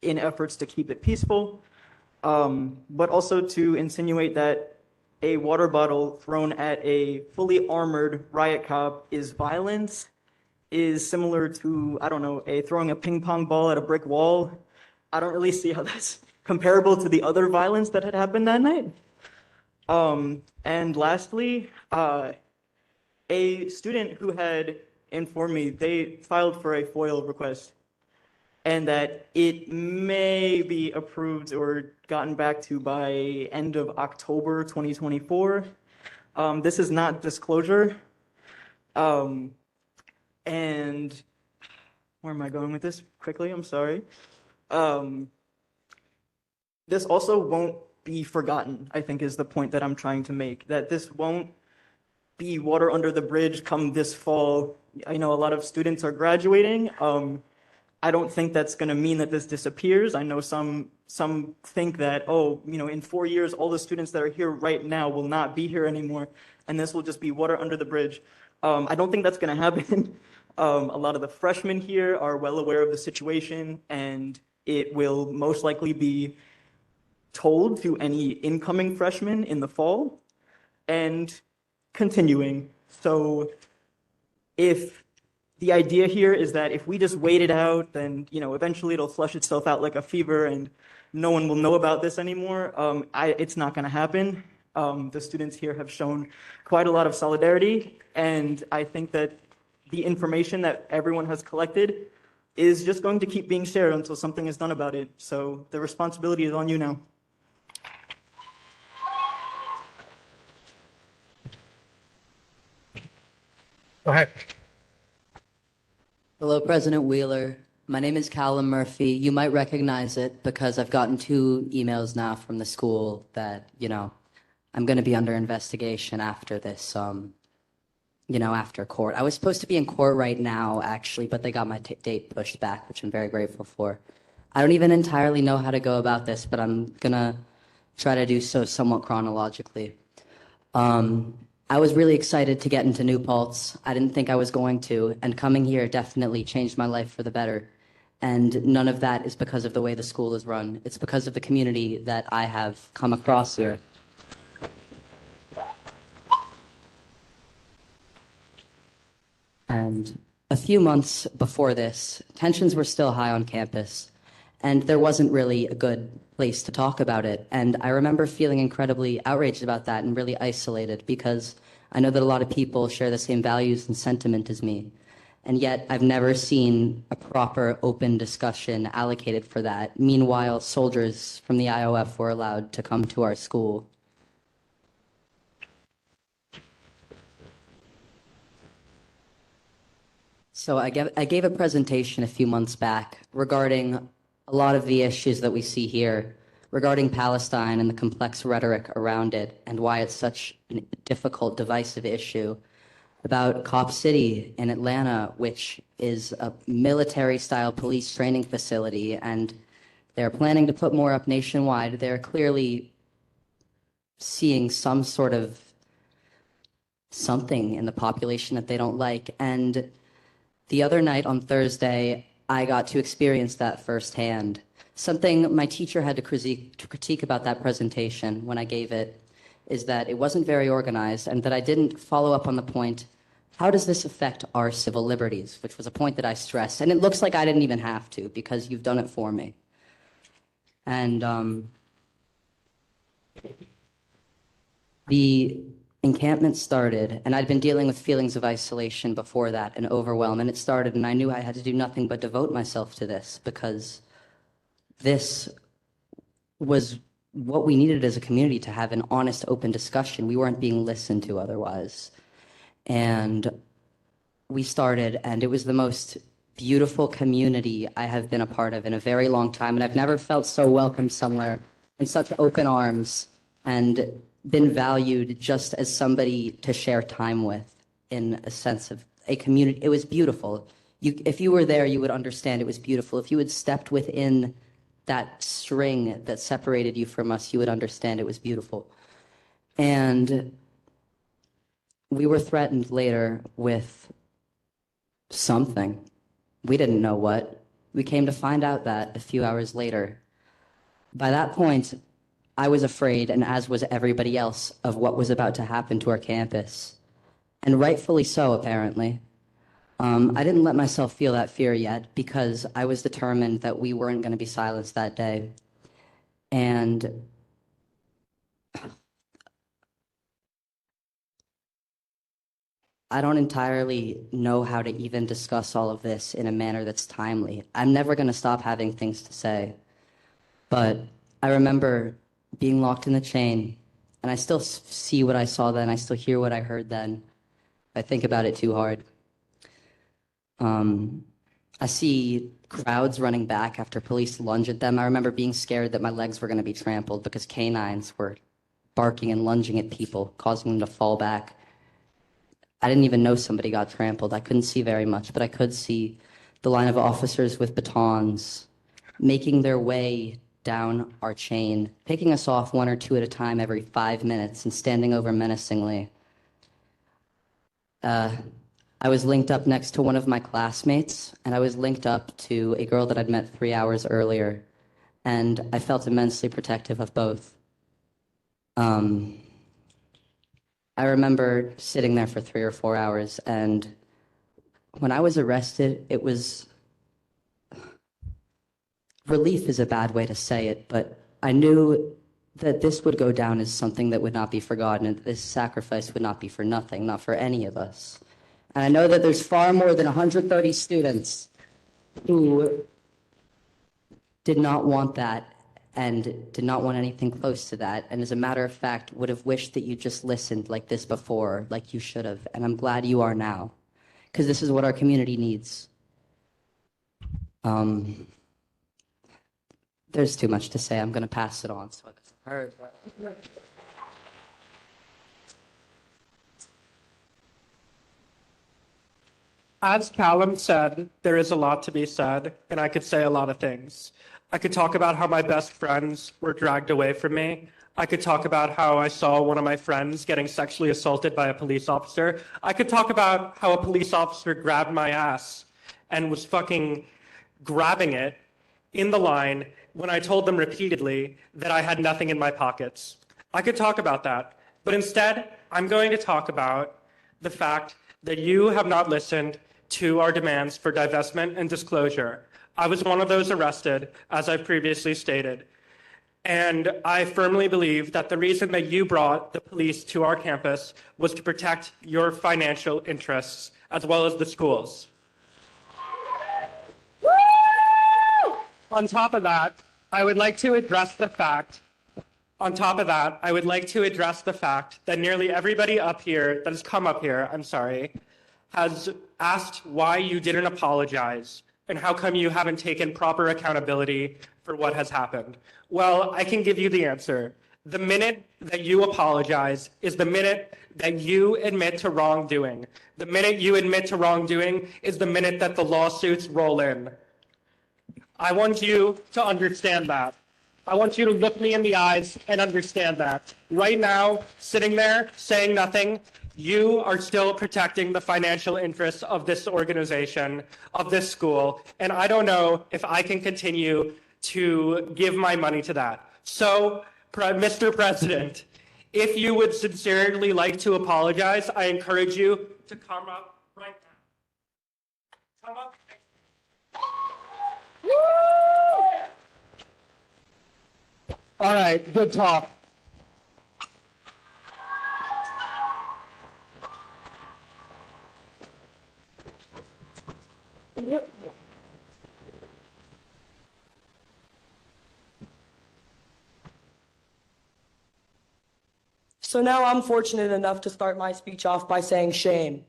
in efforts to keep it peaceful, but also to insinuate that a water bottle thrown at a fully armored riot cop is violence, is similar to, I don't know, throwing a ping pong ball at a brick wall. I don't really see how that's comparable to the other violence that had happened that night. And lastly, a student who had informed me they filed for a FOIL request and that it may be approved or gotten back to by end of October 2024. This is not disclosure. And where am I going with this? Quickly, I'm sorry. This also won't be forgotten, I think is the point that I'm trying to make, that this won't be water under the bridge come this fall. I know a lot of students are graduating. I don't think that's going to mean that this disappears. I know some think that, oh, in 4 years, all the students that are here right now will not be here anymore, and this will just be water under the bridge. I don't think that's going to happen. A lot of the freshmen here are well aware of the situation, and it will most likely be told to any incoming freshmen in the fall and continuing. So if the idea here is that if we just wait it out, then eventually it'll flush itself out like a fever and no one will know about this anymore, it's not going to happen. The students here have shown quite a lot of solidarity, and I think that the information that everyone has collected is just going to keep being shared until something is done about it. So the responsibility is on you now. Go ahead. Hello, President Wheeler. My name is Callum Murphy. You might recognize it because I've gotten 2 emails now from the school that, I'm going to be under investigation after this, after court. I was supposed to be in court right now, actually, but they got my date pushed back, which I'm very grateful for. I don't even entirely know how to go about this, but I'm going to try to do so somewhat chronologically. I was really excited to get into New Paltz. I didn't think I was going to, and coming here definitely changed my life for the better. And none of that is because of the way the school is run. It's because of the community that I have come across here. And a few months before this, tensions were still high on campus, and there wasn't really a good place to talk about it. And I remember feeling incredibly outraged about that and really isolated because I know that a lot of people share the same values and sentiment as me. And yet I've never seen a proper open discussion allocated for that. Meanwhile, soldiers from the IOF were allowed to come to our school. So I gave a presentation a few months back regarding a lot of the issues that we see here, regarding Palestine and the complex rhetoric around it and why it's such a difficult, divisive issue, about Cop City in Atlanta, which is a military-style police training facility, and they're planning to put more up nationwide. They're clearly seeing some sort of something in the population that they don't like. And the other night on Thursday, I got to experience that firsthand. Something my teacher had to critique about that presentation when I gave it is that it wasn't very organized and that I didn't follow up on the point, how does this affect our civil liberties, which was a point that I stressed. And it looks like I didn't even have to because you've done it for me. And the encampment started, and I'd been dealing with feelings of isolation before that and overwhelm, and it started, and I knew I had to do nothing but devote myself to this because this was what we needed as a community, to have an honest, open discussion. We weren't being listened to otherwise. And we started, and it was the most beautiful community I have been a part of in a very long time, and I've never felt so welcome somewhere in such open arms and been valued just as somebody to share time with, in a sense of a community. It was beautiful. If you were there, you would understand it was beautiful. If you had stepped within that string that separated you from us, you would understand it was beautiful. And we were threatened later with something. We didn't know what. We came to find out that a few hours later. By that point, I was afraid, and as was everybody else, of what was about to happen to our campus. And rightfully so, apparently. I didn't let myself feel that fear yet because I was determined that we weren't going to be silenced that day. And I don't entirely know how to even discuss all of this in a manner that's timely. I'm never going to stop having things to say. But I remember being locked in the chain, and I still see what I saw then. I still hear what I heard then. I think about it too hard. I see crowds running back after police lunge at them. I remember being scared that my legs were going to be trampled because canines were barking and lunging at people, causing them to fall back. I didn't even know somebody got trampled. I couldn't see very much, but I could see the line of officers with batons making their way down our chain, picking us off one or two at a time every 5 minutes and standing over menacingly. I was linked up next to one of my classmates, and I was linked up to a girl that I'd met 3 hours earlier, and I felt immensely protective of both. I remember sitting there for 3 or 4 hours, and when I was arrested, it was... Relief is a bad way to say it, but I knew that this would go down as something that would not be forgotten, and this sacrifice would not be for nothing, not for any of us. And I know that there's far more than 130 students who did not want that and did not want anything close to that, and as a matter of fact, would have wished that you just listened like this before, like you should have, and I'm glad you are now, because this is what our community needs. There's too much to say. I'm going to pass it on. So As Callum said, there is a lot to be said, and I could say a lot of things. I could talk about how my best friends were dragged away from me. I could talk about how I saw one of my friends getting sexually assaulted by a police officer. I could talk about how a police officer grabbed my ass and was fucking grabbing it in the line when I told them repeatedly that I had nothing in my pockets. I could talk about that, but instead, I'm going to talk about the fact that you have not listened to our demands for divestment and disclosure. I was one of those arrested, as I've previously stated, and I firmly believe that the reason that you brought the police to our campus was to protect your financial interests, as well as the schools. On top of that, I would like to address the fact that nearly everybody up here that has come up here, has asked why you didn't apologize and how come you haven't taken proper accountability for what has happened. Well, I can give you the answer. The minute that you apologize is the minute that you admit to wrongdoing. The minute you admit to wrongdoing is the minute that the lawsuits roll in. I want you to understand that. I want you to look me in the eyes and understand that. Right now, sitting there, saying nothing, you are still protecting the financial interests of this organization, of this school, and I don't know if I can continue to give my money to that. So, Mr. President, if you would sincerely like to apologize, I encourage you to come up right now. Come up. All right, good talk. So now I'm fortunate enough to start my speech off by saying shame.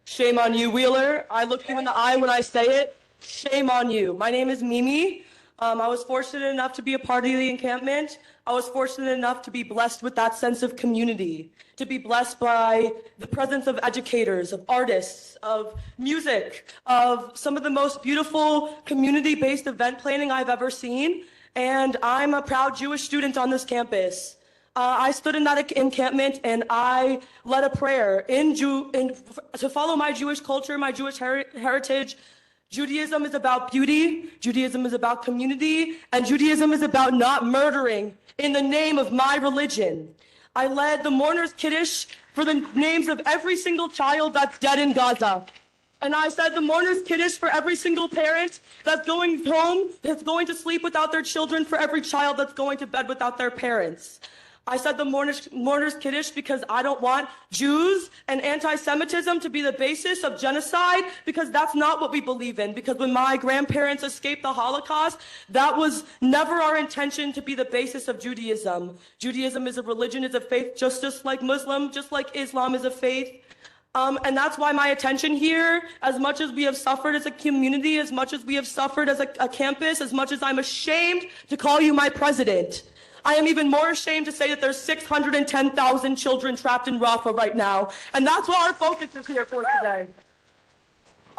Shame on you, Wheeler. I look you in the eye when I say it. Shame on you. My name is Mimi. I was fortunate enough to be a part of the encampment. I was fortunate enough to be blessed with that sense of community, to be blessed by the presence of educators, of artists, of music, of some of the most beautiful community-based event planning I've ever seen. And I'm a proud Jewish student on this campus. I stood in that encampment and I led a prayer to follow my Jewish culture, my Jewish heritage. Judaism is about beauty, Judaism is about community, and Judaism is about not murdering in the name of my religion. I led the mourners Kiddush for the names of every single child that's dead in Gaza. And I said the mourners Kiddush for every single parent that's going home, that's going to sleep without their children, for every child that's going to bed without their parents. I said the mourner's Kiddush because I don't want Jews and anti-Semitism to be the basis of genocide, because that's not what we believe in. Because when my grandparents escaped the Holocaust, that was never our intention to be the basis of Judaism. Judaism is a religion, is a faith, just like Muslim, just like Islam is a faith. And that's why my attention here, as much as we have suffered as a community, as much as we have suffered as a campus, as much as I'm ashamed to call you my president, I am even more ashamed to say that there's 610,000 children trapped in Rafah right now. And that's what our focus is here for today.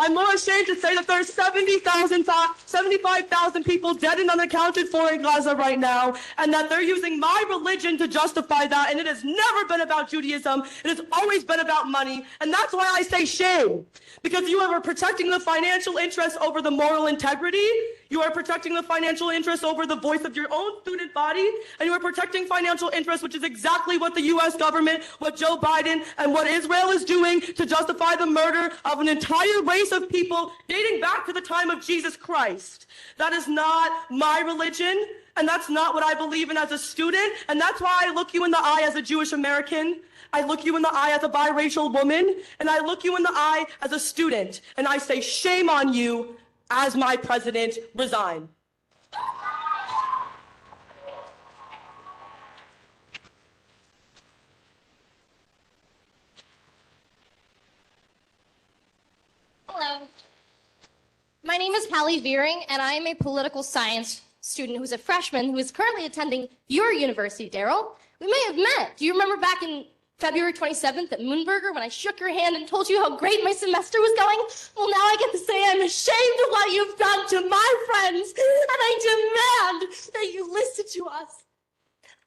I'm more ashamed to say that there's 75,000 people dead and unaccounted for in Gaza right now, and that they're using my religion to justify that, and it has never been about Judaism. It has always been about money, and that's why I say shame. Because you are protecting the financial interests over the moral integrity, you are protecting the financial interests over the voice of your own student body, and you are protecting financial interests, which is exactly what the US government, what Joe Biden, and what Israel is doing to justify the murder of an entire race of people dating back to the time of Jesus Christ. That is not my religion, and that's not what I believe in as a student, and that's why I look you in the eye as a Jewish American. I look you in the eye as a biracial woman, and I look you in the eye as a student, and I say, shame on you, as my president, resign. Hello. My name is Hallie Veering, and I am a political science student who's a freshman who is currently attending your university, Daryl. We may have met. Do you remember back in February 27th at Moonburger when I shook your hand and told you how great my semester was going? Well, now I get to say I'm ashamed of what you've done to my friends, and I demand that you listen to us.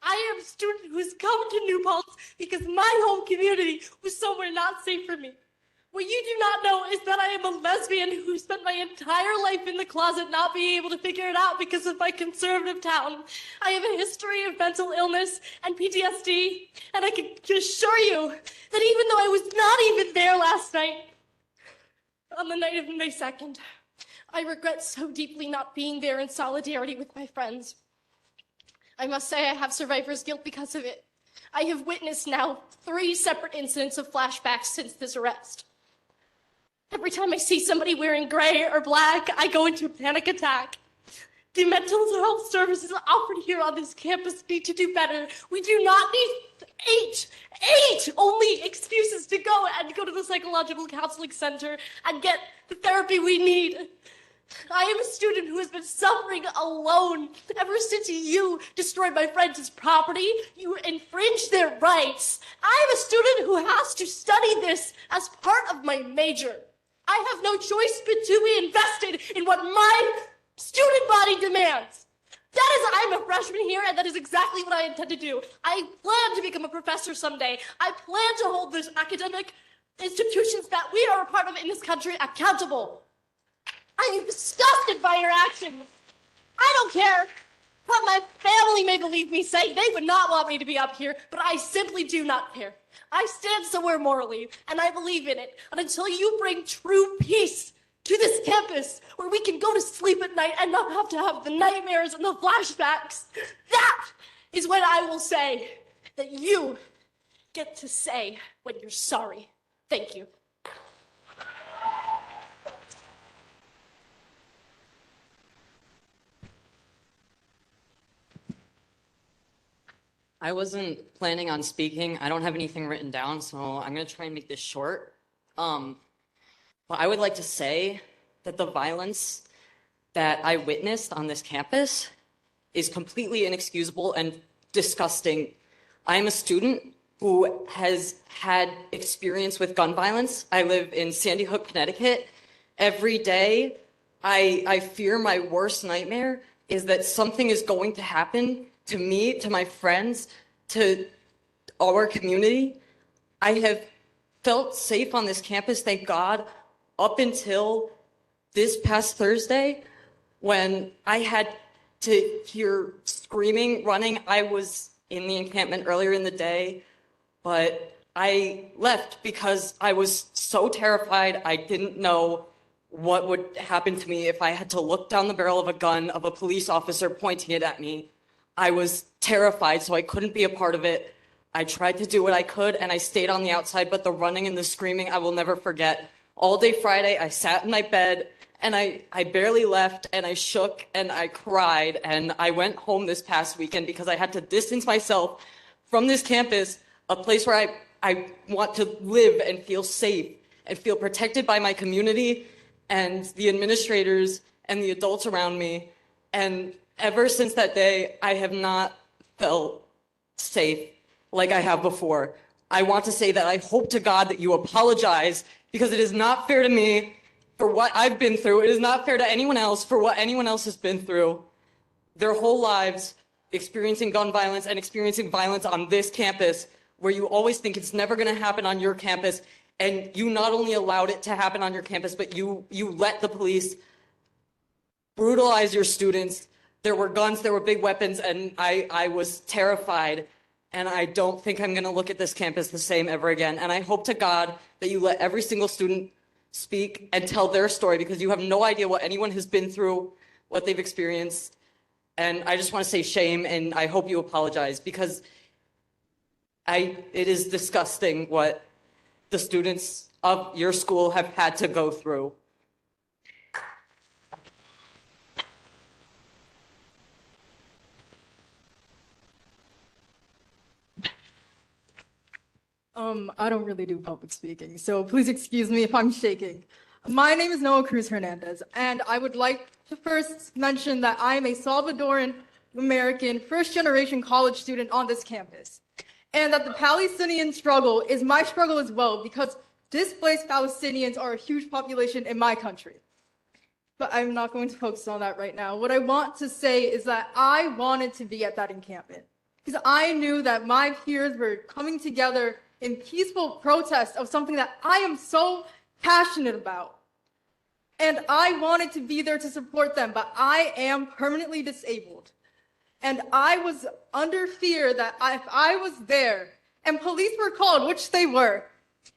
I am a student who has come to New Paltz because my home community was somewhere not safe for me. What you do not know is that I am a lesbian who spent my entire life in the closet not being able to figure it out because of my conservative town. I have a history of mental illness and PTSD, and I can assure you that even though I was not even there last night, on the night of May 2nd, I regret so deeply not being there in solidarity with my friends. I must say I have survivor's guilt because of it. I have witnessed now 3 separate incidents of flashbacks since this arrest. Every time I see somebody wearing gray or black, I go into a panic attack. The mental health services offered here on this campus need to do better. We do not need eight only excuses to go to the psychological counseling center and get the therapy we need. I am a student who has been suffering alone ever since you destroyed my friends' property. You infringed their rights. I am a student who has to study this as part of my major. I have no choice but to be invested in what my student body demands. That is, I'm a freshman here, and that is exactly what I intend to do. I plan to become a professor someday. I plan to hold those academic institutions that we are a part of in this country accountable. I am disgusted by your actions. I don't care what my family may believe me say. They would not want me to be up here, but I simply do not care. I stand somewhere morally, and I believe in it. And until you bring true peace to this campus, where we can go to sleep at night and not have to have the nightmares and the flashbacks, that is when I will say that you get to say when you're sorry. Thank you. I wasn't planning on speaking. I don't have anything written down, so I'm going to try and make this short. But I would like to say that the violence that I witnessed on this campus is completely inexcusable and disgusting. I am a student who has had experience with gun violence. I live in Sandy Hook, Connecticut. Every day, I fear my worst nightmare is that something is going to happen to me, to my friends, to our community. I have felt safe on this campus, thank God, up until this past Thursday when I had to hear screaming, running. I was in the encampment earlier in the day, but I left because I was so terrified. I didn't know what would happen to me if I had to look down the barrel of a gun of a police officer pointing it at me. I was terrified, so I couldn't be a part of it. I tried to do what I could, and I stayed on the outside, but the running and the screaming, I will never forget. All day Friday, I sat in my bed, and I barely left, and I shook, and I cried, and I went home this past weekend because I had to distance myself from this campus, a place where I want to live and feel safe and feel protected by my community and the administrators and the adults around me. And ever since that day, I have not felt safe like I have before. I want to say that I hope to God that you apologize, because it is not fair to me for what I've been through. It is not fair to anyone else for what anyone else has been through their whole lives, experiencing gun violence and experiencing violence on this campus, where you always think it's never going to happen on your campus. And you not only allowed it to happen on your campus, but you let the police brutalize your students. There were guns, there were big weapons, and I was terrified. And I don't think I'm going to look at this campus the same ever again. And I hope to God that you let every single student speak and tell their story, because you have no idea what anyone has been through, what they've experienced. And I just want to say shame, and I hope you apologize, because it is disgusting what the students of your school have had to go through. I don't really do public speaking, so please excuse me if I'm shaking. My name is Noah Cruz Hernandez, and I would like to first mention that I am a Salvadoran American first-generation college student on this campus, and that the Palestinian struggle is my struggle as well, because displaced Palestinians are a huge population in my country. But I'm not going to focus on that right now. What I want to say is that I wanted to be at that encampment, because I knew that my peers were coming together in peaceful protest of something that I am so passionate about. And I wanted to be there to support them, but I am permanently disabled. And I was under fear that if I was there and police were called, which they were,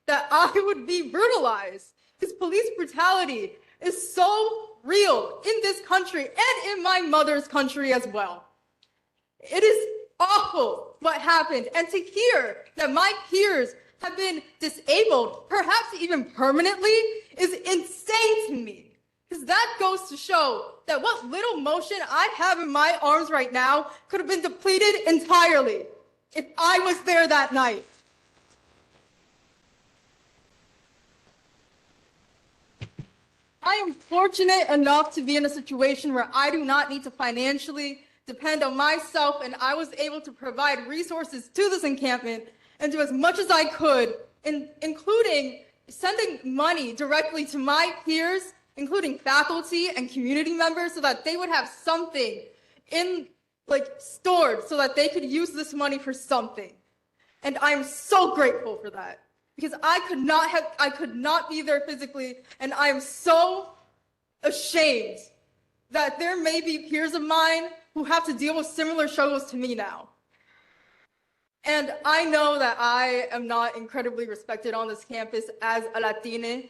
that I would be brutalized. Because police brutality is so real in this country and in my mother's country as well. It is awful what happened. And to hear that my peers have been disabled, perhaps even permanently, is insane to me. Because that goes to show that what little motion I have in my arms right now could have been depleted entirely if I was there that night. I am fortunate enough to be in a situation where I do not need to financially depend on myself, and I was able to provide resources to this encampment and do as much as I could, including sending money directly to my peers, including faculty and community members, so that they would have something stored so that they could use this money for something. And I'm so grateful for that, because I could not be there physically, and I am so ashamed that there may be peers of mine who have to deal with similar struggles to me now. And I know that I am not incredibly respected on this campus as a Latina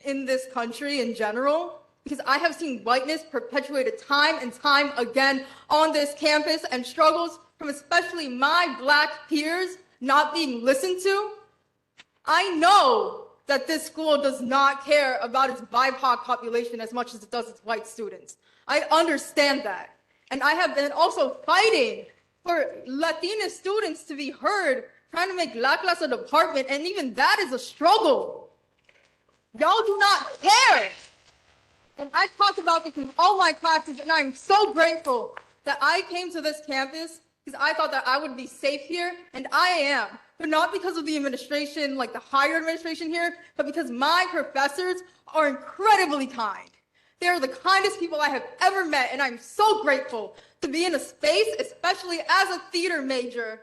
in this country in general, because I have seen whiteness perpetuated time and time again on this campus, and struggles from especially my Black peers not being listened to. I know that this school does not care about its BIPOC population as much as it does its white students. I understand that. And I have been also fighting for Latina students to be heard, trying to make La Clase a department, and even that is a struggle. Y'all do not care. And I talk about this in all my classes, and I'm so grateful that I came to this campus because I thought that I would be safe here, and I am. But not because of the administration, like the higher administration here, but because my professors are incredibly kind. They are the kindest people I have ever met, and I'm so grateful to be in a space, especially as a theater major,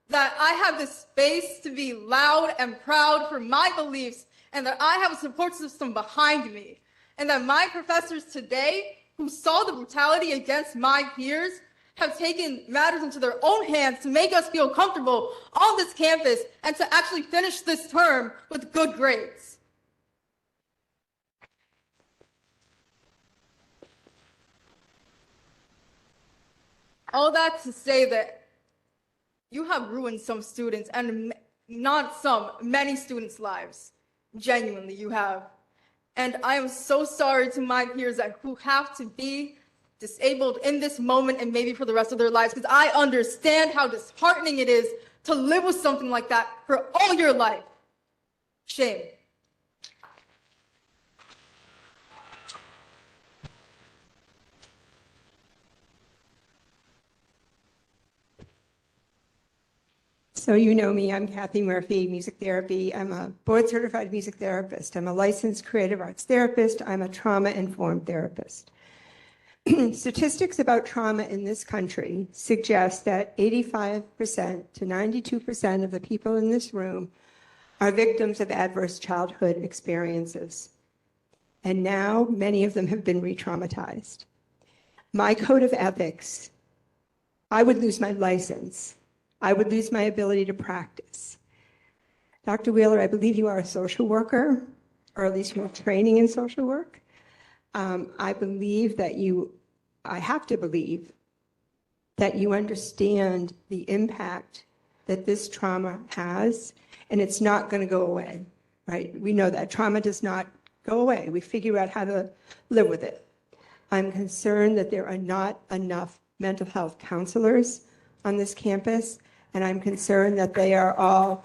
that I have this space to be loud and proud for my beliefs, and that I have a support system behind me, and that my professors today, who saw the brutality against my peers, have taken matters into their own hands to make us feel comfortable on this campus and to actually finish this term with good grades. All that to say that you have ruined some students and not some, many students' lives. Genuinely, you have. And I am so sorry to my peers who have to be disabled in this moment and maybe for the rest of their lives, because I understand how disheartening it is to live with something like that for all your life. Shame. So you know me, I'm Kathy Murphy, music therapy. I'm a board certified music therapist. I'm a licensed creative arts therapist. I'm a trauma-informed therapist. Statistics about trauma in this country suggest that 85% to 92% of the people in this room are victims of adverse childhood experiences. And now many of them have been re-traumatized. My code of ethics, I would lose my license. I would lose my ability to practice. Dr. Wheeler, I believe you are a social worker, or at least you have training in social work. I believe that I have to believe that you understand the impact that this trauma has, and it's not going to go away, right? We know that trauma does not go away. We figure out how to live with it. I'm concerned that there are not enough mental health counselors on this campus, and I'm concerned that they are all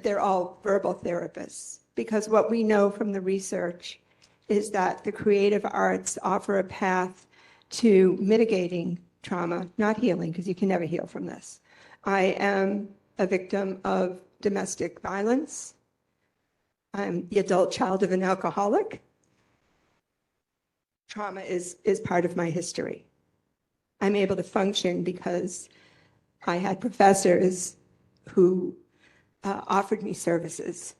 they're all verbal therapists, because what we know from the research is that the creative arts offer a path to mitigating trauma, not healing, because you can never heal from this. I am a victim of domestic violence. I'm the adult child of an alcoholic. Trauma is part of my history. I'm able to function because I had professors who offered me services.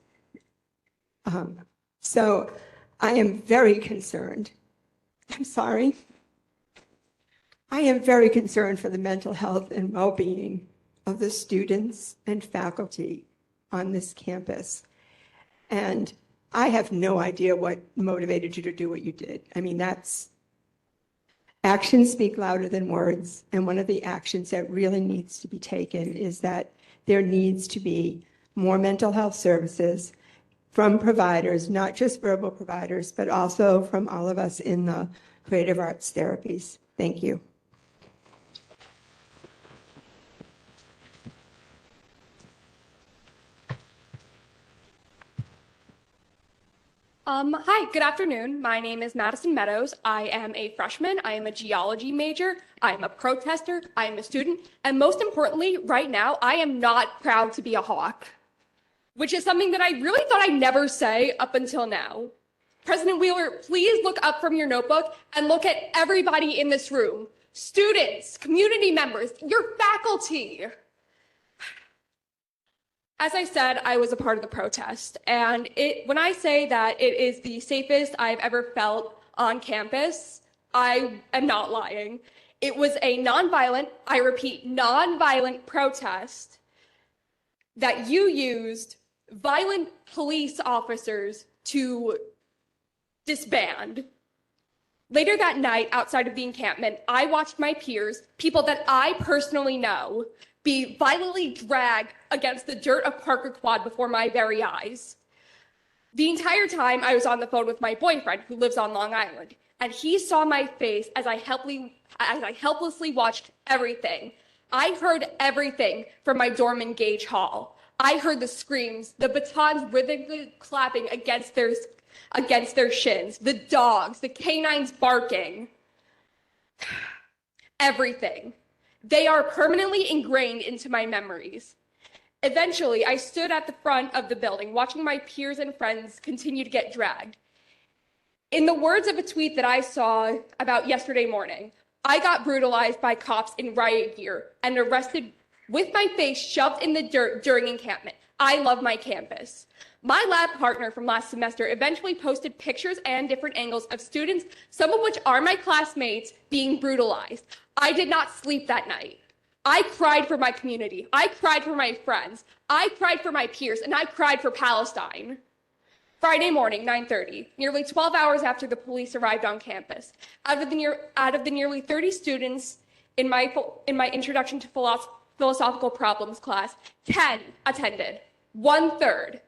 So I am very concerned. I'm sorry. I am very concerned for the mental health and well-being of the students and faculty on this campus. And I have no idea what motivated you to do what you did. I mean, actions speak louder than words. And one of the actions that really needs to be taken is that there needs to be more mental health services from providers, not just verbal providers, but also from all of us in the creative arts therapies. Thank you. Hi, good afternoon. My name is Madison Meadows. I am a freshman. I am a geology major. I am a protester. I am a student. And most importantly, right now, I am not proud to be a hawk, which is something that I really thought I'd never say up until now. President Wheeler, please look up from your notebook and look at everybody in this room. Students, community members, your faculty. As I said, I was a part of the protest, and when I say that it is the safest I've ever felt on campus, I am not lying. It was a nonviolent, I repeat, nonviolent protest that you used violent police officers to disband. Later that night, outside of the encampment, I watched my peers, people that I personally know, be violently dragged against the dirt of Parker Quad before my very eyes. The entire time I was on the phone with my boyfriend, who lives on Long Island, and he saw my face as I helplessly watched everything. I heard everything from my dorm in Gage Hall. I heard the screams, the batons rhythmically clapping against their shins, the dogs, the canines barking. Everything. They are permanently ingrained into my memories. Eventually, I stood at the front of the building, watching my peers and friends continue to get dragged. In the words of a tweet that I saw about yesterday morning, I got brutalized by cops in riot gear and arrested with my face shoved in the dirt during encampment. I love my campus. My lab partner from last semester eventually posted pictures and different angles of students, some of which are my classmates, being brutalized. I did not sleep that night. I cried for my community. I cried for my friends. I cried for my peers, and I cried for Palestine. Friday morning, 9:30, nearly 12 hours after the police arrived on campus. Out of the nearly 30 students in my Introduction to Philosophical Problems class, 10 attended, 1/3.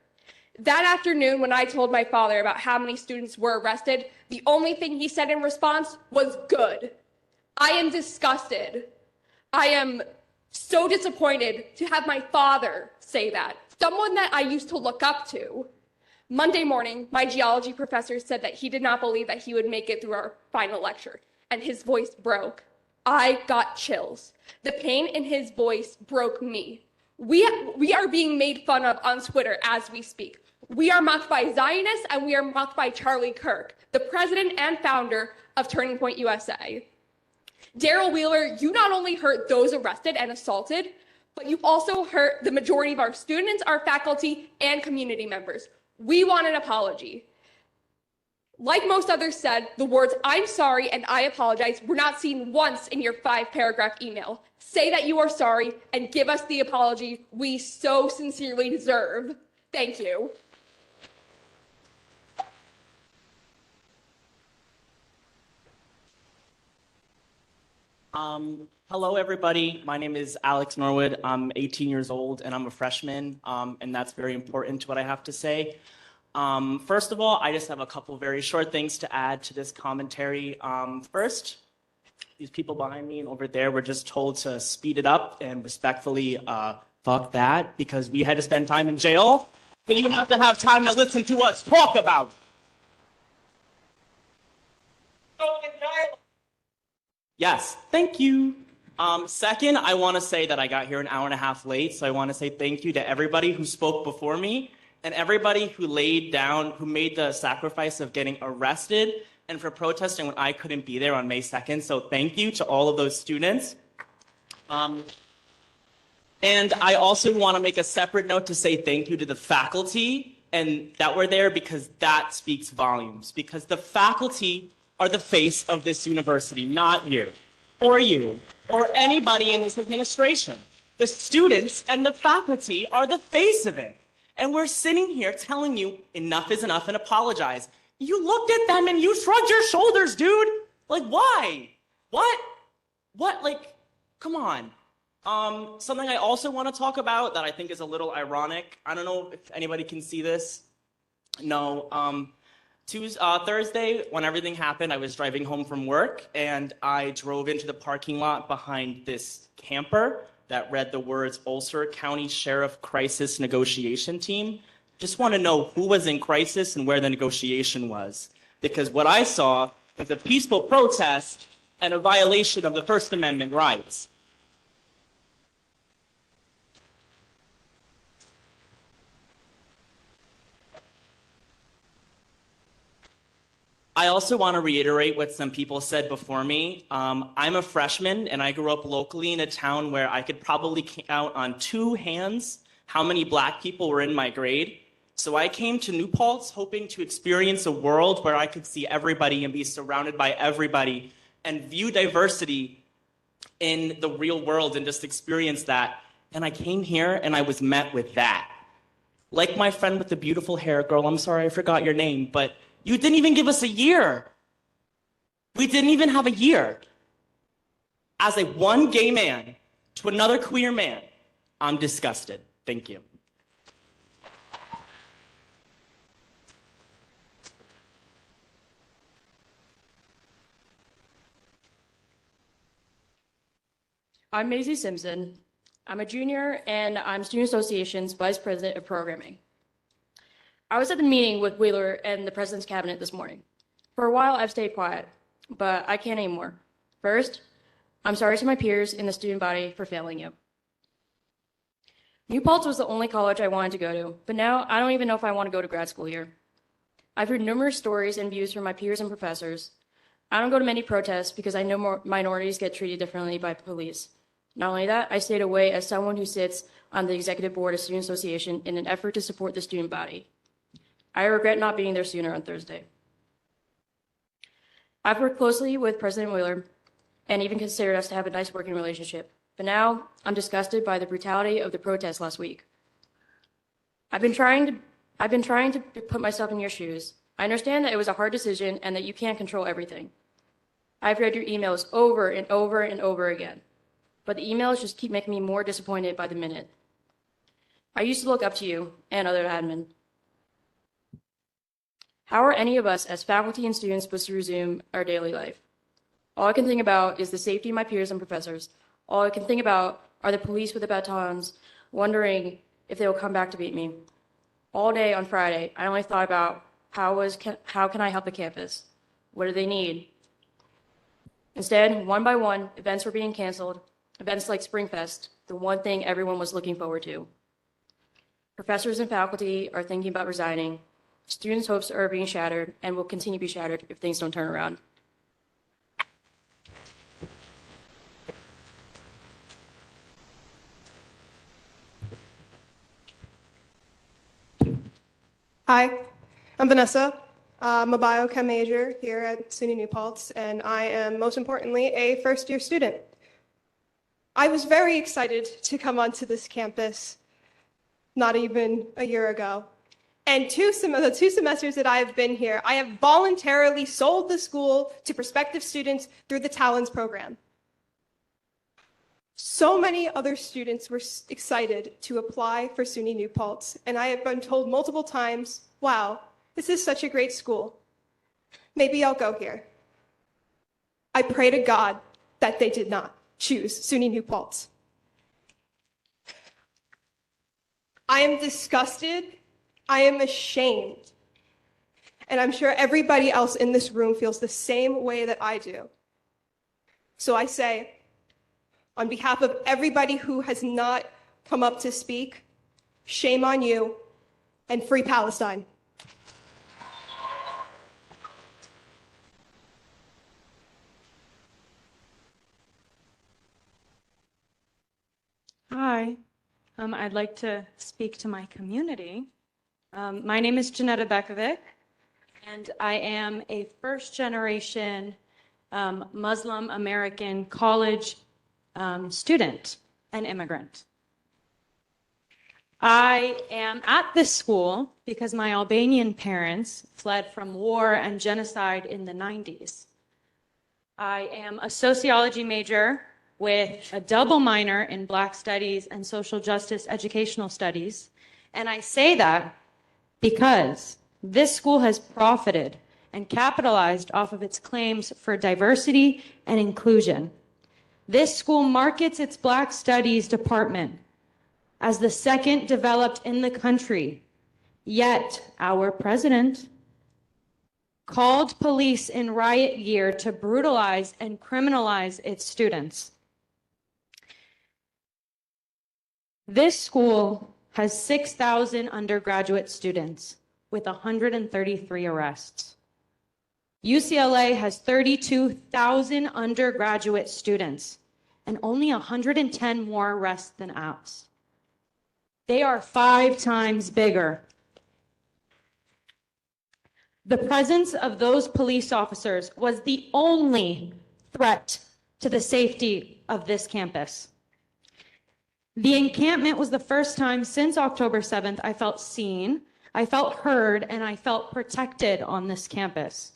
That afternoon, when I told my father about how many students were arrested, the only thing he said in response was good. I am disgusted. I am so disappointed to have my father say that, someone that I used to look up to. Monday morning, my geology professor said that he did not believe that he would make it through our final lecture, and his voice broke. I got chills. The pain in his voice broke me. We are being made fun of on Twitter as we speak. We are mocked by Zionists, and we are mocked by Charlie Kirk, the president and founder of Turning Point USA. Daryl Wheeler, you not only hurt those arrested and assaulted, but you also hurt the majority of our students, our faculty, and community members. We want an apology. Like most others said, the words "I'm sorry" and "I apologize" were not seen once in your 5-paragraph email. Say that you are sorry and give us the apology we so sincerely deserve. Thank you. Hello, everybody. My name is Alex Norwood. I'm 18 years old, and I'm a freshman, and that's very important to what I have to say. First of all, I just have a couple very short things to add to this commentary. First, these people behind me and over there were just told to speed it up and respectfully fuck that, because we had to spend time in jail. But you have to have time to listen to us talk about it. Yes, thank you. Second, I want to say that I got here an hour and a half late, so I want to say thank you to everybody who spoke before me and everybody who made the sacrifice of getting arrested and for protesting when I couldn't be there on May 2nd. So thank you to all of those students. And I also want to make a separate note to say thank you to the faculty and that were there, because that speaks volumes, because the faculty are the face of this university, not you, or anybody in this administration. The students and the faculty are the face of it. And we're sitting here telling you enough is enough and apologize. You looked at them and you shrugged your shoulders, dude. Like, why? What? Like, come on. Something I also want to talk about that I think is a little ironic. I don't know if anybody can see this. No. Thursday, when everything happened, I was driving home from work and I drove into the parking lot behind this camper that read the words Ulster County Sheriff Crisis Negotiation Team. Just want to know who was in crisis and where the negotiation was. Because what I saw was a peaceful protest and a violation of the First Amendment rights. I also want to reiterate what some people said before me. I'm a freshman and I grew up locally in a town where I could probably count on 2 hands how many Black people were in my grade. So I came to New Paltz hoping to experience a world where I could see everybody and be surrounded by everybody and view diversity in the real world and just experience that. And I came here and I was met with that. Like my friend with the beautiful hair, girl, I'm sorry I forgot your name, but you didn't even give us a year. We didn't even have a year. As a one gay man to another queer man, I'm disgusted. Thank you. I'm Maisie Simpson. I'm a junior and I'm Student Association's Vice President of Programming. I was at the meeting with Wheeler and the President's Cabinet this morning. For a while, I've stayed quiet, but I can't anymore. First, I'm sorry to my peers in the student body for failing you. New Paltz was the only college I wanted to go to, but now I don't even know if I want to go to grad school here. I've heard numerous stories and views from my peers and professors. I don't go to many protests because I know more minorities get treated differently by police. Not only that, I stayed away as someone who sits on the executive board of Student Association in an effort to support the student body. I regret not being there sooner on Thursday. I've worked closely with President Wheeler and even considered us to have a nice working relationship. But now I'm disgusted by the brutality of the protest last week. I've been trying I've been trying to put myself in your shoes. I understand that it was a hard decision and that you can't control everything. I've read your emails over and over and over again, but the emails just keep making me more disappointed by the minute. I used to look up to you and other admin. How are any of us as faculty and students supposed to resume our daily life? All I can think about is the safety of my peers and professors. All I can think about are the police with the batons, wondering if they will come back to beat me. All day on Friday, I only thought about how can I help the campus? What do they need? Instead, one by one, events were being canceled. Events like Springfest, the one thing everyone was looking forward to. Professors and faculty are thinking about resigning. Students' hopes are being shattered and will continue to be shattered if things don't turn around. Hi, I'm Vanessa. I'm a biochem major here at SUNY New Paltz, and I am most importantly a first-year student. I was very excited to come onto this campus not even a year ago. And the 2 semesters that I've been here, I have voluntarily sold the school to prospective students through the Talents program. So many other students were excited to apply for SUNY New Paltz, and I have been told multiple times, wow, this is such a great school. Maybe I'll go here. I pray to God that they did not choose SUNY New Paltz. I am disgusted. I am ashamed. And I'm sure everybody else in this room feels the same way that I do. So I say, on behalf of everybody who has not come up to speak, shame on you and free Palestine. Hi, I'd like to speak to my community. My name is Janetta Bekovic, and I am a first-generation Muslim American college student and immigrant. I am at this school because my Albanian parents fled from war and genocide in the 90s. I am a sociology major with a double minor in Black Studies and Social Justice Educational Studies. And I say that because this school has profited and capitalized off of its claims for diversity and inclusion. This school markets its Black Studies department as the second developed in the country. Yet our president called police in riot gear to brutalize and criminalize its students. This school has 6,000 undergraduate students with 133 arrests. UCLA has 32,000 undergraduate students and only 110 more arrests than us. They are 5 times bigger. The presence of those police officers was the only threat to the safety of this campus. The encampment was the first time since October 7th I felt seen, I felt heard, and I felt protected on this campus.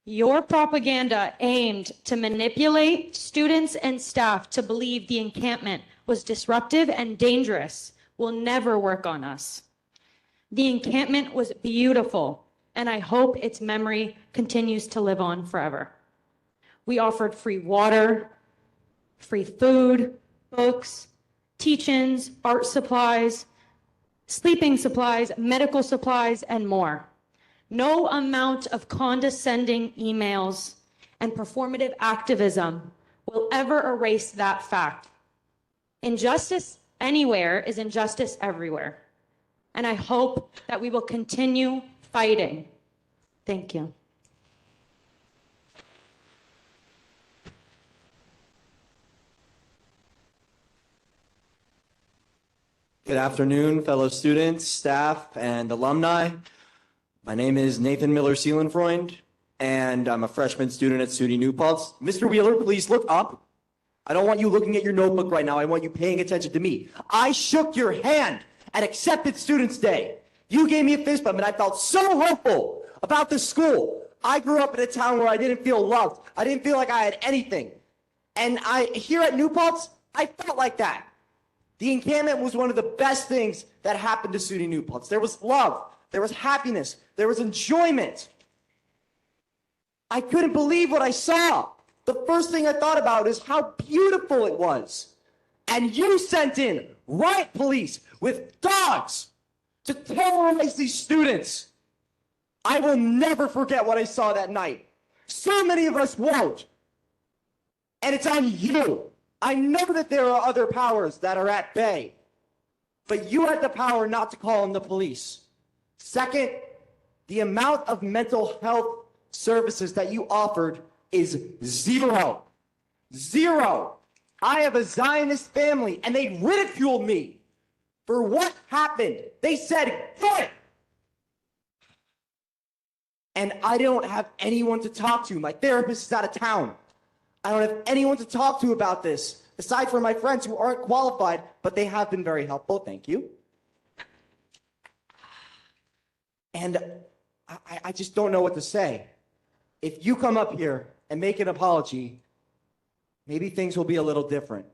Your propaganda aimed to manipulate students and staff to believe the encampment was disruptive and dangerous will never work on us. The encampment was beautiful, and I hope its memory continues to live on forever. We offered free water, free food, books, teach-ins, art supplies, sleeping supplies, medical supplies, and more. No amount of condescending emails and performative activism will ever erase that fact. Injustice anywhere is injustice everywhere. And I hope that we will continue fighting. Thank you. Good afternoon, fellow students, staff, and alumni. My name is Nathan Miller-Seelenfreund, and I'm a freshman student at SUNY New Paltz. Mr. Wheeler, please look up. I don't want you looking at your notebook right now. I want you paying attention to me. I shook your hand at Acceptance Students Day. You gave me a fist bump, and I felt so hopeful about the school. I grew up in a town where I didn't feel loved. I didn't feel like I had anything. And here at New Paltz, I felt like that. The encampment was one of the best things that happened to SUNY New Paltz. There was love, there was happiness, there was enjoyment. I couldn't believe what I saw. The first thing I thought about is how beautiful it was. And you sent in riot police with dogs to terrorize these students. I will never forget what I saw that night. So many of us won't. And it's on you. I know that there are other powers that are at bay, but you had the power not to call in the police. Second, the amount of mental health services that you offered is zero. Zero. I have a Zionist family, and they ridiculed me for what happened. They said, good. And I don't have anyone to talk to. My therapist is out of town. I don't have anyone to talk to about this, aside from my friends who aren't qualified, but they have been very helpful. Thank you. And I just don't know what to say. If you come up here and make an apology, maybe things will be a little different.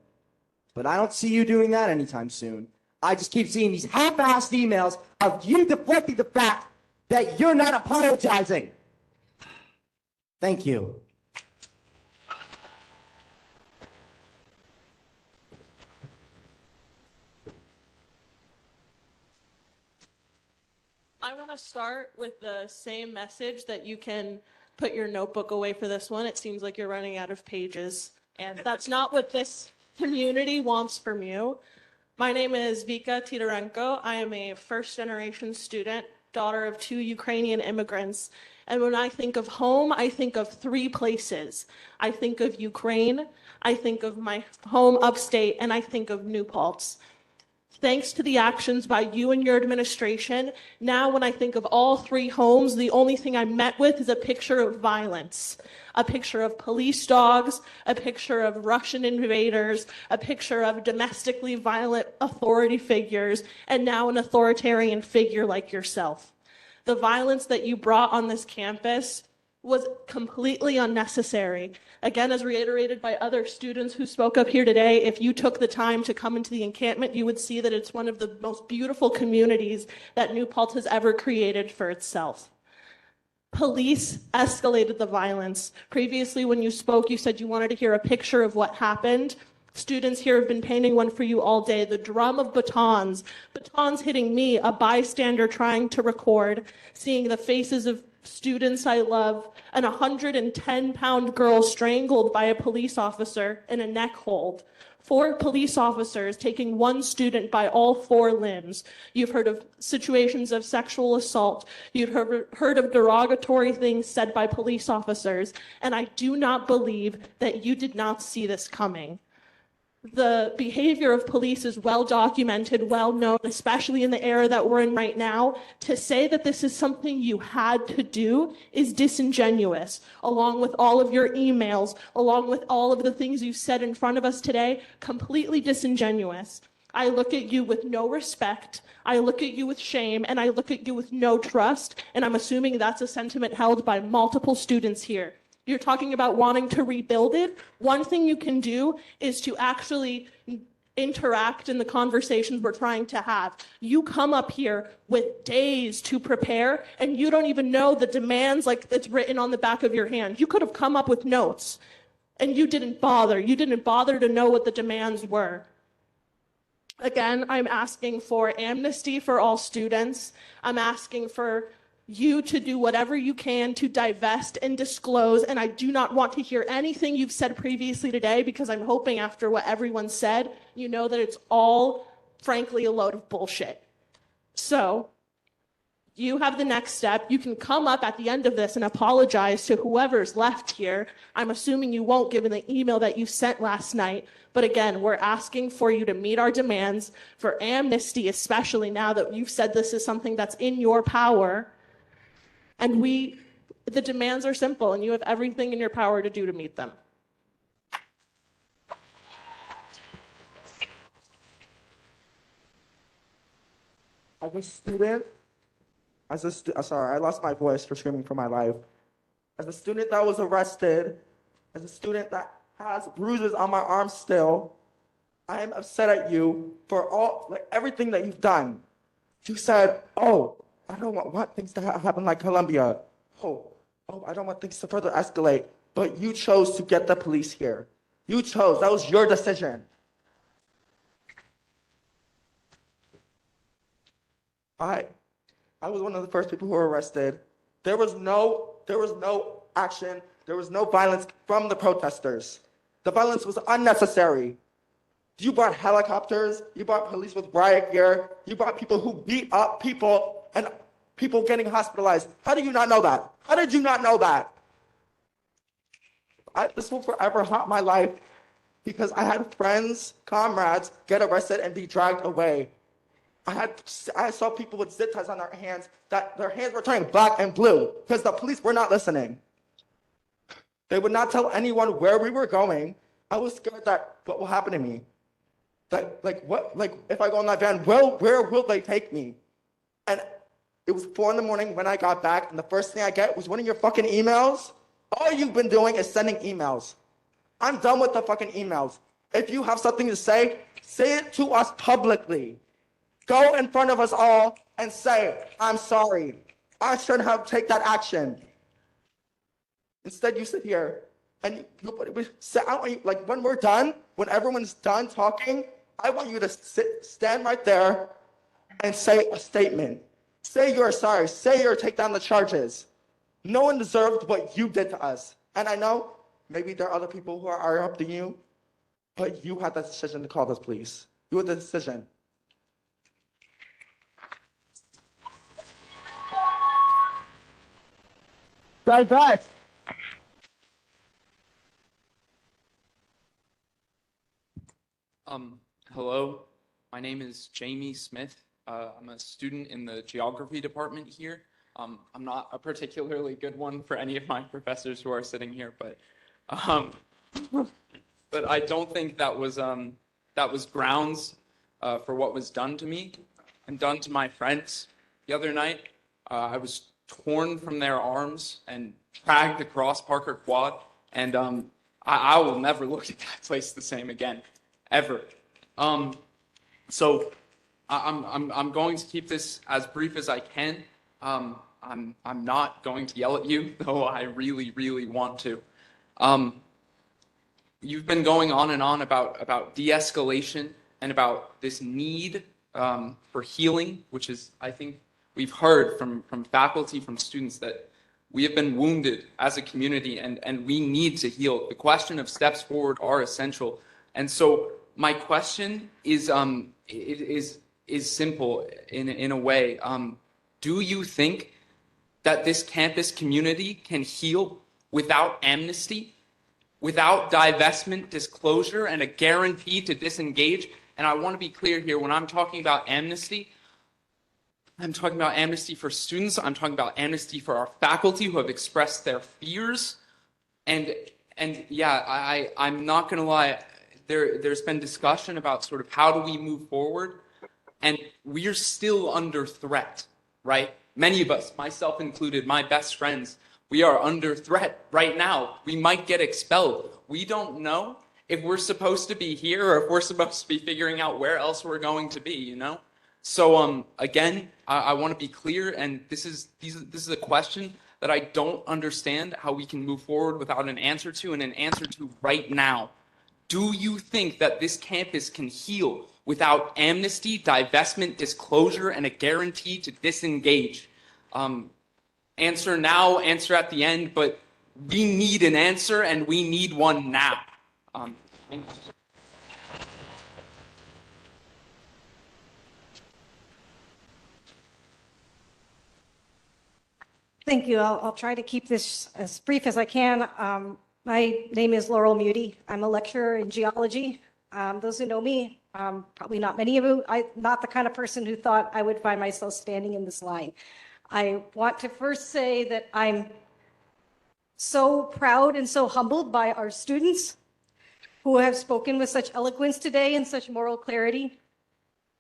But I don't see you doing that anytime soon. I just keep seeing these half-assed emails of you deflecting the fact that you're not apologizing. Thank you. I want to start with the same message that you can put your notebook away for this one. It seems like you're running out of pages, and that's not what this community wants from you. My name is Vika Titarenko. I am a first-generation student, daughter of 2 Ukrainian immigrants. And when I think of home, I think of 3 places. I think of Ukraine, I think of my home upstate, and I think of New Paltz. Thanks to the actions by you and your administration, now when I think of all 3 homes, the only thing I'm met with is a picture of violence. A picture of police dogs, a picture of Russian invaders, a picture of domestically violent authority figures, and now an authoritarian figure like yourself. The violence that you brought on this campus was completely unnecessary. Again, as reiterated by other students who spoke up here today, if you took the time to come into the encampment, you would see that it's one of the most beautiful communities that New Paltz has ever created for itself. Police escalated the violence. Previously, when you spoke, you said you wanted to hear a picture of what happened. Students here have been painting one for you all day. The drum of batons hitting me, a bystander trying to record, seeing the faces of students I love, an 110-pound girl strangled by a police officer in a neck hold. 4 police officers taking 1 student by all 4 limbs. You've heard of situations of sexual assault. You've heard of derogatory things said by police officers. And I do not believe that you did not see this coming. The behavior of police is well documented, well known, especially in the era that we're in right now. To say that this is something you had to do is disingenuous, along with all of your emails, along with all of the things you said in front of us today, completely disingenuous. I look at you with no respect, I look at you with shame, and I look at you with no trust, and I'm assuming that's a sentiment held by multiple students here. You're talking about wanting to rebuild it. One thing you can do is to actually interact in the conversations we're trying to have. You come up here with days to prepare, and you don't even know the demands like it's written on the back of your hand. You could have come up with notes, and you didn't bother. You didn't bother to know what the demands were. Again, I'm asking for amnesty for all students. I'm asking for you to do whatever you can to divest and disclose, and I do not want to hear anything you've said previously today, because I'm hoping after what everyone said, you know that it's all, frankly, a load of bullshit. So, you have the next step. You can come up at the end of this and apologize to whoever's left here. I'm assuming you won't, given the email that you sent last night. But again, we're asking for you to meet our demands for amnesty, especially now that you've said this is something that's in your power. And the demands are simple, and you have everything in your power to do to meet them. as a student, sorry, I lost my voice for screaming for my life. As a student that was arrested, as a student that has bruises on my arms still, I am upset at you for everything that you've done. You said, oh, I don't want things to happen like Colombia. Oh, I don't want things to further escalate. But you chose to get the police here. You chose. That was your decision. I was one of the first people who were arrested. There was no action. There was no violence from the protesters. The violence was unnecessary. You brought helicopters. You brought police with riot gear. You brought people who beat up people and people getting hospitalized. How do you not know that? How did you not know that? This will forever haunt my life because I had friends, comrades get arrested and be dragged away. I saw people with zip ties on their hands that their hands were turning black and blue because the police were not listening. They would not tell anyone where we were going. I was scared that what will happen to me? If I go in that van, where will they take me? And it was 4 a.m. when I got back, and the first thing I get was one of your fucking emails. All you've been doing is sending emails. I'm done with the fucking emails. If you have something to say it to us publicly. Go in front of us all and say, I'm sorry. I shouldn't have taken that action. Instead, you sit here and when we're done, when everyone's done talking, I want you to stand right there and say a statement. Say you're sorry. Say you're take down the charges. No one deserved what you did to us. And I know maybe there are other people who are up than you, but you had the decision to call this police. You had the decision. Guys. Hello, my name is Jamie Smith. I'm a student in the geography department here. I'm not a particularly good one for any of my professors who are sitting here, but I don't think that was grounds for what was done to me and done to my friends the other night. I was torn from their arms and dragged across Parker Quad, and I will never look at that place the same again, ever. So I'm going to keep this as brief as I can. I'm not going to yell at you, though I really, really want to. You've been going on and on about de-escalation and about this need for healing, which is, I think, we've heard from faculty, from students that we have been wounded as a community and we need to heal. The question of steps forward are essential. And so my question is simple in a way. Do you think that this campus community can heal without amnesty, without divestment, disclosure, and a guarantee to disengage? And I want to be clear here, when I'm talking about amnesty, I'm talking about amnesty for students. I'm talking about amnesty for our faculty who have expressed their fears. And yeah, I'm not going to lie. There's been discussion about sort of how do we move forward, and we're still under threat, right? Many of us, myself included, my best friends, we are under threat right now. We might get expelled. We don't know if we're supposed to be here or if we're supposed to be figuring out where else we're going to be, you know? So again, I want to be clear, and this is a question that I don't understand how we can move forward without an answer to, and an answer to right now. Do you think that this campus can heal without amnesty, divestment, disclosure, and a guarantee to disengage? Answer now, answer at the end, but we need an answer, and we need one now. Thank you. Thank you. I'll try to keep this as brief as I can. My name is Laurel Muty. I'm a lecturer in geology. Those who know me, probably not many of you, I'm not the kind of person who thought I would find myself standing in this line. I want to first say that I'm so proud and so humbled by our students who have spoken with such eloquence today and such moral clarity.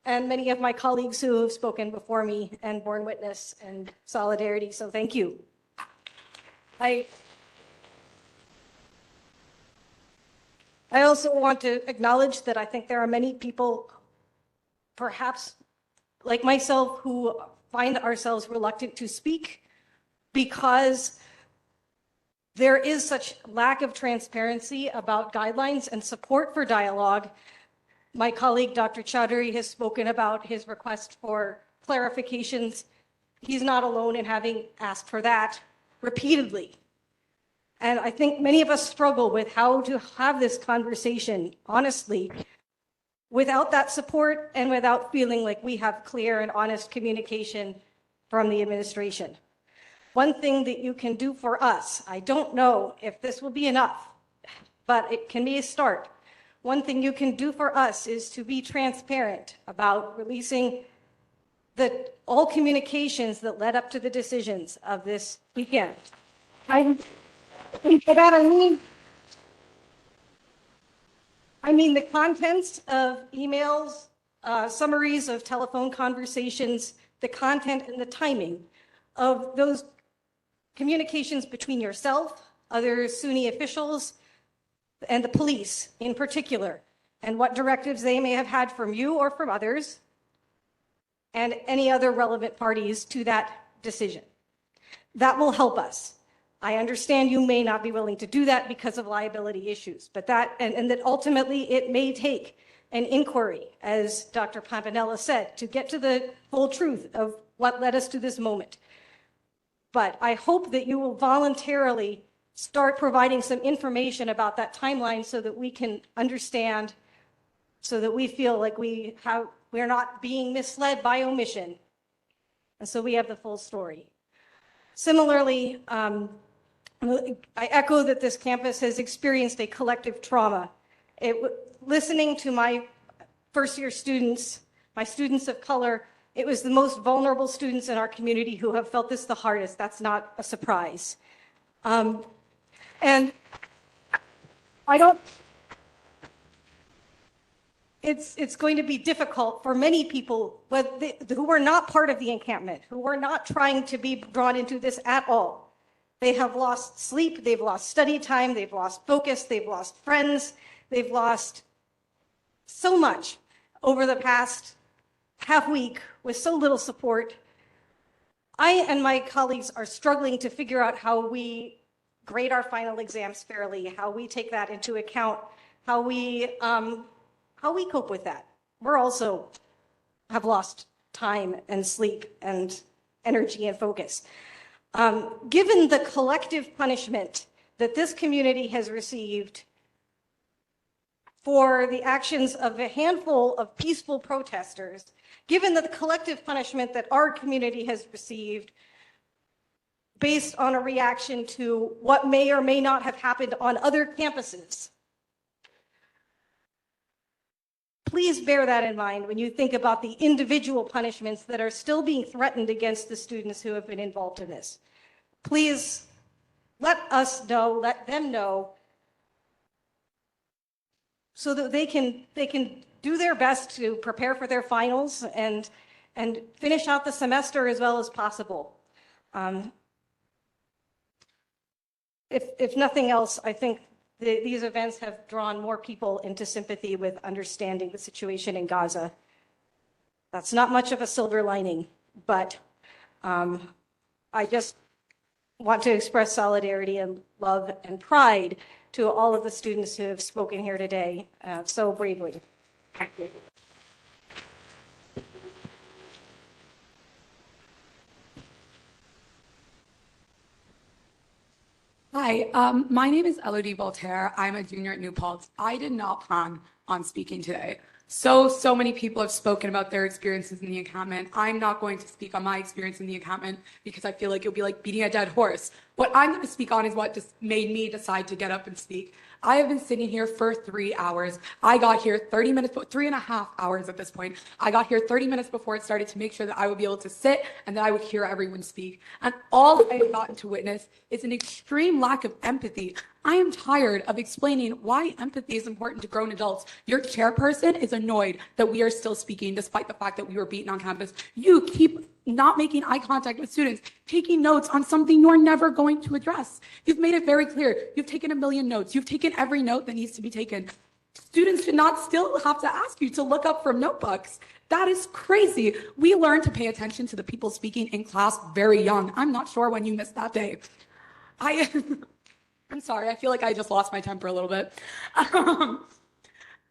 and many of my colleagues who have spoken before me and borne witness and solidarity. So thank you. I also want to acknowledge that I think there are many people, perhaps like myself, who find ourselves reluctant to speak because there is such lack of transparency about guidelines and support for dialogue. My colleague, Dr. Chowdhury, has spoken about his request for clarifications. He's not alone in having asked for that repeatedly. And I think many of us struggle with how to have this conversation, honestly, without that support and without feeling like we have clear and honest communication from the administration. One thing that you can do for us, I don't know if this will be enough, but it can be a start. One thing you can do for us is to be transparent about releasing all communications that led up to the decisions of this weekend. By that I mean the contents of emails, summaries of telephone conversations, the content and the timing of those communications between yourself, other SUNY officials, and the police in particular, and what directives they may have had from you or from others, and any other relevant parties to that decision. That will help us. I understand you may not be willing to do that because of liability issues, but that ultimately it may take an inquiry, as Dr. Pampanella said, to get to the full truth of what led us to this moment. But I hope that you will voluntarily start providing some information about that timeline so that we can understand, so that we feel like we're not being misled by omission, and so we have the full story. Similarly, I echo that this campus has experienced a collective trauma. Listening to my first-year students, my students of color, it was the most vulnerable students in our community who have felt this the hardest. That's not a surprise. And it's going to be difficult for many people who are not part of the encampment, who are not trying to be drawn into this at all. They have lost sleep, they've lost study time, they've lost focus, they've lost friends, they've lost so much over the past half week with so little support. I and my colleagues are struggling to figure out how we grade our final exams fairly, how we take that into account, how we cope with that. We're also have lost time and sleep and energy and focus. Given the collective punishment that this community has received for the actions of a handful of peaceful protesters, given the collective punishment that our community has received based on a reaction to what may or may not have happened on other campuses, please bear that in mind when you think about the individual punishments that are still being threatened against the students who have been involved in this. Please let us know, let them know, so that they can do their best to prepare for their finals and finish out the semester as well as possible. If nothing else, I think these events have drawn more people into sympathy with understanding the situation in Gaza. That's not much of a silver lining, but I just want to express solidarity and love and pride to all of the students who have spoken here today so bravely. Thank you. Hi, my name is Elodie Voltaire. I'm a junior at New Paltz. I did not plan on speaking today. So many people have spoken about their experiences in the encampment. I'm not going to speak on my experience in the encampment because I feel like it'll be like beating a dead horse. What I'm going to speak on is what just made me decide to get up and speak. I have been sitting here for 3 hours. I got here 30 minutes, 3.5 hours at this point. I got here 30 minutes before it started to make sure that I would be able to sit and that I would hear everyone speak. And all I have gotten to witness is an extreme lack of empathy. I am tired of explaining why empathy is important to grown adults. Your chairperson is annoyed that we are still speaking despite the fact that we were beaten on campus. You keep not making eye contact with students, taking notes on something you are never going to address. You've made it very clear. You've taken a million notes. You've taken every note that needs to be taken. Students should not still have to ask you to look up from notebooks. That is crazy. We learn to pay attention to the people speaking in class very young. I'm not sure when you missed that day. I'm sorry, I feel like I just lost my temper a little bit.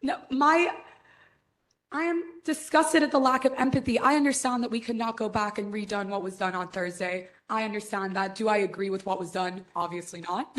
No, I am disgusted at the lack of empathy. I understand that we could not go back and redone what was done on Thursday. I understand that. Do I agree with what was done? Obviously not.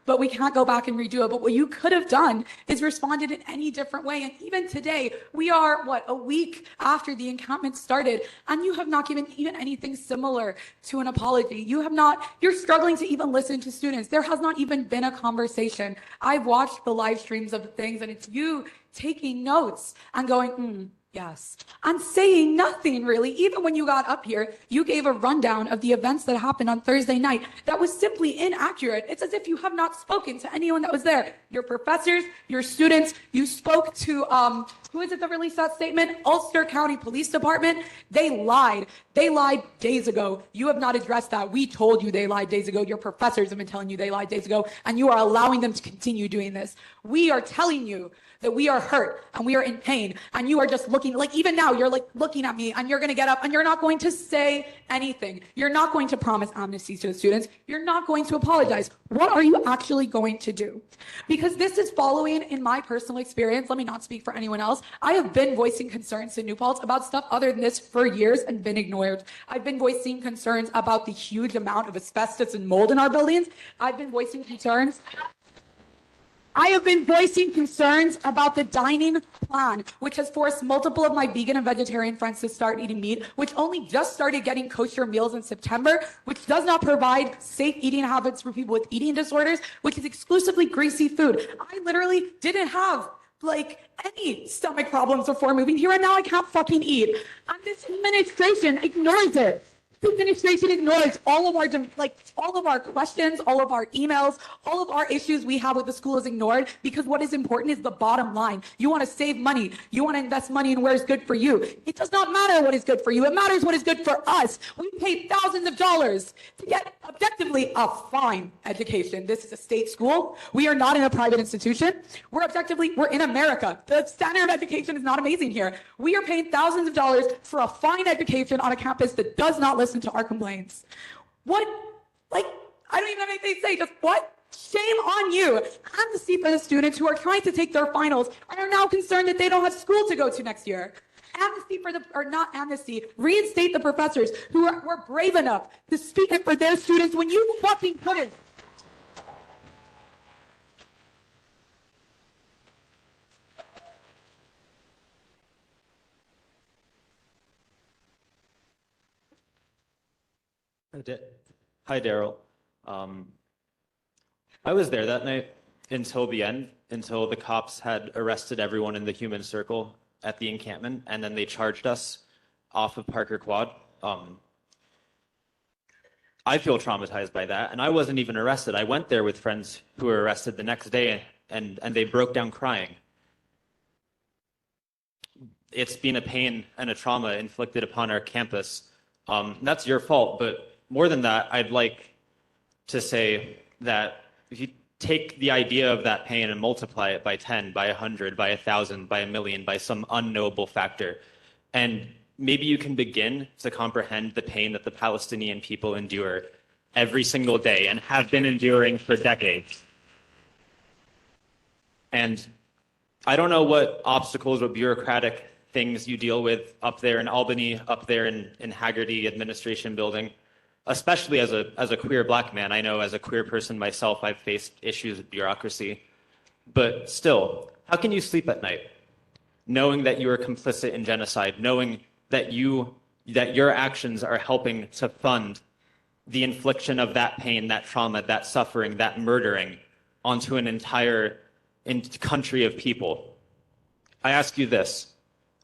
But we can't go back and redo it. But what you could have done is responded in any different way. And even today, we are, a week after the encampment started, and you have not given even anything similar to an apology. You're struggling to even listen to students. There has not even been a conversation. I've watched the live streams of things, and it's you taking notes and going, yes, and saying nothing really. Even when you got up here, you gave a rundown of the events that happened on Thursday night that was simply inaccurate. It's as if you have not spoken to anyone that was there. Your professors, your students, you spoke to, who is it that released that statement? Ulster County Police Department. They lied. They lied days ago. You have not addressed that. We told you they lied days ago. Your professors have been telling you they lied days ago, and you are allowing them to continue doing this. We are telling you that we are hurt and we are in pain, and you are just looking, like even now, you're like looking at me and you're going to get up and you're not going to say anything. You're not going to promise amnesty to the students. You're not going to apologize. What are you actually going to do? Because this is following in my personal experience. Let me not speak for anyone else. I have been voicing concerns to New Paltz about stuff other than this for years and been ignored. I've been voicing concerns about the huge amount of asbestos and mold in our buildings. I have been voicing concerns about the dining plan, which has forced multiple of my vegan and vegetarian friends to start eating meat, which only just started getting kosher meals in September, which does not provide safe eating habits for people with eating disorders, which is exclusively greasy food. I literally didn't have any stomach problems before moving here, and now I can't fucking eat. And this administration ignores it. The administration ignores all of our questions, all of our emails, all of our issues we have with the school is ignored, because what is important is the bottom line. You want to save money. You want to invest money in where is good for you. It does not matter what is good for you. It matters what is good for us. We pay thousands of dollars to get objectively a fine education. This is a state school. We are not in a private institution. We're in America. The standard of education is not amazing here. We are paying thousands of dollars for a fine education on a campus that does not listen to our complaints. What? I don't even have anything to say. Just what? Shame on you. Amnesty for the students who are trying to take their finals and are now concerned that they don't have school to go to next year. Reinstate the professors who were brave enough to speak up for their students when you fucking couldn't. Hi, Daryl. I was there that night until the end, until the cops had arrested everyone in the human circle at the encampment, and then they charged us off of Parker Quad. I feel traumatized by that, and I wasn't even arrested. I went there with friends who were arrested the next day, and they broke down crying. It's been a pain and a trauma inflicted upon our campus. That's your fault, but more than that, I'd like to say that if you take the idea of that pain and multiply it by 10, by 100, by 1,000, by 1,000,000, by some unknowable factor, and maybe you can begin to comprehend the pain that the Palestinian people endure every single day and have been enduring for decades. And I don't know what obstacles or bureaucratic things you deal with up there in Albany, up there in Haggerty Administration Building, especially as a queer black man. I know as a queer person myself, I've faced issues with bureaucracy. But still, how can you sleep at night knowing that you are complicit in genocide, knowing that your actions are helping to fund the infliction of that pain, that trauma, that suffering, that murdering onto an entire country of people? I ask you this.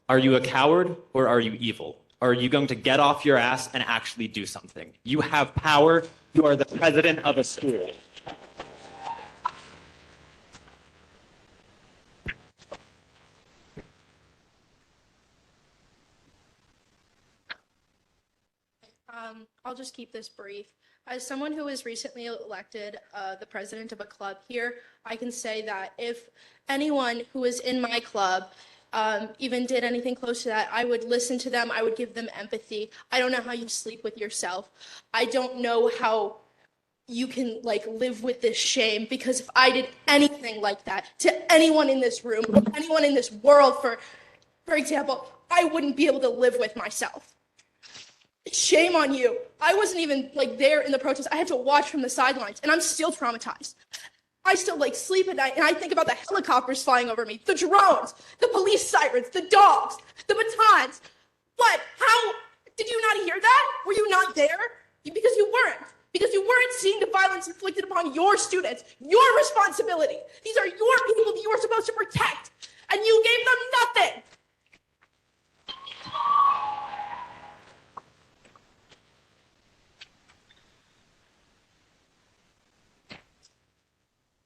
Are you a coward or are you evil? Are you going to get off your ass and actually do something? You have power. You are the president of a school. I'll just keep this brief. As someone who was recently elected the president of a club here, I can say that if anyone who was in my club even did anything close to that, I would listen to them. I would give them empathy. I don't know how you sleep with yourself. I don't know how you can live with this shame, because if I did anything like that to anyone in this room, anyone in this world, for example, I wouldn't be able to live with myself. Shame on you. I wasn't even there in the protest. I had to watch from the sidelines, and I'm still traumatized. I still sleep at night, and I think about the helicopters flying over me, the drones, the police sirens, the dogs, the batons. What? How? Did you not hear that? Were you not there? Because you weren't. Because you weren't seeing the violence inflicted upon your students, your responsibility. These are your people that you are supposed to protect, and you gave them nothing.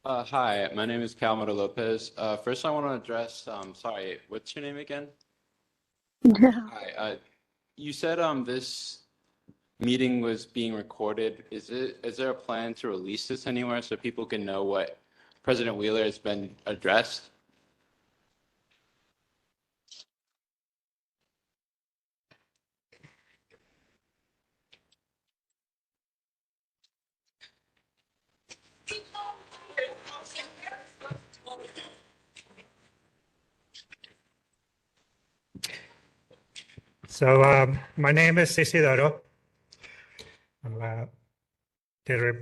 Hi, my name is Calmado Lopez. First, I want to address, sorry, what's your name again? Hi, you said this meeting was being recorded. Is there a plan to release this anywhere so people can know what President Wheeler has been addressed? So my name is Isidoro. The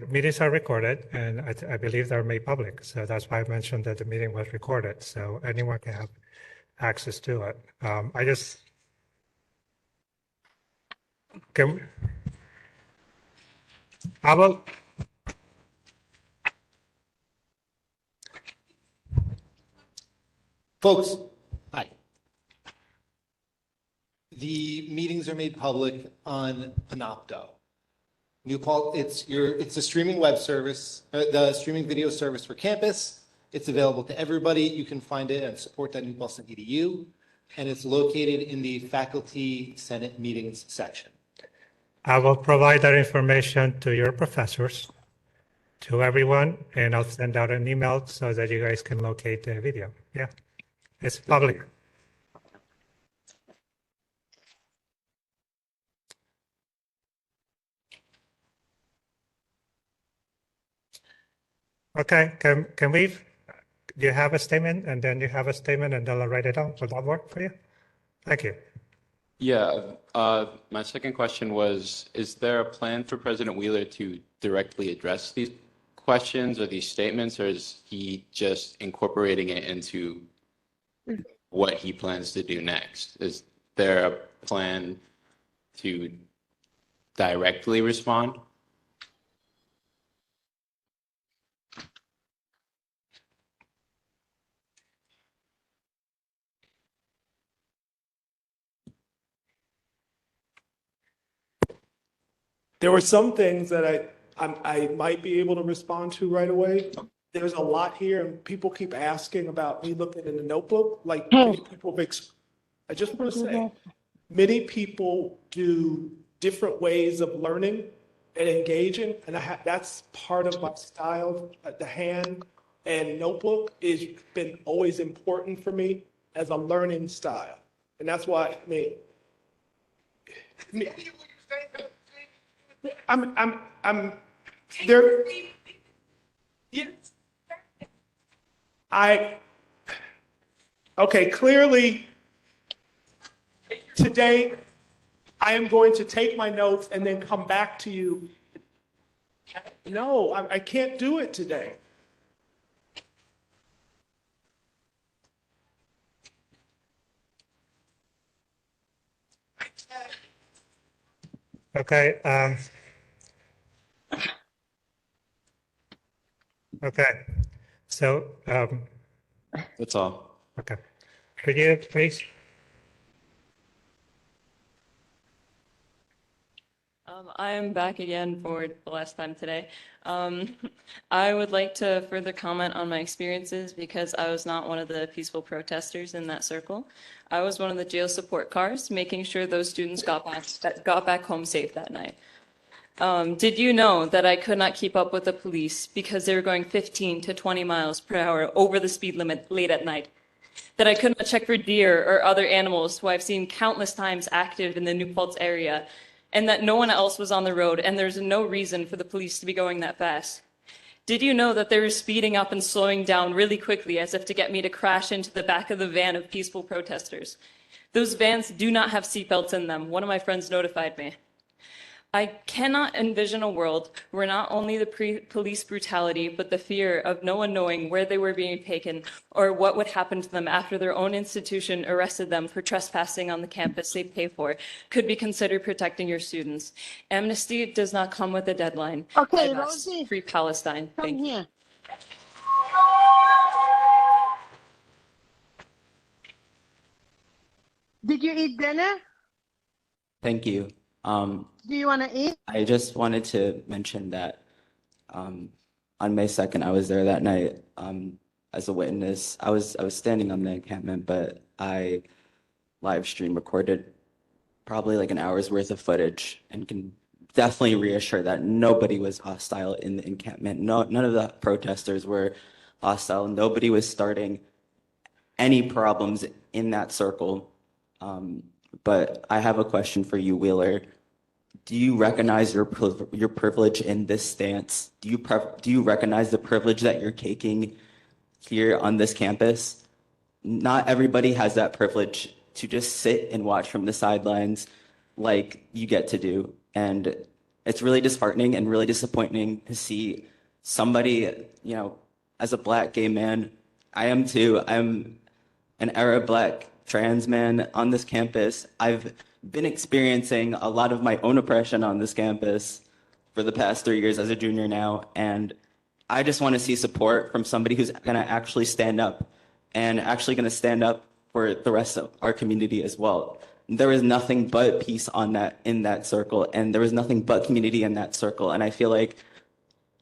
meetings are recorded, and I believe they're made public. So that's why I mentioned that the meeting was recorded, so anyone can have access to it. I will. Folks, hi. The meetings are made public on Panopto. New Paltz, it's a streaming web service, the streaming video service for campus. It's available to everybody. You can find it at support.newpaltz.edu, and it's located in the Faculty Senate Meetings section. I will provide that information to your professors, to everyone, and I'll send out an email so that you guys can locate the video. Yeah, it's public. Okay, can we, do you have a statement, and then you have a statement, and then I'll write it down? Will that work for you? Thank you. Yeah, my second question was, is there a plan for President Wheeler to directly address these questions or these statements, or is he just incorporating it into what he plans to do next? Is there a plan to directly respond? There were some things that I might be able to respond to right away. There's a lot here, and people keep asking about me looking in the notebook. Many people, I just want to say, many people do different ways of learning and engaging, and that's part of my style. The hand and notebook has been always important for me as a learning style, and that's why I'm there. Yes. Okay, clearly today I am going to take my notes and then come back to you. No, I can't do it today. Okay. Okay. So. That's all. Okay. Could you please? I am back again for the last time today. I would like to further comment on my experiences because I was not one of the peaceful protesters in that circle. I was one of the jail support cars, making sure those students got back home safe that night. Did you know that I could not keep up with the police because they were going 15 to 20 miles per hour over the speed limit late at night? That I could not check for deer or other animals who I've seen countless times active in the New Paltz area, and that no one else was on the road and there's no reason for the police to be going that fast? Did you know that they were speeding up and slowing down really quickly as if to get me to crash into the back of the van of peaceful protesters? Those vans do not have seatbelts in them. One of my friends notified me. I cannot envision a world where not only the police brutality, but the fear of no one knowing where they were being taken or what would happen to them after their own institution arrested them for trespassing on the campus they pay for could be considered protecting your students. Amnesty does not come with a deadline. Okay, I've asked Rosie, Free Palestine. come Thank you. here. Did you eat dinner? Thank you. Do you want to eat? I just wanted to mention that on May 2nd, I was there that night as a witness. I was standing on the encampment, but I live stream recorded probably like an hour's worth of footage and can definitely reassure that nobody was hostile in the encampment. No, none of the protesters were hostile. Nobody was starting any problems in that circle. But I have a question for you, Wheeler. Do you recognize your privilege in this stance? Do you recognize the privilege that you're taking here on this campus? Not everybody has that privilege to just sit and watch from the sidelines like you get to do. And it's really disheartening and really disappointing to see somebody, you know, as a Black gay man, I am too. I'm an Arab Black trans man on this campus. I've been experiencing a lot of my own oppression on this campus for the past 3 years as a junior now. And I just want to see support from somebody who's going to actually stand up and actually going to stand up for the rest of our community as well. There is nothing but peace in that circle, and there is nothing but community in that circle. And I feel like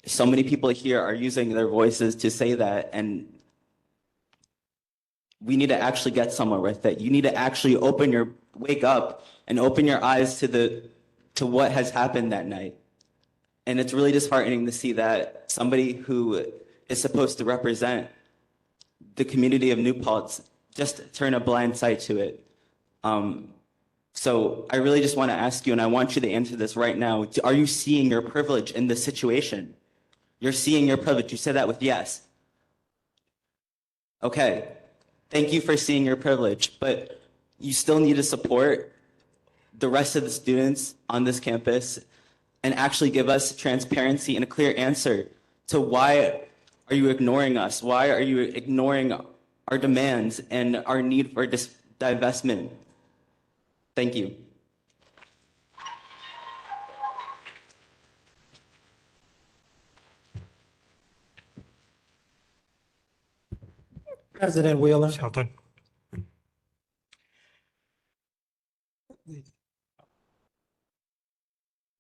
so many people here are using their voices to say that, and we need to actually get somewhere with it. You need to actually wake up and open your eyes to what has happened that night. And it's really disheartening to see that somebody who is supposed to represent the community of New Paltz just turn a blind sight to it. So I really just want to ask you, and I want you to answer this right now. Are you seeing your privilege in this situation? You're seeing your privilege. You said that with yes. Okay. Thank you for seeing your privilege, but you still need to support the rest of the students on this campus and actually give us transparency and a clear answer to why are you ignoring us? Why are you ignoring our demands and our need for divestment? Thank you. President Wheeler. Shelton.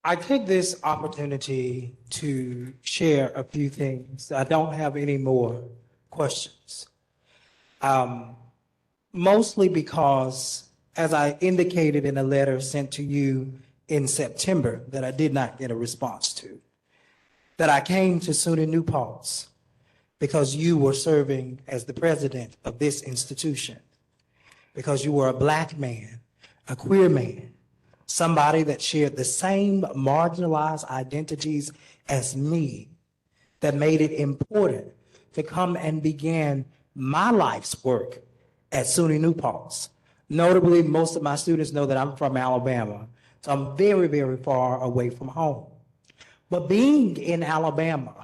I take this opportunity to share a few things. I don't have any more questions. Mostly because, as I indicated in a letter sent to you in September that I did not get a response to, that I came to SUNY New Paltz because you were serving as the president of this institution, because you were a Black man, a queer man, somebody that shared the same marginalized identities as me, that made it important to come and begin my life's work at SUNY New Paltz. Notably, most of my students know that I'm from Alabama, so I'm very, very far away from home. But being in Alabama,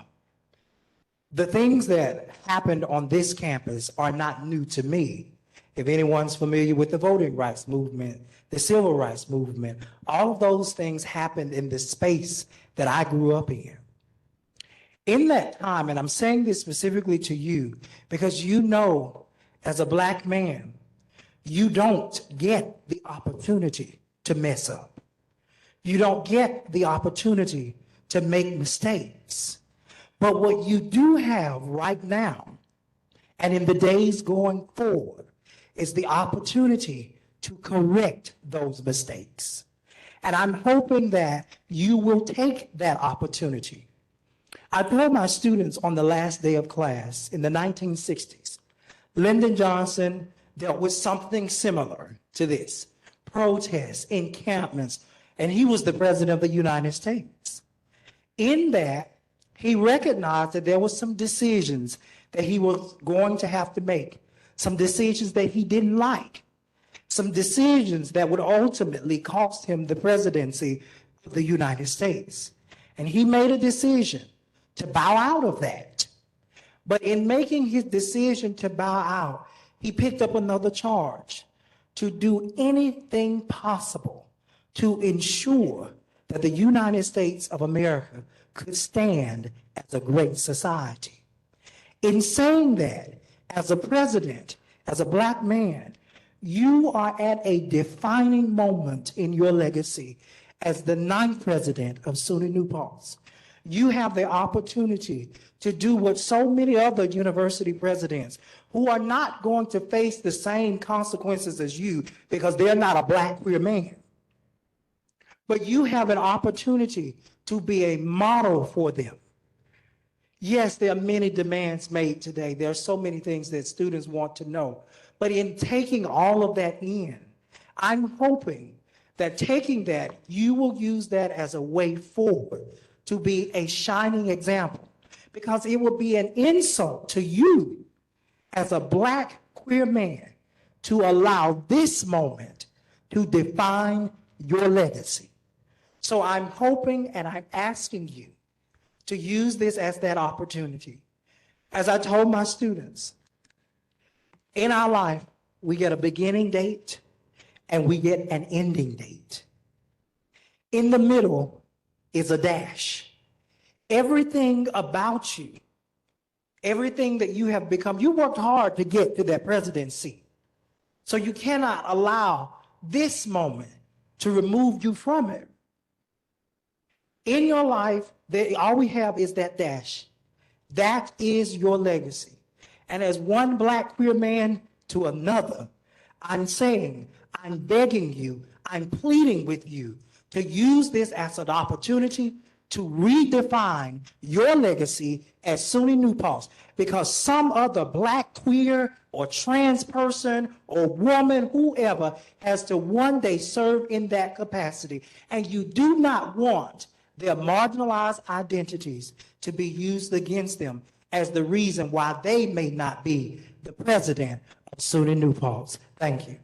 the things that happened on this campus are not new to me. If anyone's familiar with the voting rights movement, the civil rights movement, all of those things happened in the space that I grew up in. In that time, and I'm saying this specifically to you, because you know, as a Black man, you don't get the opportunity to mess up. You don't get the opportunity to make mistakes. But what you do have right now, and in the days going forward, is the opportunity to correct those mistakes. And I'm hoping that you will take that opportunity. I told my students on the last day of class in the 1960s, Lyndon Johnson dealt with something similar to this, protests, encampments, and he was the president of the United States. In that, he recognized that there were some decisions that he was going to have to make, some decisions that he didn't like, some decisions that would ultimately cost him the presidency of the United States. And he made a decision to bow out of that. But in making his decision to bow out, he picked up another charge to do anything possible to ensure that the United States of America could stand as a great society. In saying that, as a president, as a black man, you are at a defining moment in your legacy as the 9th president of SUNY New Paltz. You have the opportunity to do what so many other university presidents who are not going to face the same consequences as you because they're not a black queer man. But you have an opportunity to be a model for them. Yes, there are many demands made today. There are so many things that students want to know. But in taking all of that in, I'm hoping that taking that, you will use that as a way forward to be a shining example, because it would be an insult to you as a black queer man to allow this moment to define your legacy. So I'm hoping and I'm asking you to use this as that opportunity. As I told my students, in our life, we get a beginning date and we get an ending date. In the middle is a dash. Everything about you, everything that you have become, you worked hard to get to that presidency. So you cannot allow this moment to remove you from it. In your life, all we have is that dash. That is your legacy. And as one black queer man to another, I'm saying, I'm begging you, I'm pleading with you to use this as an opportunity to redefine your legacy at SUNY New Paltz, because some other black, queer, or trans person or woman, whoever, has to one day serve in that capacity. And you do not want their marginalized identities to be used against them as the reason why they may not be the president of SUNY New Paltz. Thank you.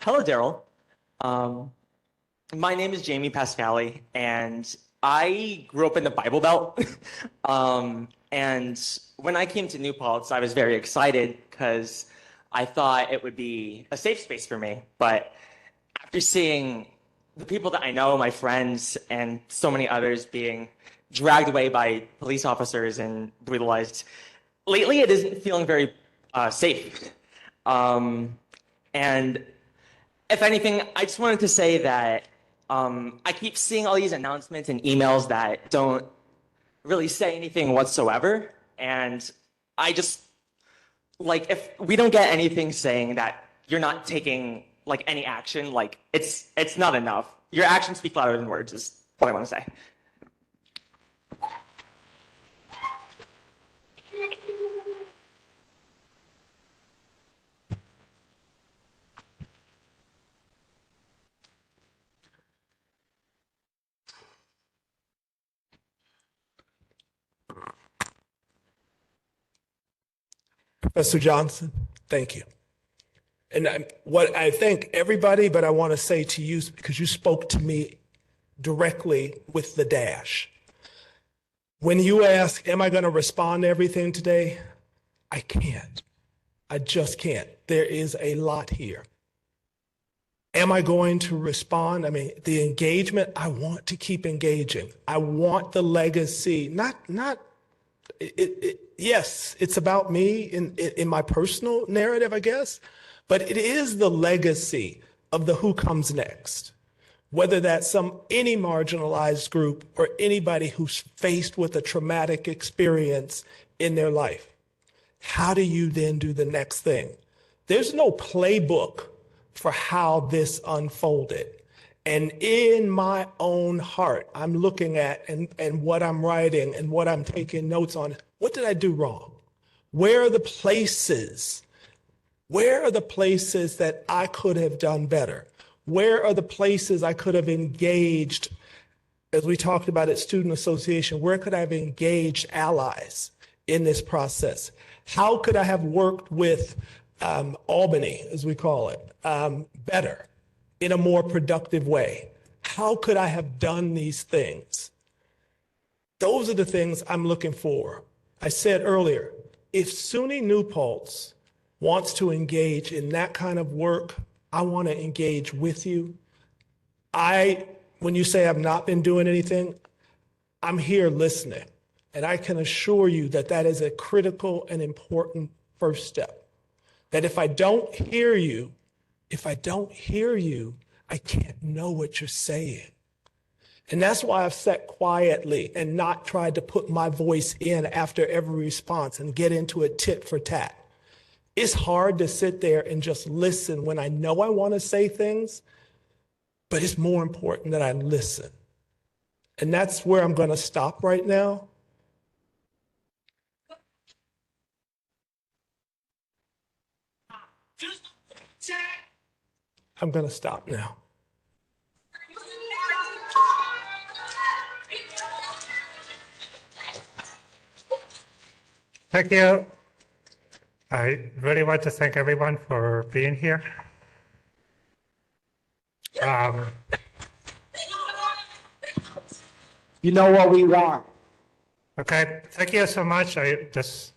Hello, Daryl. My name is Jamie Pascali, and I grew up in the Bible Belt. And when I came to New Paltz, I was very excited because I thought it would be a safe space for me. But after seeing the people that I know, my friends, and so many others being dragged away by police officers and brutalized, lately it isn't feeling very safe. And if anything, I just wanted to say that I keep seeing all these announcements and emails that don't really say anything whatsoever. And I just, like, if we don't get anything saying that you're not taking, like, any action, like, it's not enough. Your actions speak louder than words is what I want to say. Professor Johnson, thank you. And what I thank everybody, but I want to say to you, because you spoke to me directly with the dash. When you ask, am I going to respond to everything today? I can't. I just can't. There is a lot here. Am I going to respond? I mean, the engagement, I want to keep engaging. I want the legacy, not Yes, it's about me in my personal narrative, I guess, but it is the legacy of the who comes next. Whether that's any marginalized group or anybody who's faced with a traumatic experience in their life. How do you then do the next thing? There's no playbook for how this unfolded. And in my own heart, I'm looking at and what I'm writing and what I'm taking notes on. What did I do wrong? Where are the places? Where are the places that I could have done better? Where are the places I could have engaged, as we talked about at Student Association, where could I have engaged allies in this process? How could I have worked with Albany, as we call it, better, in a more productive way? How could I have done these things? Those are the things I'm looking for. I said earlier, if SUNY New Paltz wants to engage in that kind of work, I want to engage with you. When you say I've not been doing anything, I'm here listening. And I can assure you that that is a critical and important first step. That if I don't hear you, I can't know what you're saying. And that's why I've sat quietly and not tried to put my voice in after every response and get into a tit for tat. It's hard to sit there and just listen when I know I want to say things, but it's more important that I listen. And that's where I'm going to stop right now. I'm going to stop now. Thank you. I really want to thank everyone for being here. You know what we want. Okay, thank you so much. I just